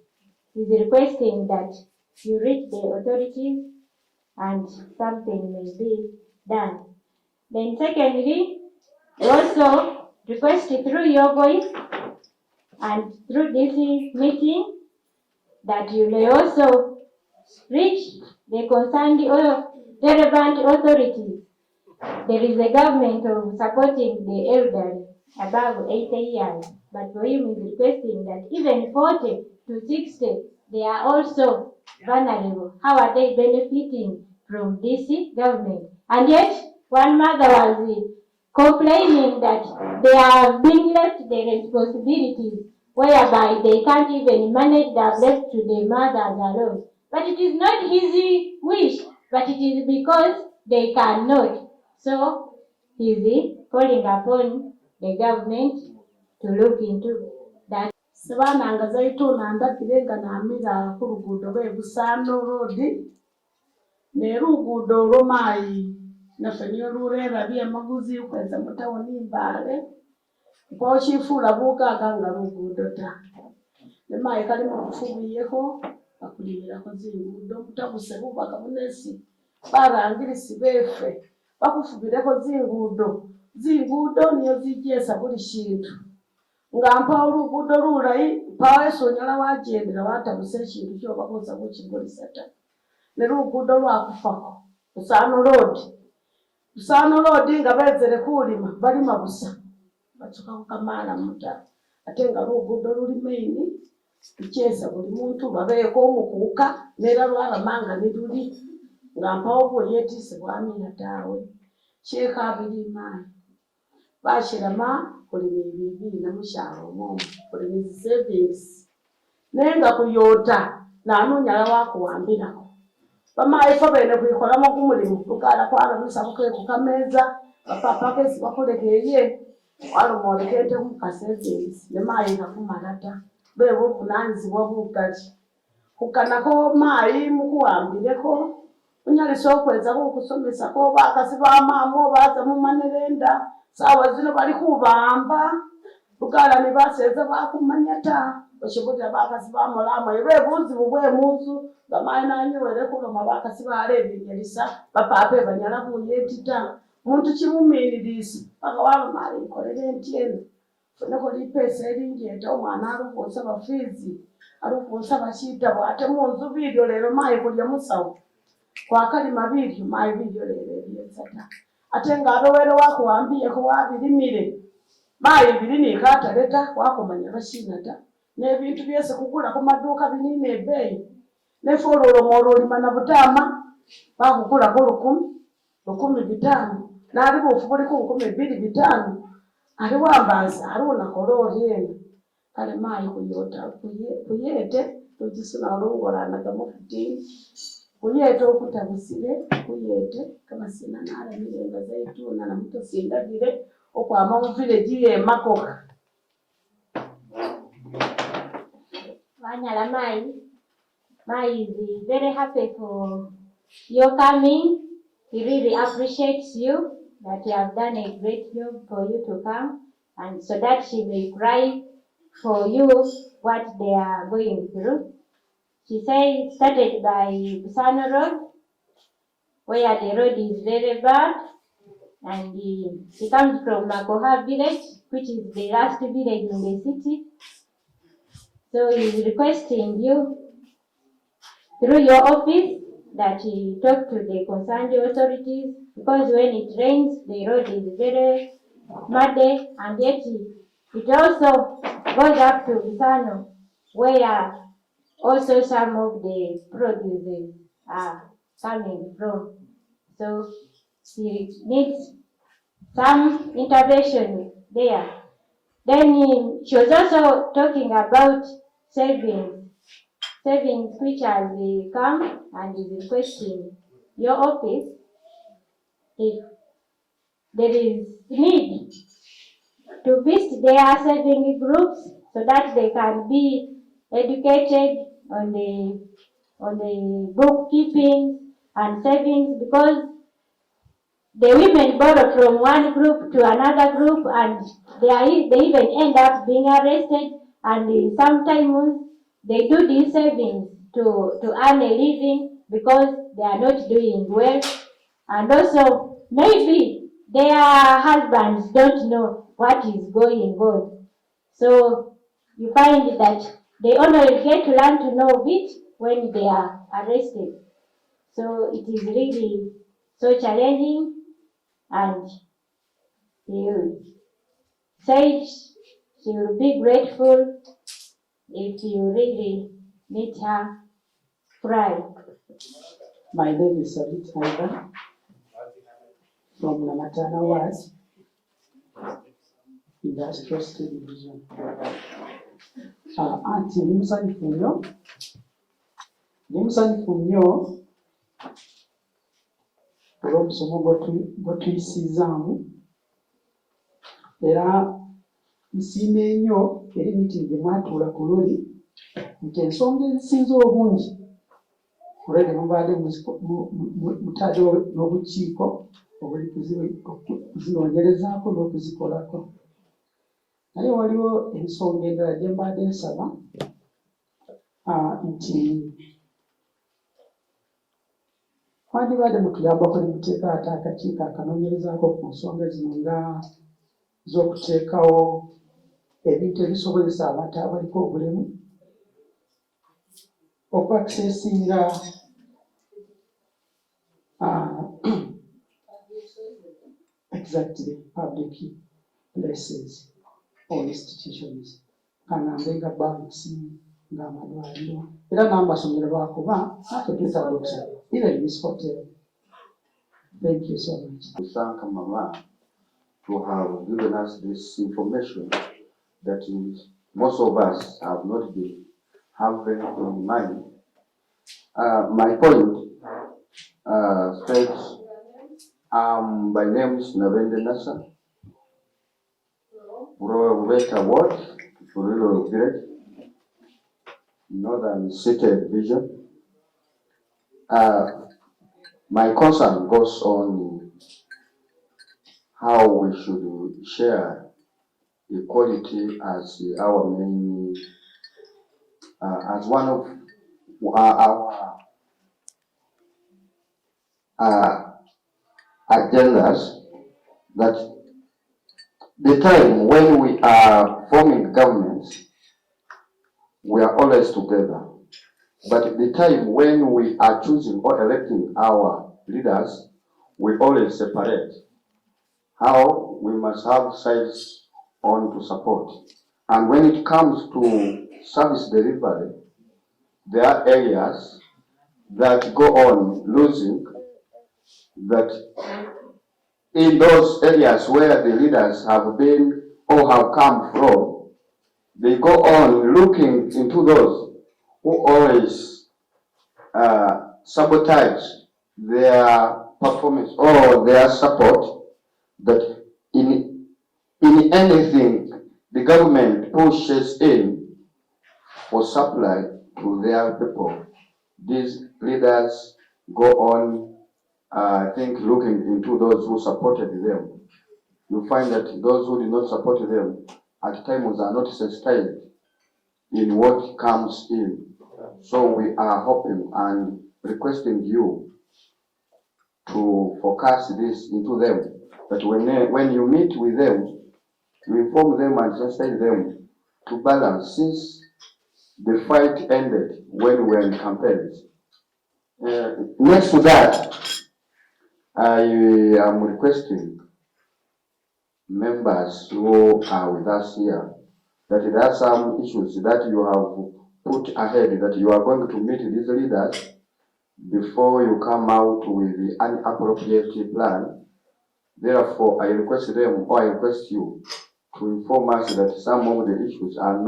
is requesting that you reach the authorities and something may be done. Then secondly, we also request through your voice and through this meeting that you may also reach the concerned or relevant authorities. There is a government of supporting the elderly above 80 years, but for him is requesting that even 40 to 60, they are also vulnerable. How are they benefiting from this government? And yet, one mother was complaining that they are being left the responsibilities whereby they can't even manage their left to the mothers alone. But it is not his wish, but it is because they cannot. So, he is calling upon the government to look into that. Sebananga zaituna ndakirenga namira ku luguudo lw'e Busano Road ne luguudo olw'omaayi naffe niyo luleerabye emaguzi kweza mu tawuni Mbale mpokifuula buugaaga nga luguudo ta ne maayi kalimu okufubiyeko bakulimirako zinguudo omutabuse bubaka bunesi barangirisi beeffe bakufubireko zinguudo niyo zijeesa buli kintu nga mpa oluguudo lulayi mpawo esonyala wagyendera watabuse ekintu kyobabuuza bukigulisa ta ne luguudo lwakufako Busano Road nga beezere kulima balima busa bakyukako kamaala muta ate nga luguudo luli maini lukyesa buli muntu babeeko omukuuka neera lwalamanga ne luli nga mpawo bweyetiise bwamina taawe kyeka abiri maani bashirama kulimi bibi na musharo omwomo kulimi savings nenga kuyota nanunyala wakuwambirako bamaayiko bene kwikolamo kumulimu lugala kwalamisa bukwe ku kameeza bapapa kesi bakulekeye walumolekete muka savings ne maayi nakumalata bwe buvunanyizibwa bugali kukanako maayi mukuwambireko unyalisa okweza kukusomesako bakasi bamaamo baza mumanerenda sawa zino bali kubamba lugala ne baseeza bakumanya ta oshibulira bakasi bamulama lwebuzibu bwemuzu ngamayi nanyiwere kuloma bakasi balebinyalisa bapapa banyala kuyetita muntu kimuminirisi paka walomali nkolere ntyeno funeko lipesa elinjeta omwana alukuusa bafizi alukuusa bakiita bwate munzu biryo lero mayi kulya musawo kwakalima biryo mayi biryo lero ebyesata ate ng'abewere wakuwambiyeko wabirimire mayi biri nikataleta wakumanya bashinata n'ebintu byese kugula ku maduuka binine ebbeeyi nefe olwoloma olwolima na butaama bakugulako 1,500 n'ali buufu buliku 2,500 ali wambaza ali unakola olyeno kale mayi kuyete tugisuna olungolanaga fitini kuyete okutabusire kuyete kamasina nalamirenga zaituna namutosindagire okwama mu village y'emakoka Wanyala Mai is very happy for your coming. He really appreciates you that you have done a great job for you to come and so that she may cry for you what they are going through. She said started by Busano Road where the road is very bad and he comes from Makoha village, which is the last village in the city. So he's requesting you through your office that you talk to the concerned authorities, because when it rains, the road is very muddy, and yet it also goes up to Visano, where also some of the produce are coming from. So he needs some intervention there. Then she was also talking about savings which has come and is requesting your office if there is need to visit their saving groups so that they can be educated on the bookkeeping and savings, because the women borrow from one group to another group, and they even end up being arrested, and sometimes they do these savings to earn a living because they are not doing well, and also maybe their husbands don't know what is going on. So you find that they only get to learn to know of it when they are arrested. So it is really so challenging, and he said she will be grateful if you really meet her Friday. My name is Sarit Haida from Namatana Ward, Industrial State Division. Anti ndi musanyufu nnyo olw'omusomo gwe tuyisizaamu, era nsiima ennyo eri miitingi gye mwatuula ku luli nti ensonga ezisinza obungi olwedde mubadde mutadde n'obukiiko obuli kuzinoonyerezaako n'okuzikolako. Naye waliwo ensonga endala gye mbadde nsaba nti mwandibadde mutuyambako ne muteeka ate akakiiko akanoonyerezaako ku nsonga zino nga z'okuteekawo ebintu ebisobozesa abantu abaliko obulemu okuaccessinga exactly public places or institutions, kanambe nga banks, ng'amalwaliro era n'amasomero lwakuba naffe twetaaga okusaba even this hotel. Thank you so much. We thank Mama to have given us this information that most of us have not been having in mind. My point states, by name is Navende Nasa, Roweta Ward, Furilo Village, Northern City Division. My concern goes on how we should share equality as our main, as one of our agendas, that the time when we are forming governments, we are always together. But the time when we are choosing or electing our leaders, we always separate. How we must have sides on to support. And when it comes to service delivery, there are areas that go on losing, that in those areas where the leaders have been or have come from, they go on looking into those who always sabotage their performance or their support, that in anything the government pushes in for supply to their people. These leaders go on, I think, looking into those who supported them. You find that those who did not support them at times are not sensitized in what comes in. So we are hoping and requesting you to focus this into them But when you meet with them, you inform them and sensitize them to balance, since the fight ended when we were in campaigns. Next to that, I am requesting members who are with us here that there are some issues that you have put ahead, that you are going to meet these leaders before you come out with an appropriate plan. Therefore, I request them, or I request you, to inform us that some of the issues are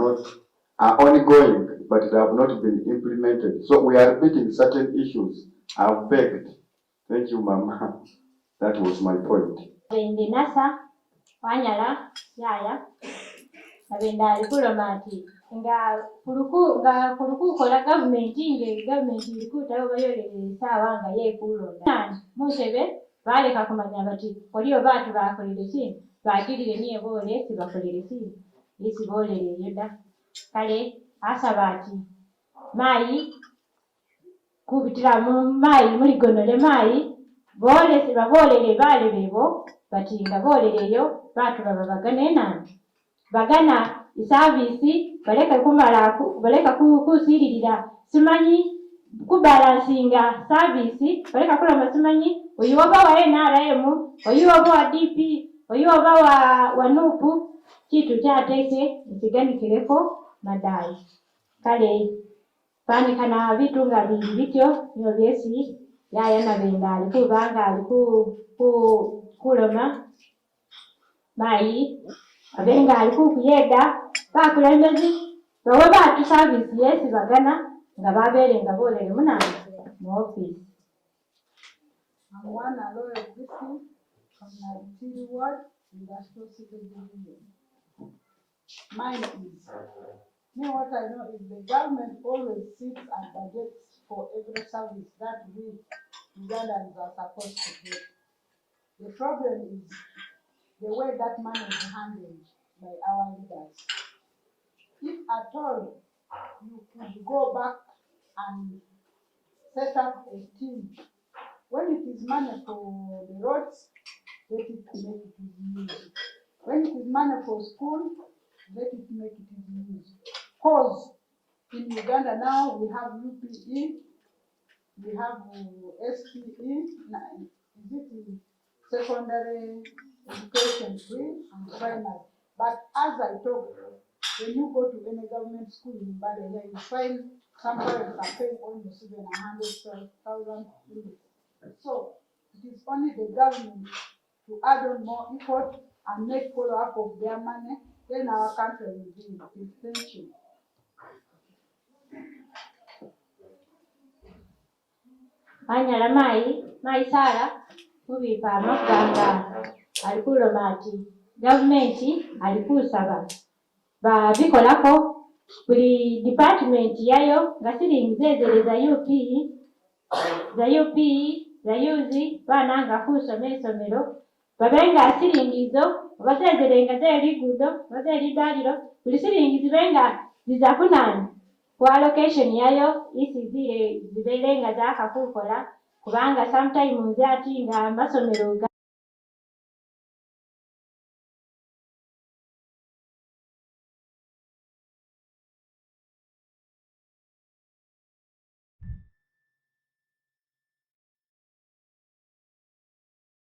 ongoing, but they have not been implemented. So we are repeating certain issues. I've begged. Thank you, Mama. That was my point. Bende nasa wanyala yaya abenda alikuloma ati nga kuluku kola government ilikuta bayolele sawa nga yekulonda musebe baleka kumanya bati oliyo bantu bakolere ki bagirire niye bole sibakolere ki isi bolere yoda kale asaba ati mayi kubitira mu mayi muri gonole mayi bole sibabolere bale bebo bati nga bolereyo bantu baba bagana isavisi baleka kusilirira simanyi kubalansinga service baleka kuloma simanyi oyu waba wa NRM oyu waba wa DP oyu waba wa nupu kitu kyateke ekiganikireko madai kale panikana vitu nga bili bityo nyo byesi yaya nabenda alikubanga kuloma mayi abenga alikukuyeda bakulembezi bawe batu service yesi bagana nga babere nga bolere munana mu office. I'm one alone existing from Nigeria Ward Industrial Civil Division. Mine is, what I know is the government always sits and budgets for every service that we Ugandans are supposed to get. The problem is the way that money is handled by our leaders. If at all you could go back and set up a team, when it is money for the roads, let it make it used. When it is money for school, let it make it used. Because in Uganda now we have UPE, we have SPE, is it secondary education free and primary. But as I talk, when you go to any government school in Mbale, you find some parents are paying almost even 100,000 units. So it is only the government to add on more effort and make follow-up of their money, then our country will be in extension. Anyala mai sara kubipa amaganga alikuloma ati gavumenti alikusaba babikolako buli department yayo nga siringi zezere za UPE za yuzi bana nga kusoma esomero babenga siringi izo bazezerenga zeligudo bazelidaliro buli siringi zibenga ziza kunani kwa allocation yayo isi zile zibelenga zaka kukola kubanga sometimes ati nga amasomero